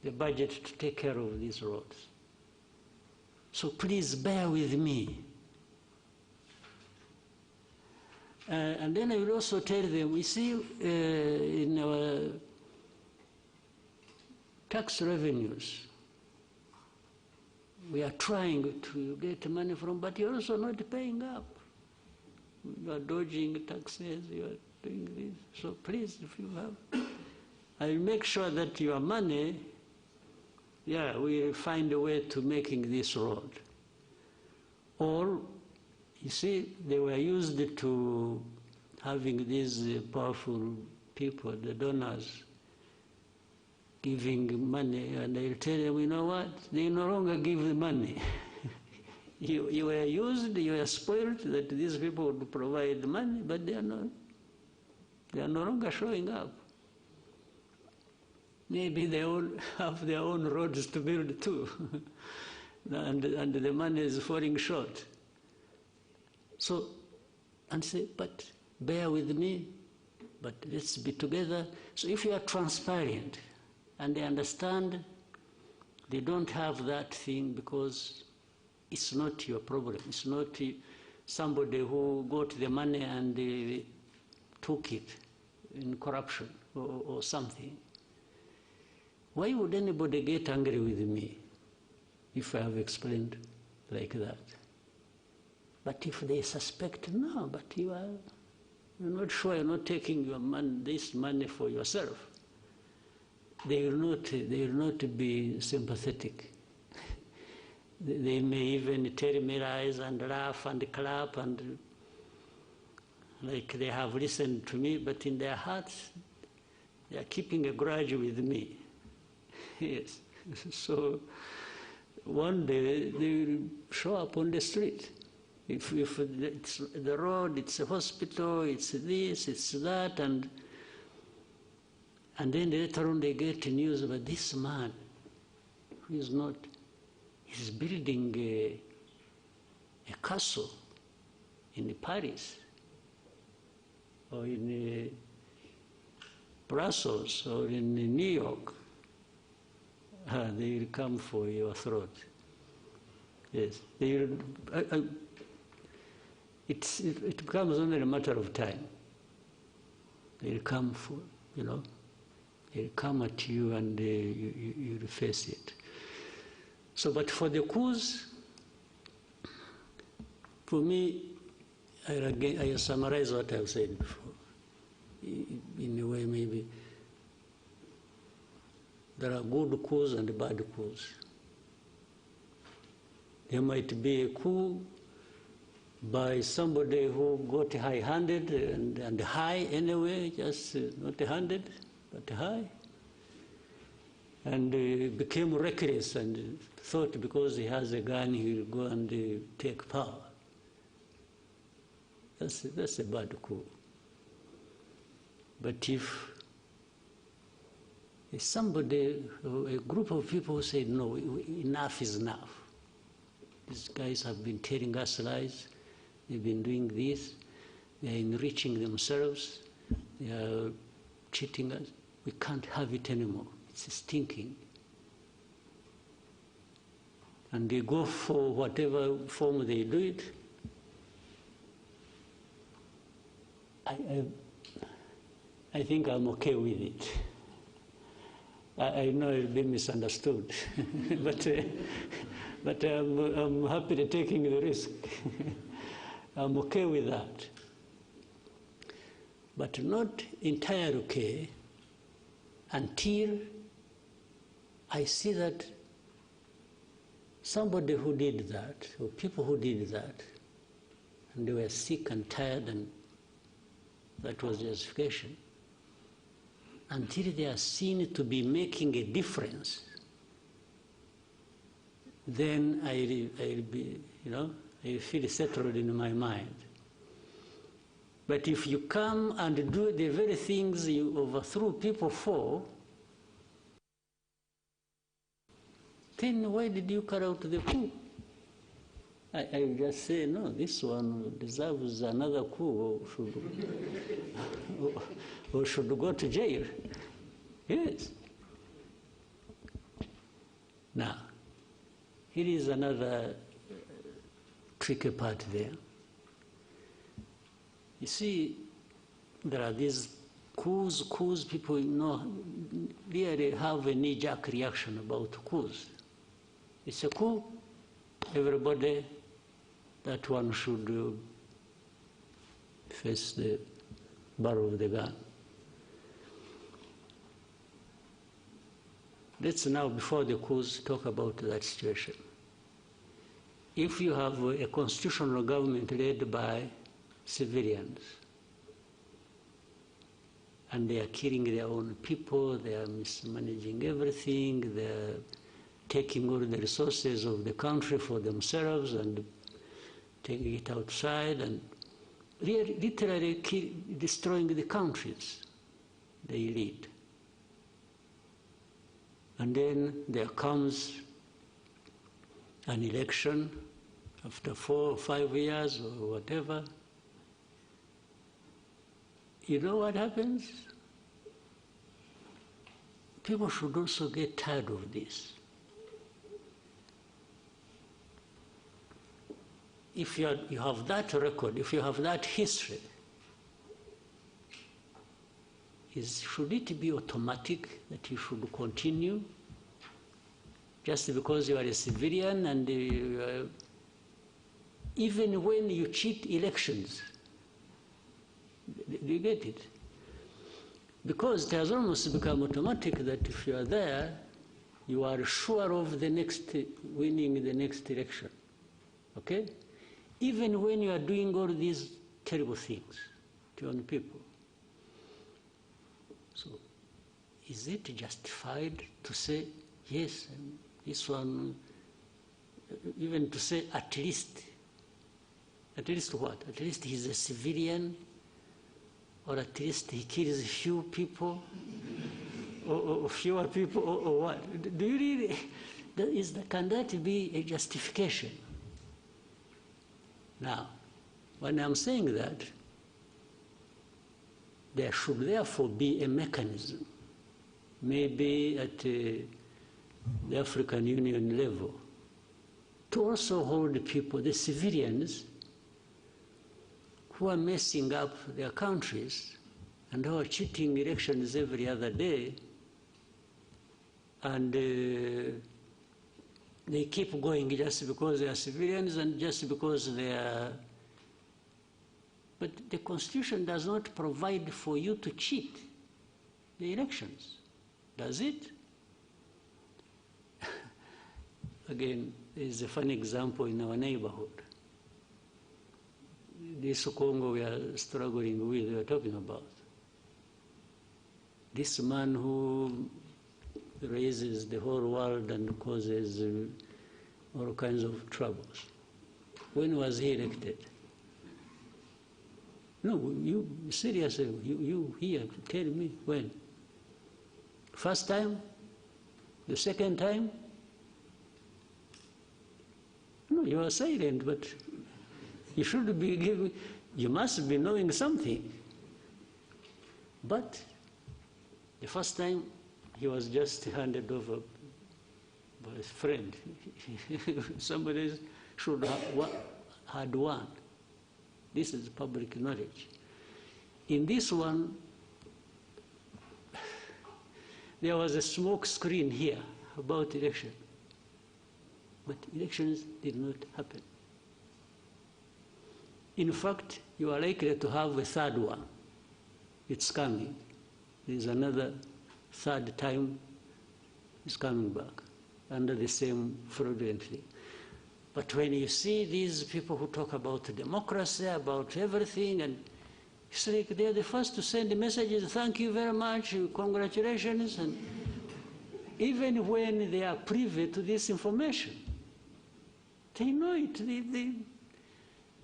the budget to take care of these roads. So please bear with me. And then I will also tell them, we see in our tax revenues, we are trying to get money from, but you're also not paying up. You are dodging taxes, you are doing this. So please, if you have, I'll make sure that your money, yeah, we'll find a way to making this road. Or, you see, they were used to having these powerful people, the donors, giving money, and they'll tell them, you know what, they no longer give the money. You were used, you were spoiled, that these people would provide the money, but they are no longer showing up. Maybe they all have their own roads to build too, and the money is falling short. So, and say, but bear with me, but let's be together. So if you are transparent, and they understand, they don't have that thing because it's not your problem. It's not somebody who got the money and took it in corruption or something. Why would anybody get angry with me if I have explained like that? But if they suspect, no, but you're not sure, you're not taking your money, this money for yourself, they will not be sympathetic. They may even tell me lies and laugh and clap and like they have listened to me, but in their hearts, they are keeping a grudge with me. Yes. So one day they will show up on the street. If it's the road, it's a hospital, it's this, it's that, and then later on they get news about this man who is not, he's building a castle in Paris or in Brussels or in New York. They will come for your throat. Yes, they will, it becomes only a matter of time. They'll come for, they'll come at you and you'll face it. So, but for the coups, for me, I summarize what I've said before. In a way, maybe, there are good coups and bad coups. There might be a coup by somebody who got high-handed and high anyway, just not handed, but high, and became reckless and thought because he has a gun he will go and take power. That's a bad coup. But if somebody, a group of people say, no, enough is enough. These guys have been telling us lies. They've been doing this. They're enriching themselves. They are cheating us. We can't have it anymore. It's stinking. And they go for whatever form they do it. I think I'm okay with it. I know it'll be misunderstood, but I'm happy to taking the risk. I'm okay with that, but not entirely okay until I see that somebody who did that, or people who did that, and they were sick and tired, and that was justification, until they are seen to be making a difference, then I'll be, I feel settled in my mind. But if you come and do the very things you overthrew people for, then why did you carry out the coup? I will just say, no, this one deserves another coup or should go to jail. Yes. Now, here is another tricky part there. You see, there are these coups, people really have a knee-jerk reaction about coups. It's a coup, everybody, that one should face the barrel of the gun. Let's now, before the coups, talk about that situation. If you have a constitutional government led by civilians, and they are killing their own people, they are mismanaging everything, they are taking all the resources of the country for themselves and taking it outside and literally destroying the countries they lead. And then there comes an election after 4 or 5 years or whatever. You know what happens? People should also get tired of this. If you have that record, if you have that history, should it be automatic that you should continue just because you are a civilian and even when you cheat elections? Do you get it? Because it has almost become automatic that if you are there, you are sure of winning the next election. Okay? Even when you are doing all these terrible things to your own people. So, is it justified to say, yes, this one, even to say at least what? At least he's a civilian, or at least he kills few people, or fewer people, or what? Do you really, can that be a justification? Now, when I'm saying that, there should therefore be a mechanism, maybe at the African Union level, to also hold the people, the civilians, who are messing up their countries and who are cheating elections every other day, and they keep going just because they are civilians and just because they are. But the Constitution does not provide for you to cheat the elections, does it? Again, there is a funny example in our neighborhood. This Congo we are struggling with, we are talking about. This man who raises the whole world and causes all kinds of troubles. When was he elected? No, you seriously, you here, tell me when. First time? The second time? No, you are silent, but you should be giving, you must be knowing something. But the first time, he was just handed over by his friend. Somebody should have had won. This is public knowledge. In this one, there was a smoke screen here about election. But elections did not happen. In fact, you are likely to have a third one. It's coming. There's another third time it's coming back under the same fraudulently. But when you see these people who talk about democracy, about everything, and it's like they're the first to send the messages, thank you very much, congratulations, and even when they are privy to this information, they know it.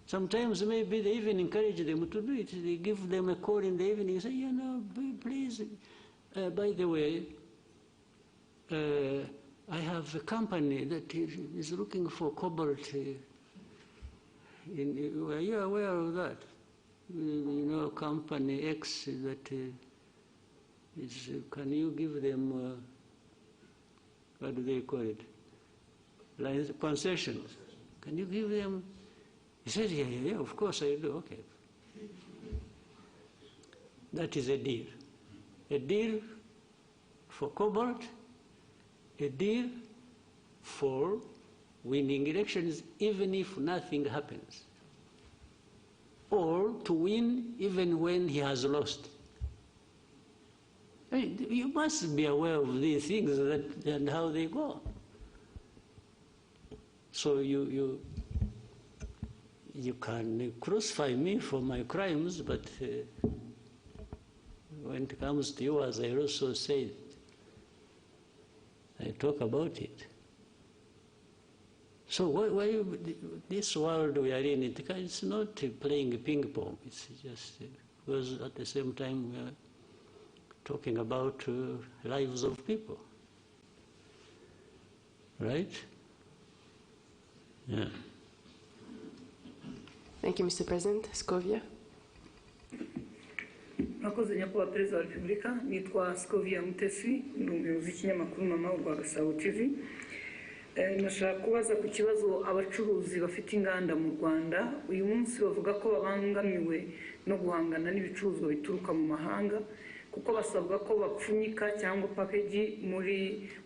Sometimes maybe they even encourage them to do it. They give them a call in the evening and say, you know, please, by the way, I have a company that is looking for cobalt. Are you aware of that? You know, company X that is, can you give them, what do they call it? Concessions. Can you give them? He said, yeah, of course I do, okay. That is a deal. A deal for cobalt, a deal for winning elections, even if nothing happens. or to win even when he has lost. I mean, you must be aware of these things and how they go. So you can crucify me for my crimes, but when it comes to you, as I also said, I talk about it. So why this world we are in, it's not playing ping pong. It's just because at the same time we are talking about lives of people, right? Yeah. Thank you, Mr. President. Scovia. Mwakoze nyakubahwa Perezida wa Repubulika, nitwa Scovia Mutesi, ni umuyobozi w'ikinyamakuru Mama urwa Gasabo TV. Nashaka kubaza ku kibazo abacuruzi bafite inganda mu Rwanda uyu munsi bavuga ko babangamiwe no guhangana n'ibicuruzwa bituruka mu mahanga kuko basabwa ko bapfunyika cyangwa package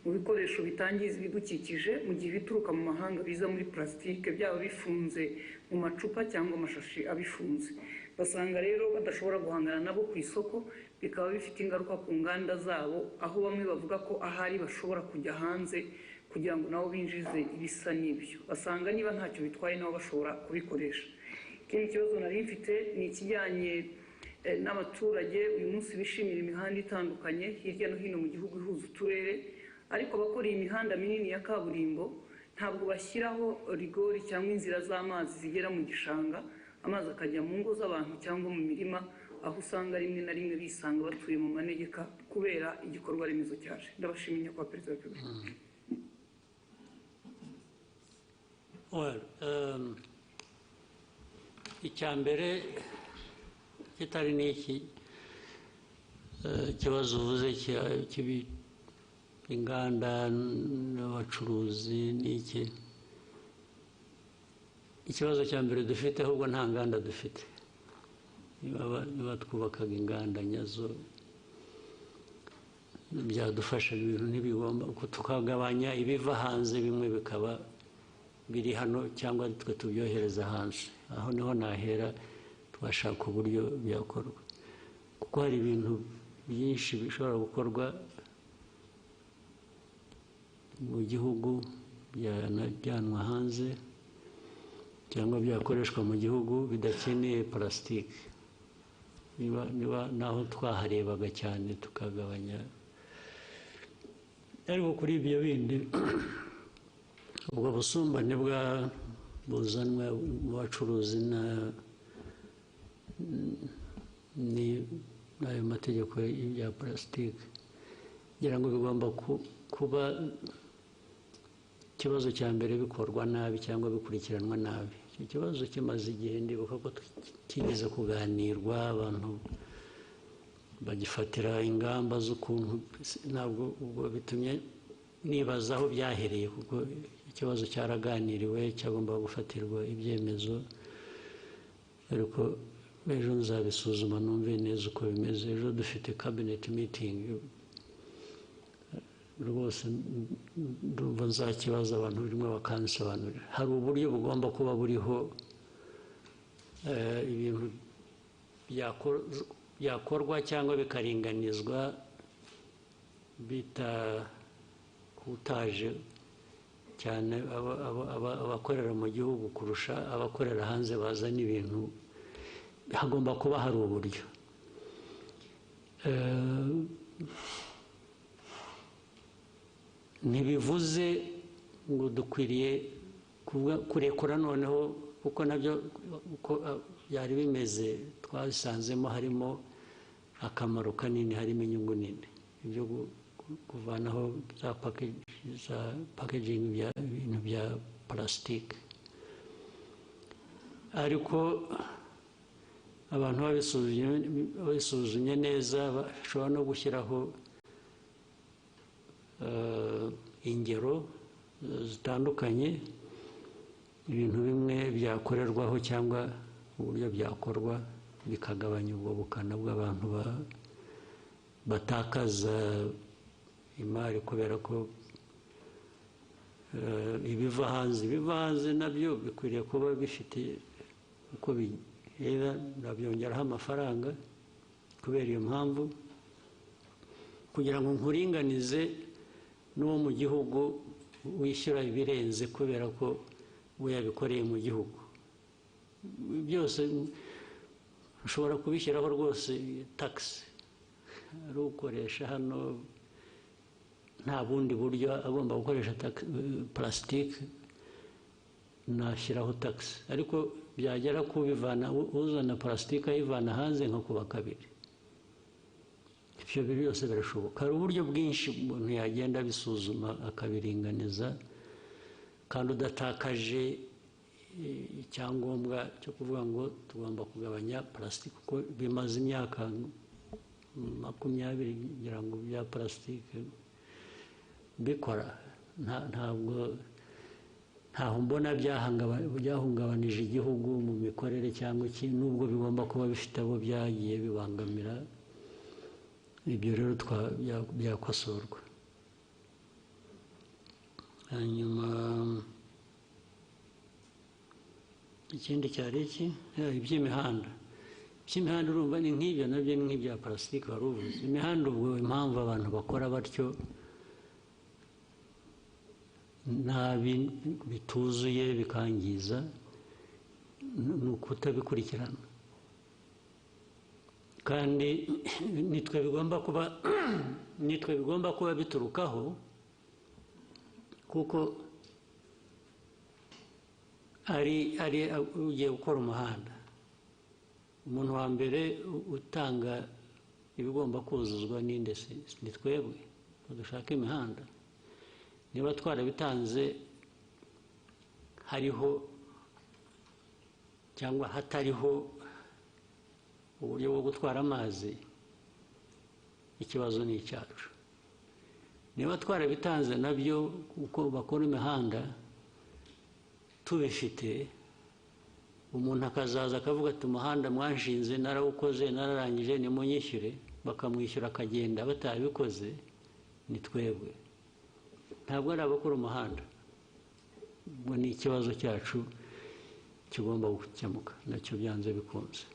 mu bikoresho bitangiza ibidukikije mu gihe bituruka mu mahanga biza muri plastique byaba bifunze mu macupa cyangwa amashashi abifunze. Basanga rero badashobora guhangana nabo ku isoko, bikaba bifite ingaruka ku nganda zabo, aho bamwe bavuga ko ahari bashobora kujya hanze kugira ngo nabo binjize ibisa n'ibyo. Basanga niba ntacyo bitwaye nabo bashobora kubikoresha. Ikindi kibazo nari mfite ni ikijyanye n'abaturage uyu munsi bishimira imihanda itandukanye hirya no hino mu gihugu ihuza uturere, ariko abakora iyi mihanda minini ya kaburimbo ntabwo bashyiraho rigori cyangwa inzira z'amazi zigera mu gishanga, amazi akajya mu ngo z'abantu cyangwa mu mirima, aho usanga rimwe na rimwe bisanga batuye mu manegeka kubera igikorwa remezo cyaje. Ndabashimiye kwa Perezida wa Repubulika. Well, icyambere kitari n'iki ikibazo uvuze inganda n'abacuruzi n'iki. Ikibazo cya mbere dufite ahubwo nta nganda dufite. Niba twubakaga inganda nyazo byadufasha ibintu ntibigomba tukagabanya ibiva hanze, bimwe bikaba biri hano cyangwa twe tubyohereza hanze. Aho niho nahera twashaka uburyo byakorwa, kuko hari ibintu byinshi bishobora gukorwa mu gihugu byanajyanwa hanze cyangwa byakoreshwa mu gihugu bidakeneye plastique. Niba naho twaharebaga cyane tukagabanya, ariko kuri ibyo bindi ubwo busumbane buzanwa mu bacuruzi n'ayo mategeko ya plastique, ngira ngo bigomba kuba ikibazo cya mbere bikorwa nabi cyangwa bikurikiranwa nabi. Icyo kibazo kimaze igihe, ndibuka ko kigeze kuganirwa, abantu bagifatira ingamba z'ukuntu. Ntabwo ubwo bitumye nibaza aho byahereye, kuko ikibazo cyaraganiriwe cyagomba gufatirwa ibyemezo, ariko ejo nzabisuzuma numve neza uko bimeze. Ejo dufite cabinet meeting, rwose ndumva nzakibaza abantu birimo bakansobanurira. Hari uburyo bugomba kuba buriho ibintu byakorwa cyangwa bikaringanizwa bitakutaje cyane abakorera mu gihugu kurusha abakorera hanze bazana ibintu. Hagomba kuba hari uburyo. Ntibivuze ngo dukwiriye kurekura noneho, kuko nabyo uko byari bimeze twasanzemo harimo akamaro kanini, harimo inyungu nini. Ibyo kuvanaho za packaging ibintu bya plastique, ariko abantu babisuzumye neza bashobora no gushyiraho ingero zitandukanye, ibintu bimwe byakorerwaho cyangwa uburyo byakorwa bikagabanya ubwo bukana bw'abantu batakaza imari kubera ko ibiva hanze nabyo bikwiriye kuba bifite uko ndabyongeraho amafaranga kubera iyo mpamvu kugira ngo nkuringanize n'uwo mu gihugu wishyura ibirenze kubera ko we yabikoreye mu gihugu byose ushobora kubishyiraho rwose tax ari ukoresha hano nta bundi buryo agomba gukoresha plastique nashyiraho tax ariko byagera kubivana uzana plastique ayivana hanze nko kuba kabiri ibyo byose birashoboka hari uburyo bwinshi umuntu yagenda bisuzuma akabiringaniza kandi udatakaje icyangombwa cyo kuvuga ngo tugomba kugabanya plastique kuko bimaze imyaka 20 ngira ngo bya plastique bikora ntaho mbona byahungabanije igihugu mu mikorere cyangwa iki nubwo bigomba kuba bifite abo byagiye bibangamira ibyo rero byakosorwa hanyuma ikindi cyari iki iby'imihanda urumva ni nk'ibyo nabyo ni nk'ibya plastique wari uvuze imihanda ubwo impamvu abantu bakora batyo nabi bituzuye bikangiza ni ukutabikurikirana kandi nitwe bigomba kuba biturukaho kuko ari ugiye gukora umuhanda umuntu wa mbere utanga ibigomba kuzuzwa n'inde ni twebwe dushaka imihanda niba twarabitanze hariho cyangwa hatariho uburyo bwo gutwara amazi ikibazo ni icyacu niba twarabitanze nabyo uko bakora imihanda tubifite umuntu akazaza akavuga ati umuhanda mwanshinze narawukoze nararangije nimunyishyure bakamwishyura akagenda batabikoze ni twebwe ntabwo ari abakora umuhanda ubwo ni ikibazo cyacu kigomba gukemuka nacyo byanze bikunze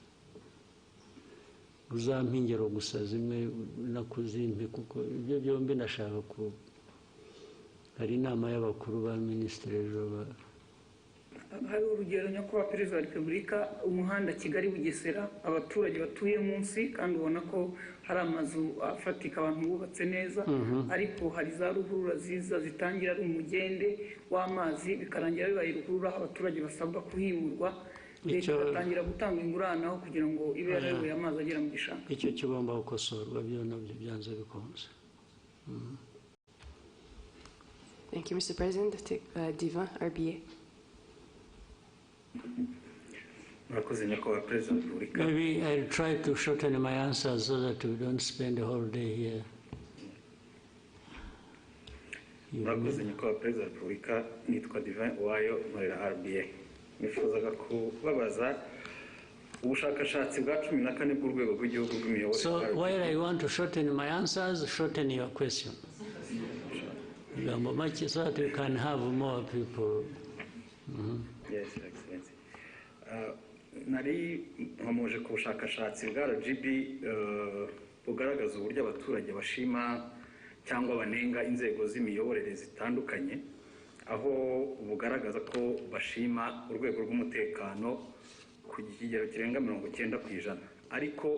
uzampa ingero gusa zimwe nakuzimpe kuko ibyo byombi nashaka ko hari inama y'abakuru ba minisitiri ejo hari urugero nyakubahwa perezida wa repubulika umuhanda kigali bugesera abaturage batuye munsi kandi ubona ko hari amazu afatika abantu bubatse neza ariko hari za ruhurura ziza zitangira ari umugende w'amazi bikarangira bibaye ruhurura abaturage basabwa kuhimurwa leta igatangira gutanga ingurane aho kugira ngo ibe yarayoboye amazi agera mu gishanga icyo kigomba gukosorwa byo nabyo byanze bikunze Thank you, Mr. President. Diva, RBA. Maybe I'll try to shorten my answers so that we don't spend the whole day here. murakoze nyakubahwa perezida wa repubulika nitwa Divin Uwayo nkorera RBA nifuzaga kubabaza ubushakashatsi bwa 14 bw'urwego rw'igihugu rw'imiyoborere So while I want to shorten my answers, shorten your question. So that we can have more people. Yes, Excellency. Nari nkomoje ku bushakashatsi bwa RGB bugaragaza uburyo abaturage bashima cyangwa banenga inzego z'imiyoborere zitandukanye aho bugaragaza ko bashima urwego rw'umutekano ku kigero kirenga 90%, ariko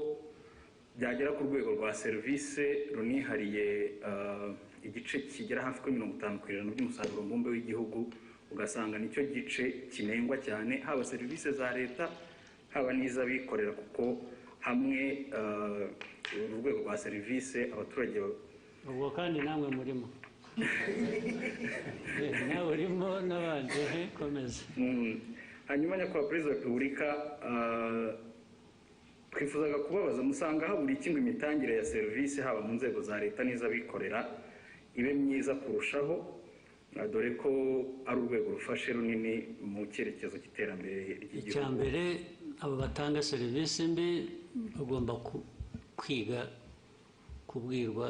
byagera ku rwego rwa service runihariye igice kigera hafi kuri 50% by'umusaruro mbumbe w'igihugu ugasanga nicyo gice kinengwa cyane haba service za leta haba n'iz'abikorera kuko hamwe urwego rwa service abaturage ubwo kandi namwe murimo nawe urimo n'abandi komeza hanyuma nyakubahwa perezida wa repubulika twifuzaga kubabaza musanga habura iki ngo imitangire ya service haba mu nzego za leta n'iz'abikorera ibe myiza kurushaho dore ko ari urwego rufashe runini mu cyerekezo cy'iterambere ry'igihugu. Icya mbere abo batanga serivisi mbi bagomba kwiga kubwirwa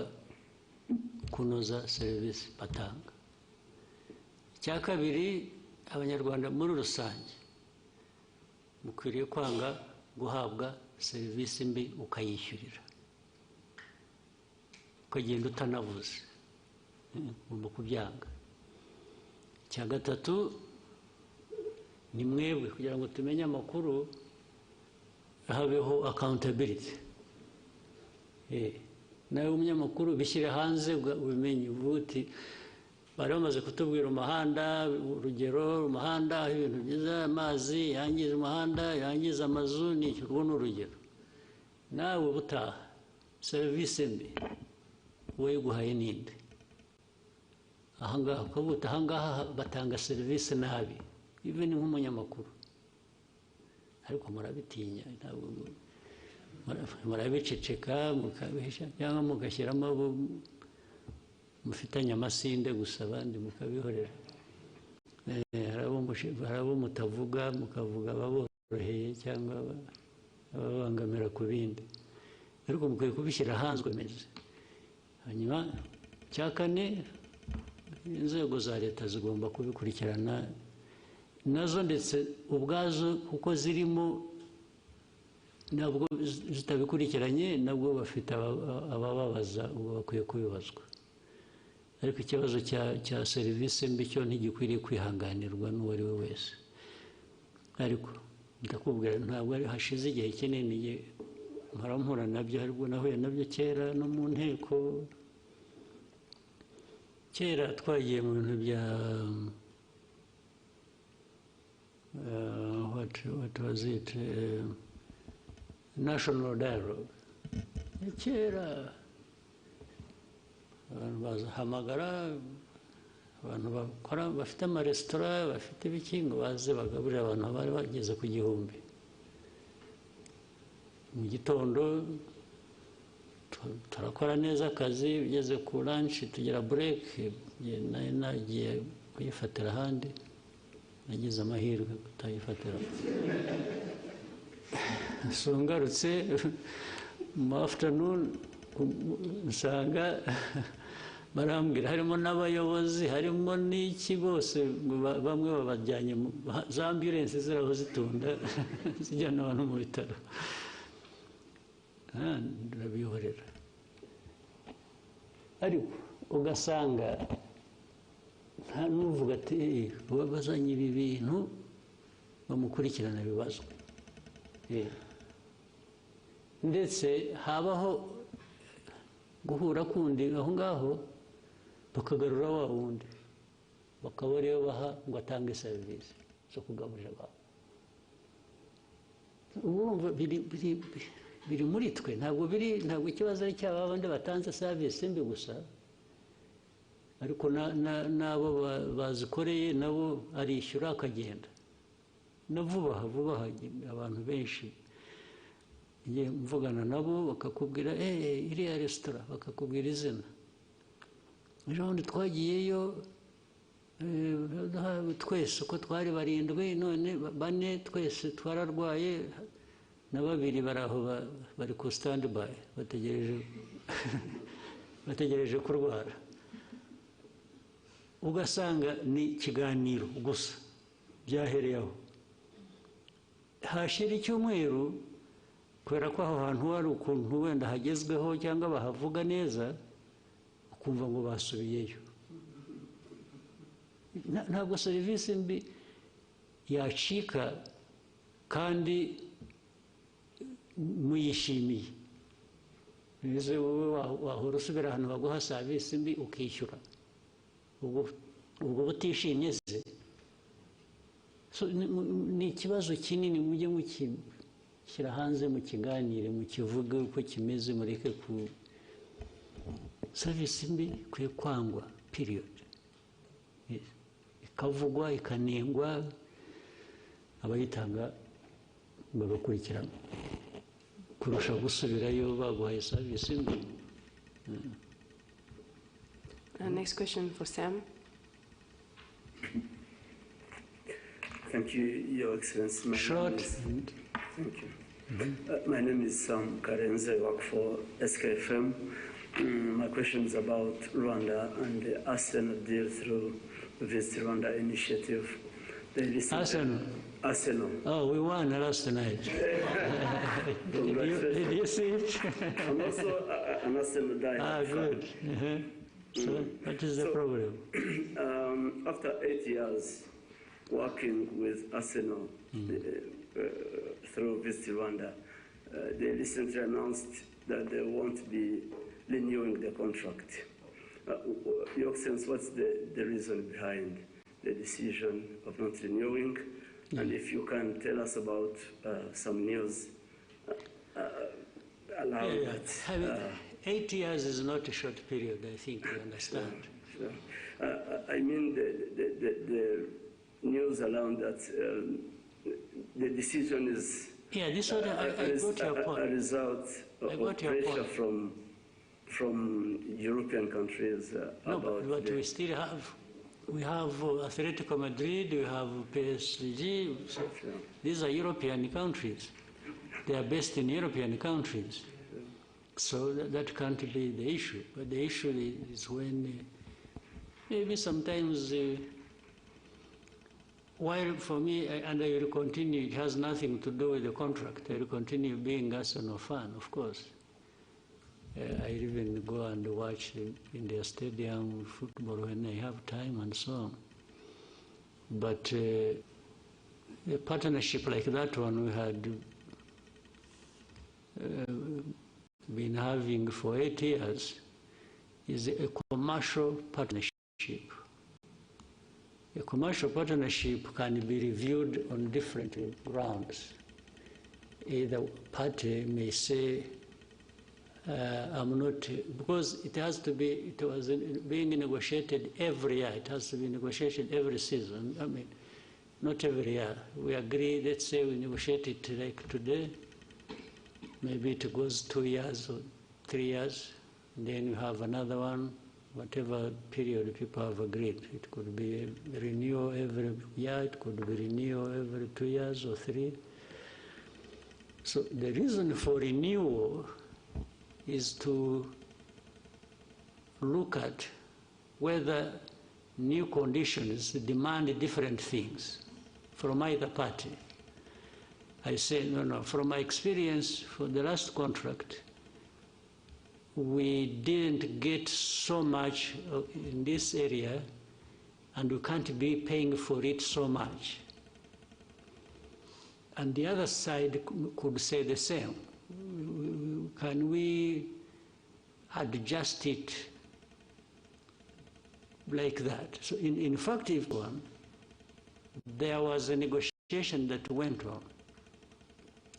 kunoza serivisi batanga. Icya kabiri abanyarwanda muri rusange mukwiriye kwanga guhabwa serivisi mbi ukayishyurira ukagenda utanavuze ugomba kubyanga. icya gatatu ni mwebwe kugira ngo tumenye amakuru habeho accountability. nawe umunyamakuru bishyire hanze ubimenye uti bari bamaze kutubwira umuhanda, urugero umuhanda aho ibintu byiza, amazi yangiza umuhanda, yangiza amazu, n'icyo urwo ni urugero. nawe ubutaha serivisi mbi uwayiguhaye ninde? ahangaha ukavuga ahangaha batanga serivisi nabi, even nk'umunyamakuru, ariko murabitinya, murabiceceka mukabihisha cyangwa mugashyiramo abo mufitanye amasinde gusa, abandi mukabihorera. hari abo mutavuga, mukavuga ababoroheye cyangwa ababangamira ku bindi, ariko mukwiye kubishyira hanze meze. hanyuma cya kane, inzego za leta zigomba kubikurikirana nazo ndetse ubwazo kuko zirimo, ntabwo zitabikurikiranye nabwo bafite abababaza, ubwo bakwiye kubibazwa. ariko ikibazo cya serivisi mbi cyo ntigikwiriye kwihanganirwa n'uwo ari we wese. ariko ndakubwira ntabwo hashize igihe kinini mpora nabyo, ariko nahuye nabyo kera no mu nteko. kera twagiye mu bintu bya what was it, national dialogue. kera abantu bazahamagara abantu bakora, bafite amaresitora, bafite ibiki, ngo baze bagaburira abantu bari bageze ku 1000 mu gitondo. turakora neza akazi, ugeze ku lunch tugira break, nagiye kuyifatira ahandi, nagize amahirwe kutayifatira. so ngarutse mu afternoon usanga barambwira harimo n'abayobozi, harimo n'iki, bose bamwe babajyanye za ambulance ziraho zitunda zijyana abantu mu bitaro. ndabihorera. ariko ugasanga nta n'uvuga ati bazanye ibi bintu bamukurikirana ibibazo. ndetse habaho guhura kundi aho ngaho, bakagarura wa wundi, bakaba ariyo baha ngo atange serivisi zo kugaburira abantu. urumva biri muri twe, ntabwo ikibazo ari cyaba abandi batanze serivisi mbi gusa, ariko n'abo bazikoreye nabo arishyura akagenda. na vuba aha abantu benshi ngiye mvugana nabo bakakubwira iriya resitora, bakakubwira izina. ejo bundi twagiyeyo twese uko twari 7, none 4 twese twararwaye, na 2 bari aho bari ku standby bategereje kurwara. ugasanga ni ikiganiro gusa byahereyeho. hashira icyumweru, kubera ko aho hantu hari ukuntu wenda hagezweho cyangwa bahavuga neza, ukumva ngo basubiyeyo. ntabwo serivisi mbi yacika kandi muyishimiye. bivuze wowe wahora usubira ahantu baguha serivisi mbi ukishyura, ubwo butishimye se. ni ikibazo kinini, mujye mukishyira hanze, mukiganire, mukivuge uko kimeze, mureke ku serivisi mbi kwiye kwangwa period. ikavugwa, ikanengwa, abayitanga bagakurikirana kurusha gusubirayo baguhaye serivisi mbi. Next question for Sam. Thank you, Your Excellency. Short. Thank you. My name is Sam Karenze. I work for SKFM. My question is about Rwanda and the ASEAN deal through the Visit Rwanda initiative. ASEAN? Arsenal. Oh, we won last night. Did you see it? I'm also an Arsenal diehard fan. Good. So, what is the problem? After 8 years working with Arsenal through Visit Rwanda, they recently announced that they won't be renewing the contract. Your Excellency, what's the reason behind the decision of not renewing? And if you can tell us about some news around that. 8 years is not a short period, I think you understand. Sure. I mean the news around that the decision is this one, I got your point. A result of pressure from European countries but we still have. We have Atletico Madrid, we have PSG. So these are European countries. They are based in European countries. So that can't be the issue. But the issue is when maybe sometimes, while for me, and I will continue, it has nothing to do with the contract. I will continue being Arsenal fan, of course. I even go and watch in their stadium football when I have time and so on. But a partnership like that one we had been having for 8 years is a commercial partnership. A commercial partnership can be reviewed on different grounds. Either party may say, I'm not, because it has to be, it was being negotiated every year. It has to be negotiated every season. I mean, not every year. We agree, let's say we negotiate it like today. Maybe it goes 2 years or 3 years. Then you have another one, whatever period people have agreed. It could be a renewal every year. It could be renewal every 2 years or 3. So the reason for renewal is to look at whether new conditions demand different things from either party. I say, no, from my experience for the last contract, we didn't get so much in this area, and we can't be paying for it so much. And the other side could say the same. Can we adjust it like that? So in fact, there was a negotiation that went on.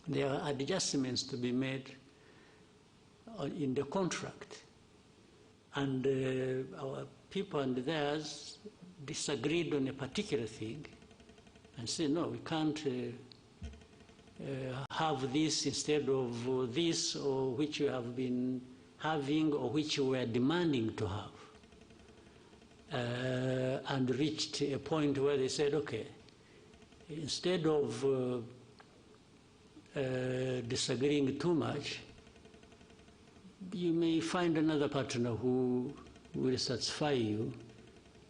There are adjustments to be made in the contract. And our people and theirs disagreed on a particular thing and said, no, we can't have this instead of this, or which you have been having, or which you were demanding to have. And reached a point where they said, okay, instead of disagreeing too much, you may find another partner who will satisfy you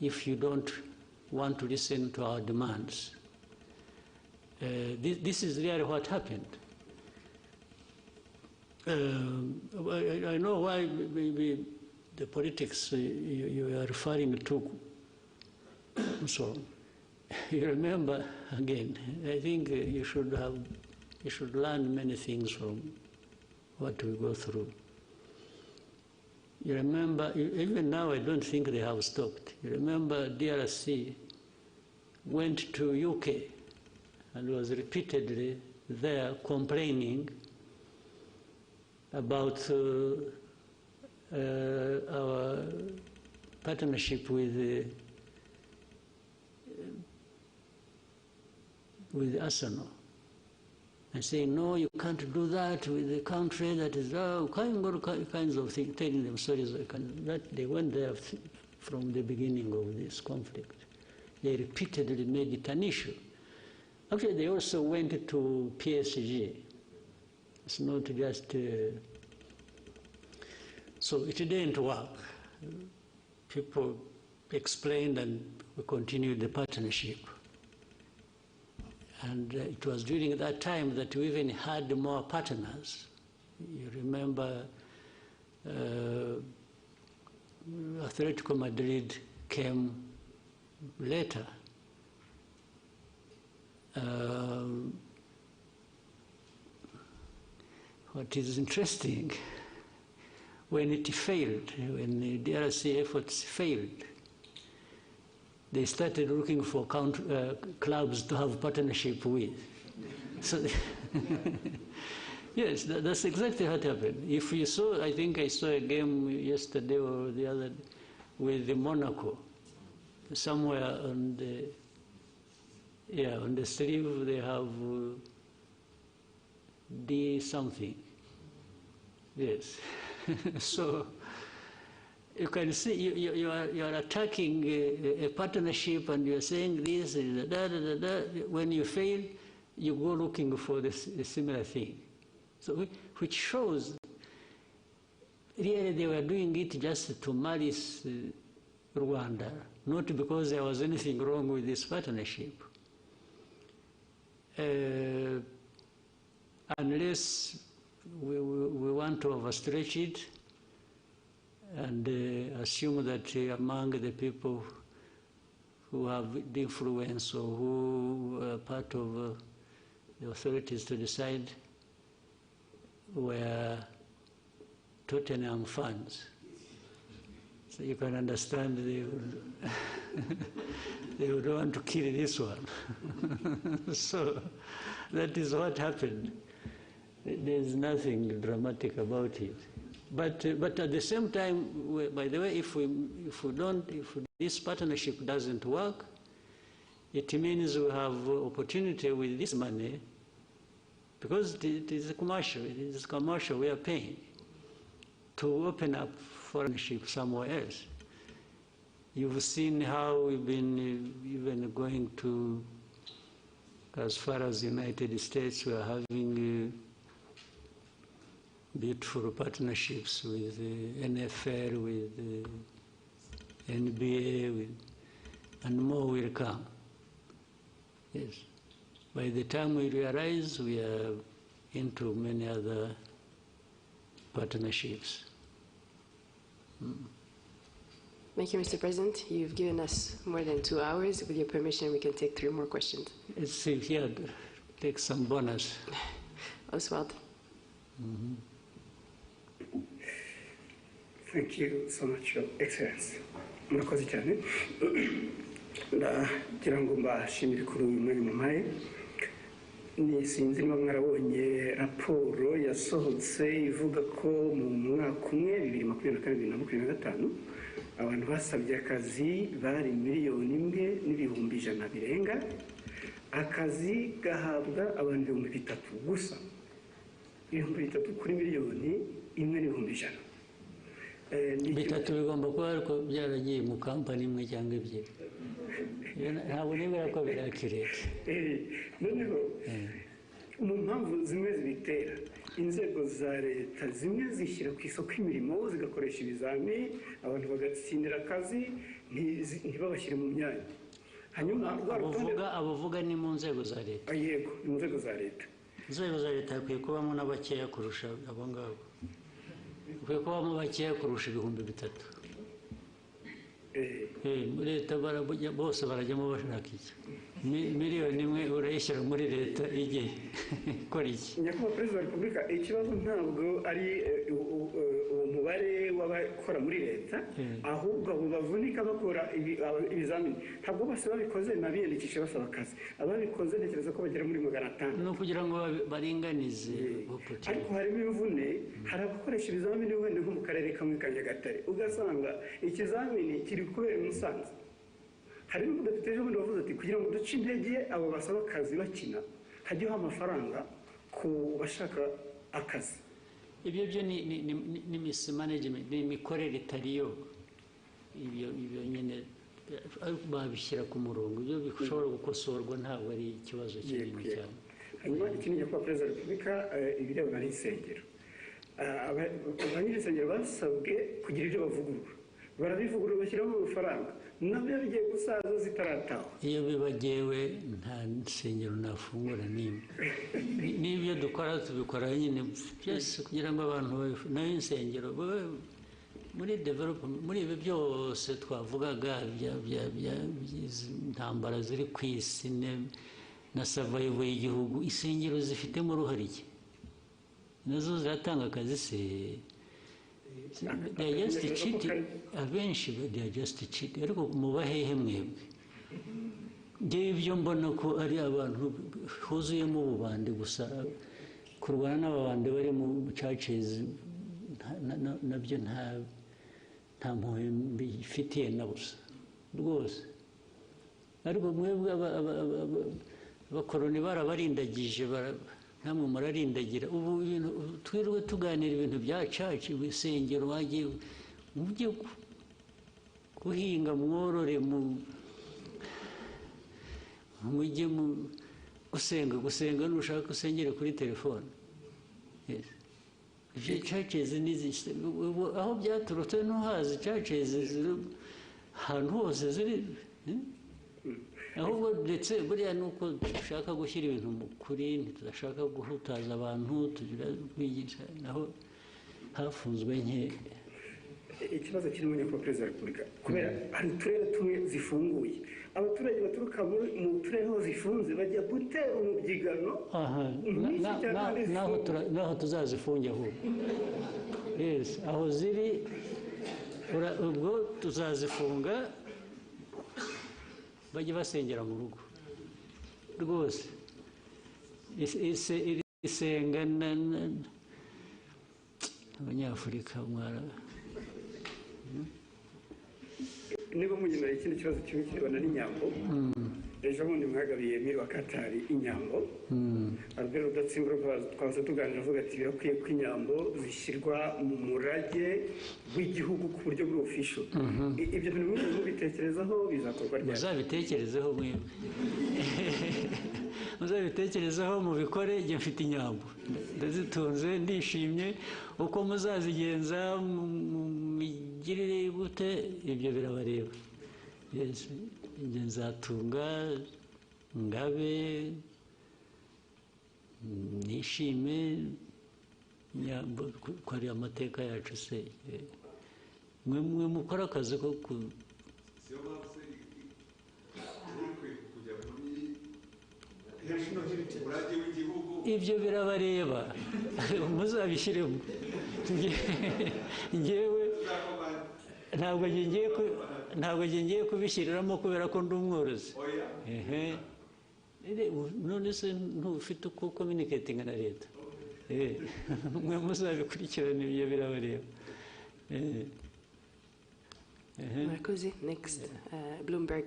if you don't want to listen to our demands. This is really what happened. I know why maybe the politics you are referring to. So you remember again. I think you should learn many things from what we go through. You remember, even now I don't think they have stopped. You remember DRC went to UK and was repeatedly there complaining about our partnership with Arsenal, and saying, no, you can't do that with a country that is, kinds of things, telling them stories that they went there from the beginning of this conflict. They repeatedly made it an issue. Actually, they also went to PSG. It's not just... so it didn't work. People explained and we continued the partnership. And it was during that time that we even had more partners. You remember Atletico Madrid came later. What is interesting, when it failed, when the DRC efforts failed, they started looking for clubs to have partnership with. So, yes, that's exactly what happened. If you saw, I think I saw a game yesterday or the other with the Monaco. Somewhere on the sleeve they have D something. Yes. So you can see you are attacking a partnership and you are saying this, when you fail, you go looking for a similar thing. So which shows really they were doing it just to malice Rwanda, not because there was anything wrong with this partnership. Unless we want to overstretch it and assume that among the people who have the influence or who are part of the authorities to decide were Tottenham fans. So you can understand they would want to kill this one. So that is what happened. There's nothing dramatic about it. But at the same time, by the way, if this partnership doesn't work, it means we have opportunity with this money, because it is commercial, we are paying, to open up partnership somewhere else. You've seen how we've been even going to, as far as the United States, we are having beautiful partnerships with the NFL, with the NBA, and more will come. Yes. By the time we realize, we are into many other partnerships. Thank you, Mr. President. You've given us more than 2 hours. With your permission, we can take 3 more questions. Let's see here, take some bonus. Oswald. Thank you so much, Your Excellency. Murakoze cyane. Ndagira ngo mbashimire kuri uyu mwanya mumpaye. Ni sinzi niba mwarabonye raporo yasohotse ivuga ko mu mwaka umwe 2024-2025 abantu basabye akazi bari 1,100,000 birenga. Akazi gahabwa abantu 3,000 gusa. 3,000 kuri 1,100,000. Bitatu bigomba kuba ariko byaragiye mu kampani imwe cyangwa ebyiri. Ntabwo nemera ko birakireka. Noneho mu mpamvu zimwe zibitera, inzego za leta zimwe zishyira ku isoko imirimo zigakoresha ibizami, abantu bagatsindira akazi ntibabashyire mu myanya. Hanyuma abavuga ni mu nzego za leta. Yego, mu nzego za leta. Inzego za leta hakwiye kubamo n'abakeya kurusha abo ngabo. Hakwiye kubamo bakeya kurusha 3,000. Leta bose barajyamo bashaka iki? 1,000,000 urayishyira muri leta igihe ikora iki? Nyakubahwa Perezida wa Repubulika, ikibazo ntabwo ari uwo mubare w'abakora muri leta, ahubwo abo bavunika bakora ibizamini. Ntabwo bose babikoze nabiyandikisha basaba akazi. Ababikoze ntekereza ko bagera muri 500. No kugira ngo baringanize. Ariko harimo imvune, hari abakoresha ibizamini wenda nko mu karere kamwe ka Nyagatare, ugasanga ikizamini kiri kubera i Musanze. Hari n'umudepite ejobundi wavuze ati kugira ngo duce intege abo basaba akazi bakina, hajyaho amafaranga ku bashaka akazi. Ibyo byo ni mismanagement, ni imikorere itariyo. Ibyo nyine babishyira ku murongo, ibyo bishobora gukosorwa, ntabwo ari ikibazo kinini cyane. Hanyuma ikindi Nyakubahwa Perezida wa Repubulika, ibirebana n'insengero. Abanyirinsengero basabwe kugira ibyo bavugurura. barabivugurura bashyiramo amafaranga nabyo bigiye gusaza zitarataha. iyo bibagewe nta nsengero nafungura n'imwe n'ibyo dukora tubikora nyine byose kugira ngo abantu nayo insengero muri development muri ibi byose twavugaga intambara ziri ku isi na survival y'igihugu, insengero zifitemo uruhare iki? nazo ziratanga akazi se? they are just cheating abenshi, they are just cheating. ariko mubahehe mwebwe? ngewe ibyo mbona ko ari abantu huzuyemo ububandi gusa, kurwana n'ababandi bari mu churches nabyo nta mpuhwe mbifitiye na busa rwose. ariko mwebwe abakoroni barabarindagije, namwe murarindagira. ubu twiriwe tuganira ibintu bya church, ibisengero, wagiye mujye guhinga, mworore, mujye gusenga nushaka usengere kuri telefone. ibyo churches aho byaturutse ntuhazi. churches ziri ahantu hose ziri, ahubwo ndetse buriya ni uko dushaka gushyira ibintu mu kuri, ntitudashaka guhutaza abantu, tugira kwigisha, naho hafunzwe nke. ikibazo kirimo nyakubahwa perezida wa repubulika, kubera hari uturere tumwe zifunguye, abaturage baturuka mu turere aho zifunze bajya gutera umubyigano naho tuzazifunge ahubwo. yes, aho ziri ubwo tuzazifunga, bajye basengera mu rugo rwose. isenga abanyafurika mwara. niba mugenera ikindi kibazo kimwe kirebana n'inyambo, ejo bundi mwagabiye miri wa Katari inyambo, Albert Rudatsimburwa twaza tuganira avuga ati birakwiye ko inyambo zishyirwa mu murage w'igihugu ku buryo bw'ofisho. ibyo bintu mwese mubitekerezaho bizakorwa ryari? muzabitekerezeho mwebwe muzabitekerezaho mubikore. Njye mfite inyambo ndazitunze, ndishimye. uko muzazigenza migirire gute, ibyo birabareba. njye nzatunga, ngabe, nishime, inyambo ko ari amateka yacu se. mwe mukora akazi ko ibyo birabareba muzabishyiremo. ngewe ntabwo ngiye kubishyiriramo kubera ko ndi umworozi. none se ntufite uko communicating na leta? mwe muzabikurikirana, ibyo birabareba. Marcosi, next, Bloomberg.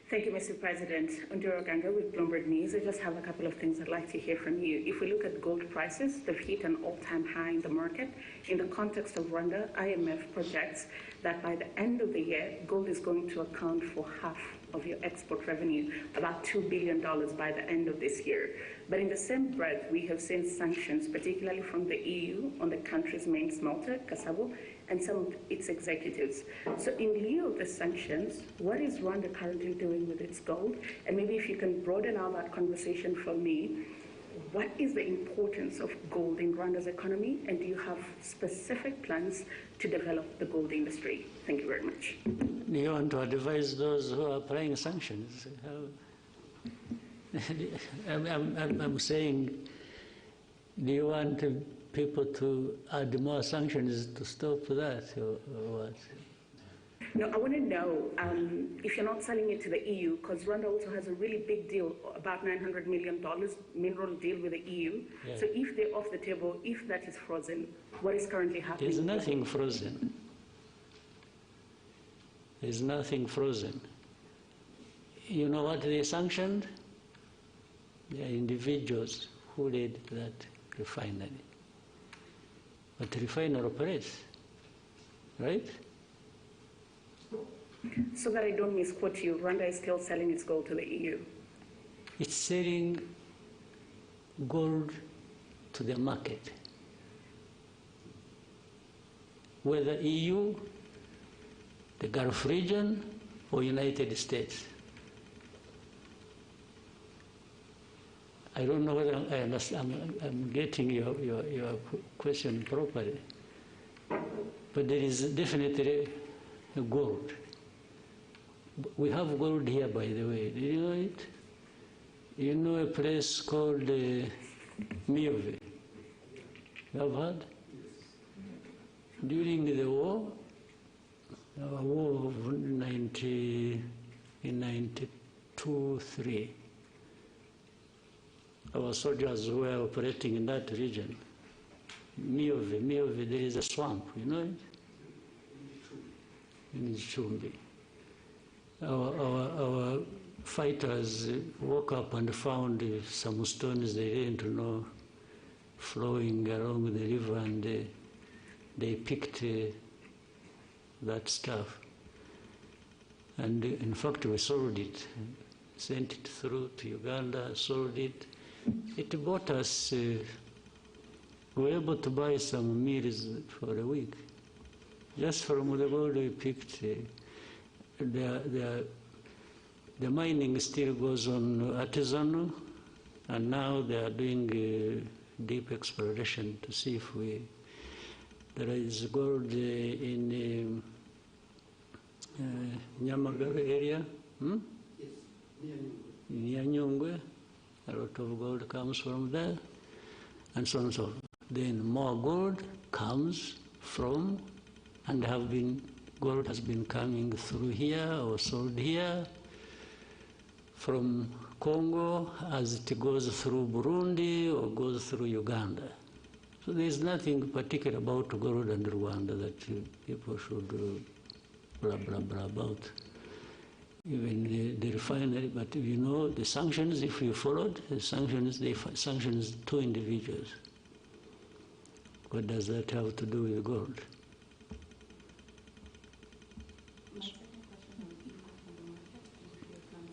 Thank you, Mr. President. Onduro Ganga with Bloomberg News. I just have a couple of things I'd like to hear from you. If we look at gold prices, they've hit an all-time high in the market. In the context of Rwanda, IMF projects that by the end of the year, gold is going to account for half of your export revenue, about $2 billion by the end of this year. But in the same breath, we have seen sanctions, particularly from the EU, on the country's main smelter, Kasabo, and some of its executives. So in lieu of the sanctions, what is Rwanda currently doing with its gold? And maybe if you can broaden out that conversation for me, what is the importance of gold in Rwanda's economy, and do you have specific plans to develop the gold industry? Thank you very much. Do you want to advise those who are applying sanctions? I'm saying, do you want people to add more sanctions to stop that, or what? No, I want to know if you're not selling it to the EU, because Rwanda also has a really big deal, about $900 million mineral deal with the EU. Yeah. So if they're off the table, if that is frozen, what is currently happening? There's nothing frozen. There's nothing frozen. You know what they sanctioned? They are individuals who led that refinery. But the refinery operates, right? So that I don't misquote you, Rwanda is still selling its gold to the EU? It's selling gold to the market. whether EU, the Gulf region, or United States. I don't know whether I'm getting your question properly, but there is definitely gold. We have gold here, by the way. Do you know it? You know a place called Miove? You have heard? During the war, our war of 1992-3, our soldiers were operating in that region. Miove, there is a swamp, you know it? In Chumbi. Our fighters woke up and found some stones they didn't know flowing along the river, and they picked that stuff. And in fact, we sold it, sent it through to Uganda, sold it. It bought us, we were able to buy some meals for a week. Just from the gold we picked. The mining still goes on artisanal, and now they are doing deep exploration to see if there is gold in Nyamagabe area, near Nyungwe. A lot of gold comes from there, and so on and so on. Then more gold comes from, and gold has been coming through here or sold here from Congo as it goes through Burundi or goes through Uganda. So there is nothing particular about gold and Rwanda that people should blah, blah, blah about. Even the refinery, but you know, the sanctions, if you followed, the sanctions, they sanctions 2 individuals. What does that have to do with gold?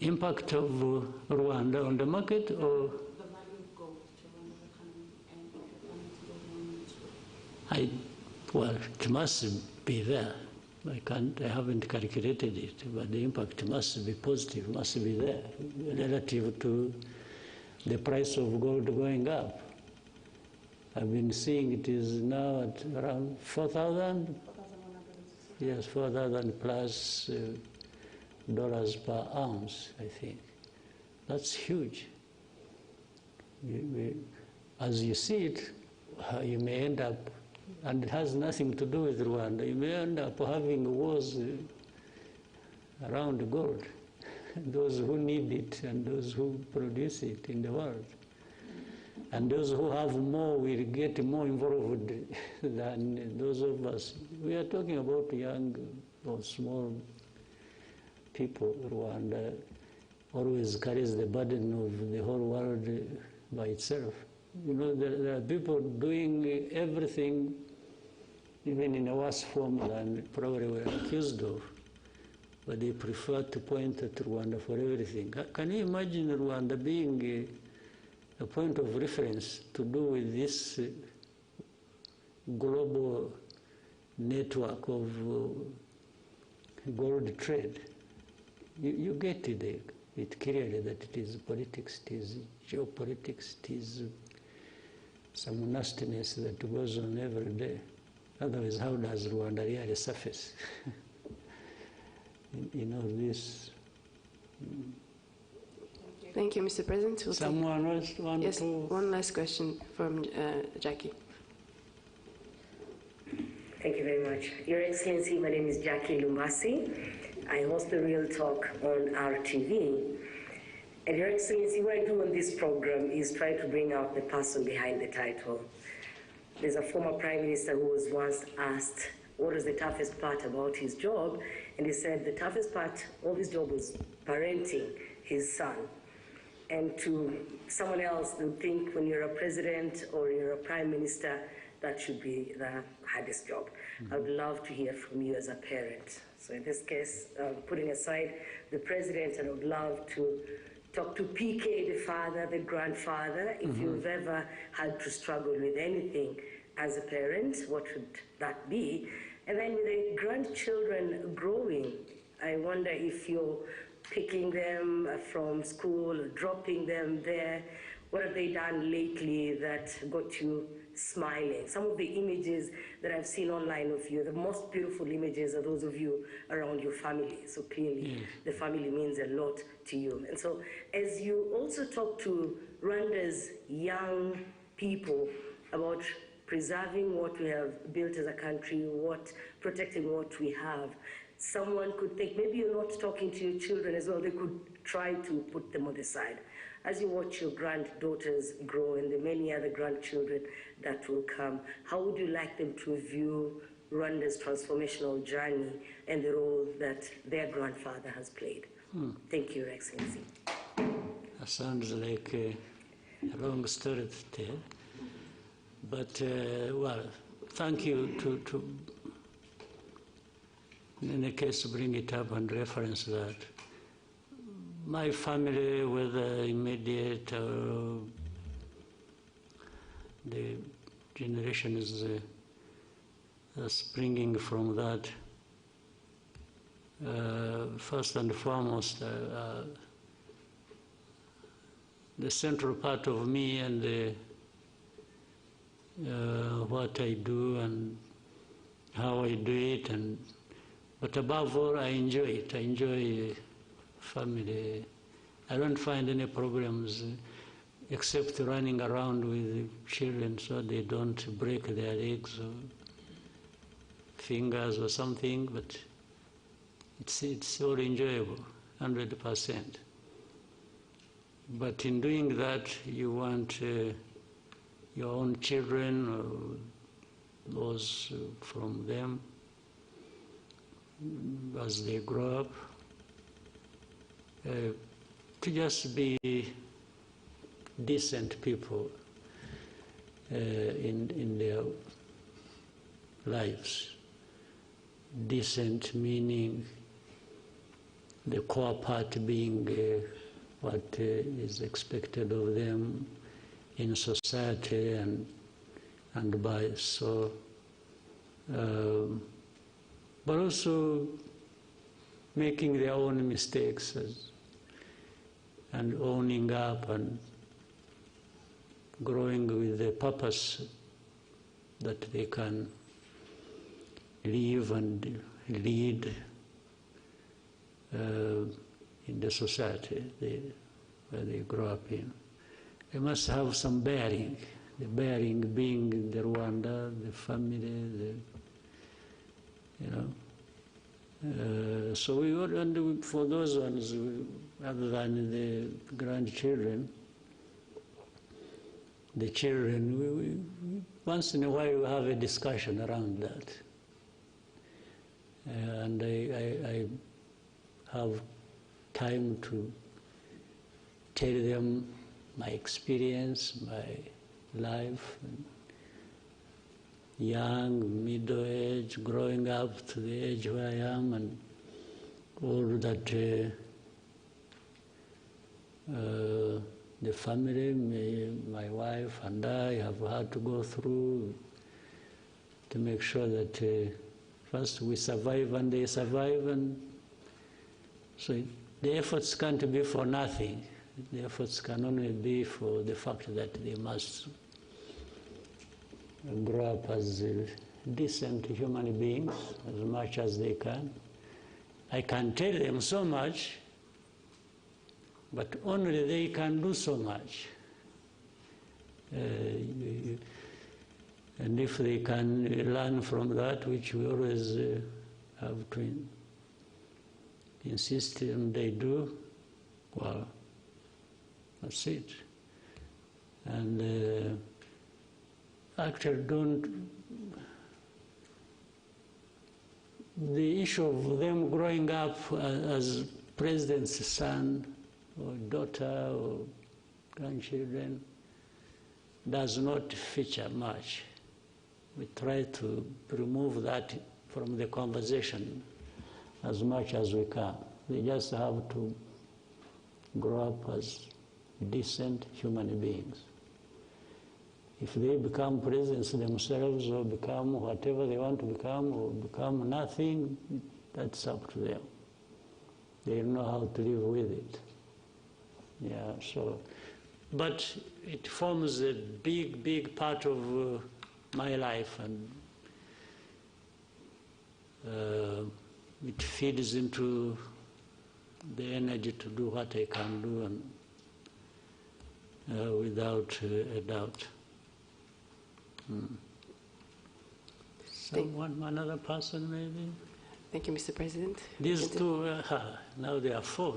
Impact of Rwanda on the market, or? Well, it must be there. I haven't calculated it, but the impact must be positive, must be there, relative to the price of gold going up. I've been seeing it is now at around 4,000. Yes, 4,000 plus dollars per ounce, I think. That's huge. As you see it, you may end up, and it has nothing to do with Rwanda, you may end up having wars around gold, those who need it and those who produce it in the world. And those who have more will get more involved than those of us. We are talking about young or small people. Rwanda always carries the burden of the whole world by itself. You know, there are people doing everything, even in a worse form than probably we're accused of, but they prefer to point at Rwanda for everything. Can you imagine Rwanda being a point of reference to do with this global network of gold trade? You get it clearly that it is politics, it is geopolitics, it is some nastiness that goes on every day. Otherwise, how does Rwanda really surface in all this? Thank you, Mr. President. Someone else want yes, to? One last question from Jackie. Thank you very much. Your Excellency, my name is Jackie Lumbasi. I host the Real Talk on RTV. And Your Excellency, what I do on this program is try to bring out the person behind the title. There's a former Prime Minister who was once asked what was the toughest part about his job, and he said the toughest part of his job was parenting his son. And to someone else, they would think when you're a president or you're a prime minister, that should be the hardest job. I would love to hear from you as a parent. So in this case, putting aside the president, I would love to talk to PK, the father, the grandfather. If you've ever had to struggle with anything as a parent, what would that be? And then with the grandchildren growing, I wonder if you're picking them from school, dropping them there. What have they done lately that got you smiling? Some of the images that I've seen online of you, the most beautiful images are those of you around your family. So clearly, the family means a lot to you. And so as you also talk to Rwanda's young people about preserving what we have built as a country, protecting what we have, someone could think, maybe you're not talking to your children as well, they could try to put them on the side. As you watch your granddaughters grow and the many other grandchildren that will come, how would you like them to view Rwanda's transformational journey and the role that their grandfather has played? Thank you, Your Excellency. That sounds like a long story to tell. But, well, thank you to in any case, to bring it up and reference that. My family, whether immediate or the generations springing from that, first and foremost, the central part of me and what I do and how I do it, but above all, I enjoy it. I enjoy family. I don't find any problems except running around with children so they don't break their legs or fingers or something, but it's all enjoyable, 100%. But in doing that, you want your own children or those from them, as they grow up, to just be decent people in their lives. Decent meaning the core part being what is expected of them in society and by so. But also making their own mistakes and owning up and growing with the purpose that they can live and lead in the society where they grow up in. They must have some bearing, the bearing being the Rwanda, the family, so we would, and for those ones, other than the grandchildren, the children, we once in a while we have a discussion around that. And I have time to tell them my experience, my life, young, middle age, growing up to the age where I am, and all that the family, my wife and I have had to go through to make sure that first we survive and they survive, and so the efforts can't be for nothing. The efforts can only be for the fact that they must grow up as decent human beings as much as they can. I can tell them so much, but only they can do so much. And if they can learn from that, which we always have to insist on they do, well, that's it. And actually the issue of them growing up as president's son or daughter or grandchildren does not feature much. We try to remove that from the conversation as much as we can. They just have to grow up as decent human beings. If they become presidents themselves or become whatever they want to become or become nothing, that's up to them. They know how to live with it. Yeah, so, but it forms a big, big part of my life, and it feeds into the energy to do what I can do, and without a doubt. Someone, another person maybe? Thank you, Mr. President. These two, now they are four.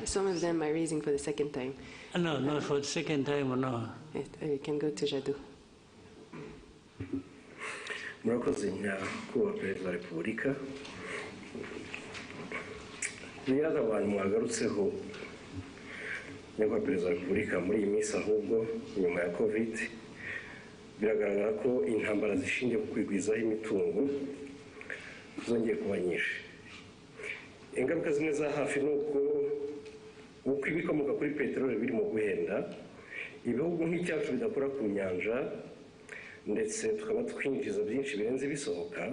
Some of them are raising for the second time. No, not for the second time, no. We can go to Jadou. Murakoze nyakubahwa Perezida wa Repubulika. Ibibazo abantu mwagarutseho nyakubahwa Perezida wa Repubulika muri iyi minsi, ahubwo nyuma ya COVID biragaragara ko intambara zishingiye ku kwigwizaho imitungo zongeye kuba nyinshi. Ingaruka zimwe za hafi ni uko ibikomoka kuri peteroli birimo guhenda, ibihugu nk'icyacu bidakora ku nyanja ndetse tukaba twinjiza byinshi birenze ibisohoka.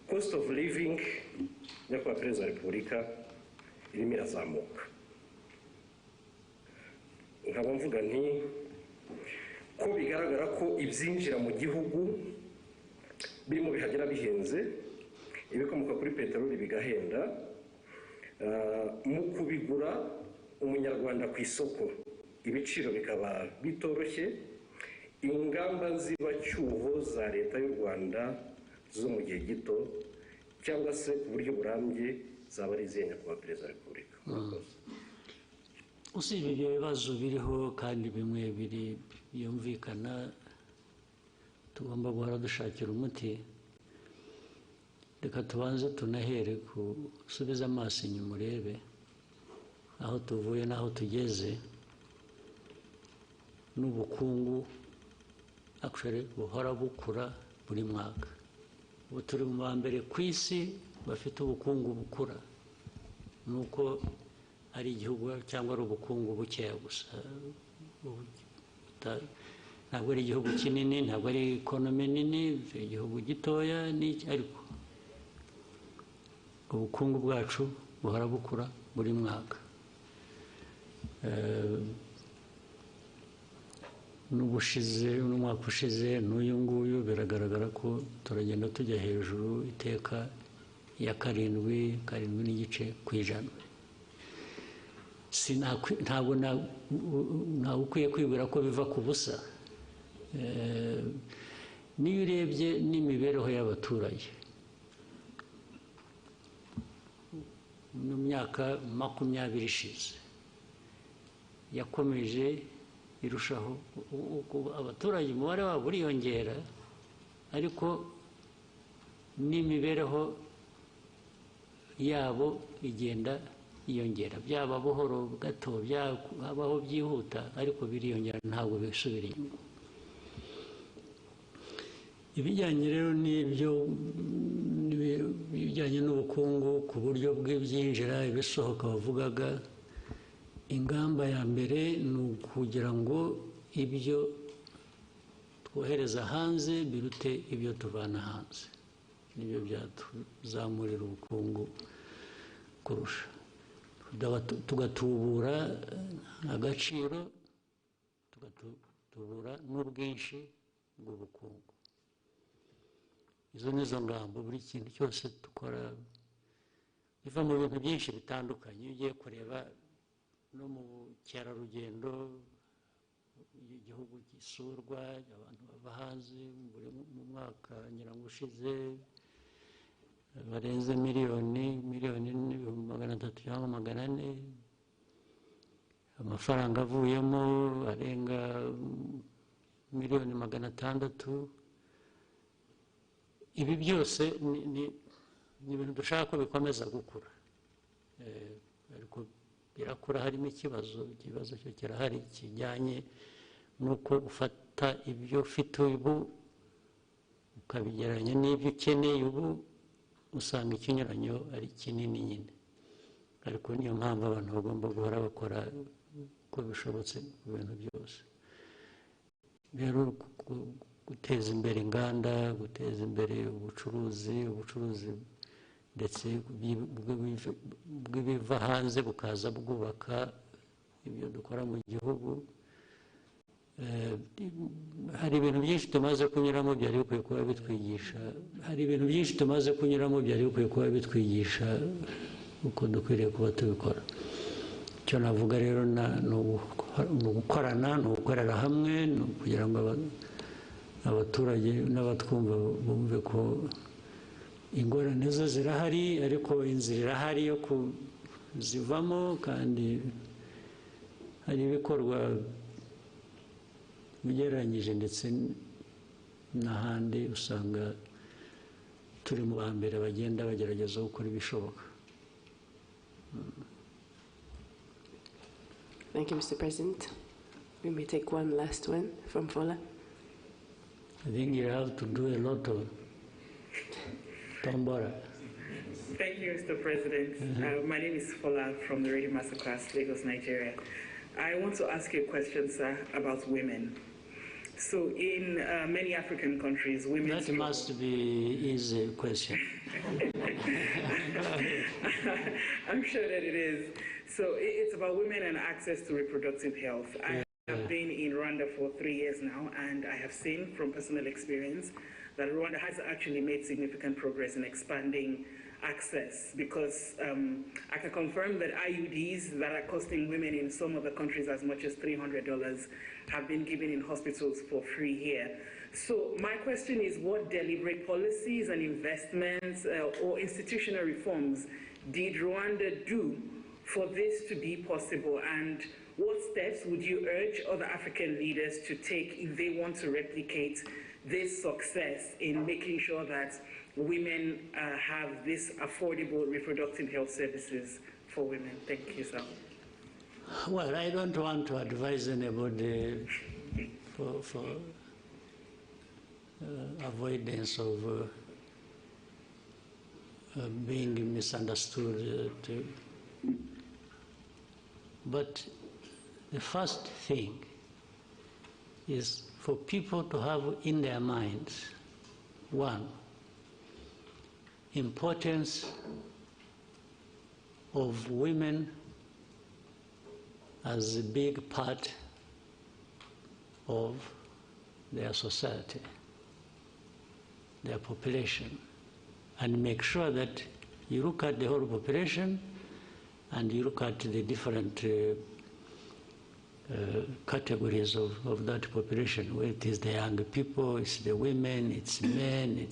Cost of living nyakubahwa Perezida wa Repubulika irimo irazamuka. Nkaba mvuga nti ko bigaragara ko ibyinjira mu gihugu birimo bihagera bihenze, ibikomoka kuri peteroli bigahenda, mu kubigura umunyarwanda ku isoko ibiciro bikaba bitoroshye, ingamba zibacyuho za leta y'u Rwanda zo mu gihe gito cyangwa se ku buryo burambye zaba ari izihe nyakubahwa Perezida wa Repubulika? Usibye ibyo bibazo biriho kandi bimwe byumvikana tugomba guhora dushakira umuti, reka tubanze tunahere gusubiza amaso inyuma urebe aho tuvuye n'aho tugeze, n'ubukungu actually buhora bukura buri mwaka. Ubu turi mu ba mbere ku isi bafite ubukungu bukura, nuko ari igihugu cyangwa ari ubukungu bukeya gusa, ntabwo ari igihugu kinini, ntabwo ari ekonomi nini, igihugu gitoya, ariko ubukungu bwacu buhora bukura buri mwaka. N'umwaka ushize n'uyu nguyu biragaragara ko turagenda tujya hejuru iteka ya karindwi n'igice ku ijana. Ntabwo ukwiye kwibwira ko biva ku busa. Niyo urebye n'imibereho y'abaturage mu myaka 20 ishize yakomeje irushaho, abaturage umubare wabo uriyongera, ariko n'imibereho yabo igenda yiyongera, byaba buhoro gato, byabaho byihuta, ariko biriyongera, ntabwo bisubira inyuma. Ibijyanye rero n'ibyo bijyanye n'ubukungu ku buryo bw'ibyinjira ibisohoka bavugaga, ingamba ya mbere ni ukugira ngo ibyo twohereza hanze birute ibyo tuvana hanze. Nibyo byatuzamurira ubukungu kurusha, tugatubura agaciro, tugatubura n'ubwinshi bw'ubukungu. Izo nizo ngamba. Buri kintu cyose dukora biva mu bintu byinshi bitandukanye. Iyo ugiye kureba no mu bukerarugendo, igihugu gisurwa, abantu bava hanze mu mwaka nyirango ushize barenze miliyoni n'ibihumbi 300 cyangwa 400, amafaranga avuyemo arenga miliyoni 600. Ibi byose ni ibintu dushaka ko bikomeza gukura, ariko birakura harimo ikibazo cyo kirahari kijyanye n'uko ufata ibyo ufite ubu ukabigereranya n'ibyo ukeneye ubu, usanga ikinyuranyo ari kinini nyine. Ariko niyo mpamvu abantu bagomba guhora bakora uko bishobotse ku bintu byose. rero guteza imbere inganda, guteza imbere ubucuruzi ndetse bw'ibiva hanze bukaza bwubaka ibyo dukora mu gihugu. Hari ibintu byinshi tumaze kunyuramo byari bikwiye kuba bitwigisha, uko dukwiriye kuba tubikora. Icyo navuga rero ni ugukorana, ni ugukorera hamwe, ni ukugira ngo abaturage n'abatwumva bumve ko ingorane zo zirahari, ariko inzira irahari yo kuzivamo, kandi hari ibikorwa bigereranyije ndetse n'ahandi usanga turi mu ba mbere bagenda bagerageza gukora ibishoboka. Thank you, Mr. President. We may take one last one from Fola. I think you have to do a lot of Tombora. Thank you, Mr. President. My name is Fola from the Radio Masterclass, Lagos, Nigeria. I want to ask you a question, sir, about women. So in many African countries, women... That must be easy question. I'm sure that it is. So it's about women and access to reproductive health. I have been in Rwanda for 3 years now, and I have seen from personal experience that Rwanda has actually made significant progress in expanding access, because I can confirm that IUDs that are costing women in some of the countries as much as $300 have been given in hospitals for free here. So my question is, what deliberate policies and investments or institutional reforms did Rwanda do for this to be possible, and what steps would you urge other African leaders to take if they want to replicate this success in making sure that women have this affordable reproductive health services for women? Thank you, sir. Well, I don't want to advise anybody for avoidance of being misunderstood. But the first thing is for people to have in their minds, one, importance of women as a big part of their society, their population, and make sure that you look at the whole population and you look at the different categories of that population, where it is the young people, it's the women, it's men,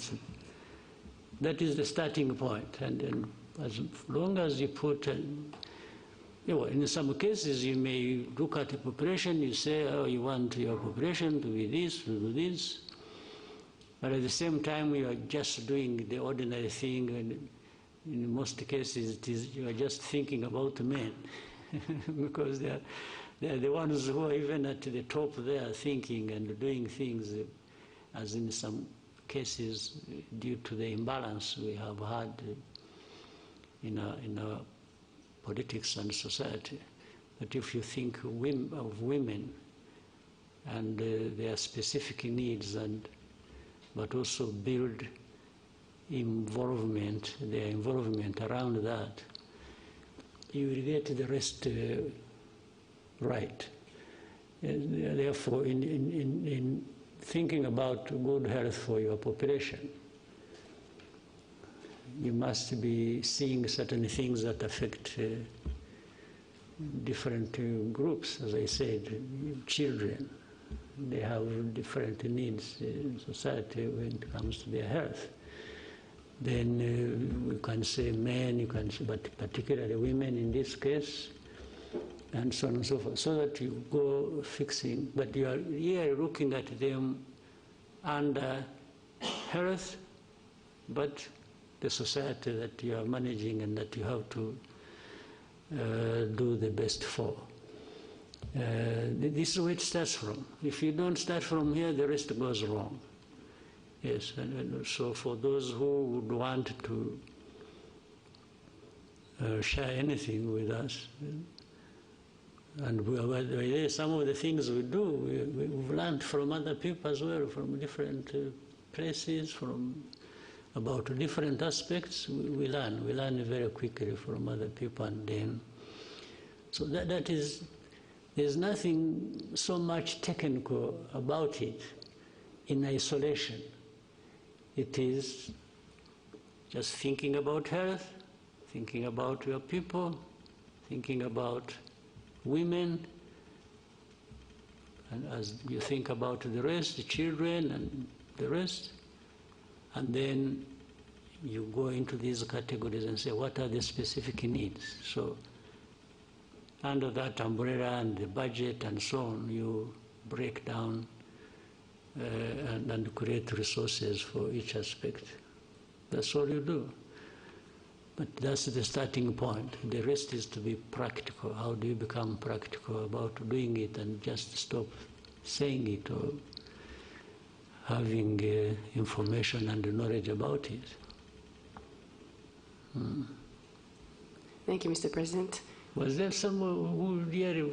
that is the starting point. And as long as you put, in some cases you may look at the population, you say, oh, you want your population to be this, to do this, but at the same time you are just doing the ordinary thing, and in most cases you are just thinking about men because they are the ones who are even at the top there thinking and doing things, as in some cases due to the imbalance we have had in our politics and society. But if you think of women and their specific needs, but also build their involvement around that, you will get the rest right. And therefore, in thinking about good health for your population, you must be seeing certain things that affect different groups. As I said, children, they have different needs in society when it comes to their health. Then you can say men, you can say, but particularly women in this case, and so on and so forth, so that you go fixing, but you are here looking at them under health, but the society that you are managing and that you have to do the best for. This is where it starts from. If you don't start from here, the rest goes wrong. Yes, and so for those who would want to share anything with us, And some of the things we do, we've learned from other people as well, from different places, about different aspects. We learn very quickly from other people, and then so that is, there's nothing so much technical about it in isolation. It is just thinking about health, thinking about your people, thinking about women, and as you think about the rest, the children and the rest, and then you go into these categories and say, what are the specific needs? So under that umbrella and the budget and so on, you break down and create resources for each aspect. That's all you do. But that's the starting point. The rest is to be practical. How do you become practical about doing it and just stop saying it or having information and knowledge about it? Thank you, Mr. President. Was there someone who really,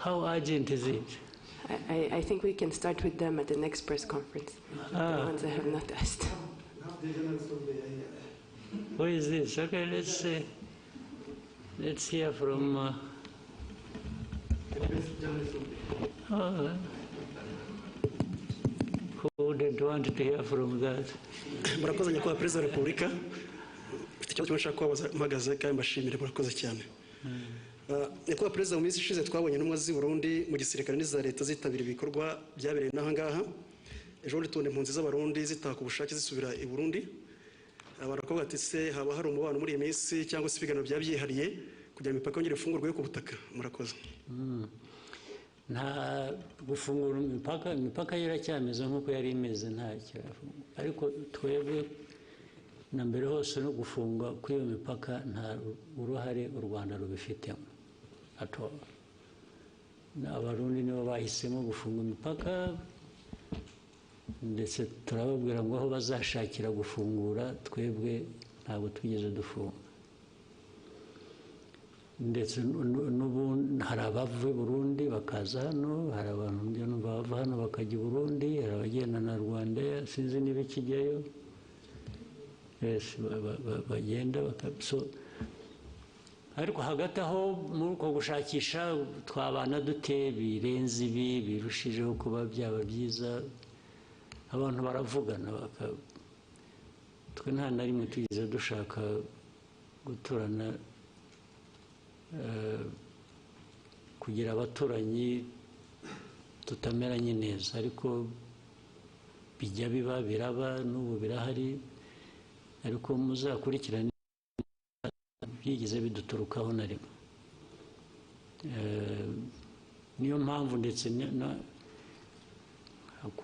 how urgent is it? I think we can start with them at the next press conference, the ones that have not asked. Who is this? Okay, let's hear from... who wouldn't want to hear from that? Murakoze nyakubahwa Perezida wa Repubulika. Mfite ikibazo kimwe nshaka kubabaza mpagaze kandi mbashimire, murakoze cyane. Nyakubahwa Perezida, mu minsi ishize twabonye intumwa z'i Burundi mu gisirikare n'iza leta zitabira ibikorwa byabereye n'aha ngaha. Ejo bundi tubona impunzi z'Abarundi zitaha ku bushake zisubira i Burundi. Baravuga ati se haba hari umubano muri iyi minsi cyangwa se ibiganiro byabyihariye kugira ngo imipaka yongere ifungurwe yo ku butaka? Murakoze. Nta gufungura imipaka iracyameze nk'uko yari imeze, nta kirafunga. Ariko twebwe na mbere hose no gufunga kw'iyo mipaka nta uruhare u Rwanda rubifitemo ato. Abarundi nibo bahisemo gufunga imipaka, ndetse turababwira ngo aho bazashakira gufungura, twebwe ntabwo twigeze dufunga. Ndetse n'ubu hari abava i Burundi bakaza hano, hari abantu bava hano bakajya i Burundi, hari abagenda na Rwanda, sinzi niba ikijyayo, bagenda so. Ariko hagati aho muri uko gushakisha twabana dute birenze ibi birushijeho kuba byaba byiza, abantu baravugana, twe nta na rimwe tugeze dushaka guturana kugira abaturanyi tutameranye neza, ariko bijya biba biraba, n'ubu birahari, ariko muzakurikirane byigeze biduturukaho na rimwe. Niyo mpamvu ndetse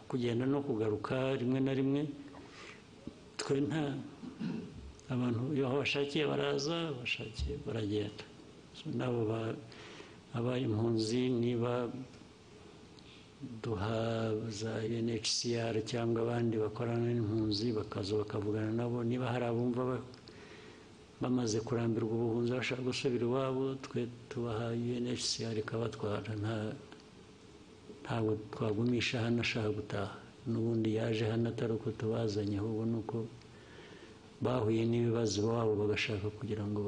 kugenda no kugaruka rimwe na rimwe, twe nta abantu iyo bashakiye baraza, bashakiye baragenda. Nabo abaye impunzi, niba duha za UNHCR cyangwa abandi bakorana n'impunzi bakaza bakavugana nabo, niba hari abumva bamaze kurambirwa ubuhunzi bashaka gusubira iwabo, twe tubaha UNHCR ikabatwara. Ntabwo twagumisha hano ashaka gutaha, n'ubundi yaje hano atari uko tubazanye, ahubwo ni uko bahuye n'ibibazo iwabo bagashaka kugira ngo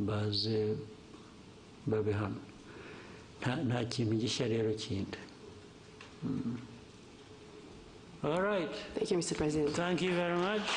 baze babe hano. Nta kintu gishya rero kindi. All right. Thank you, Mr. President. Thank you very much.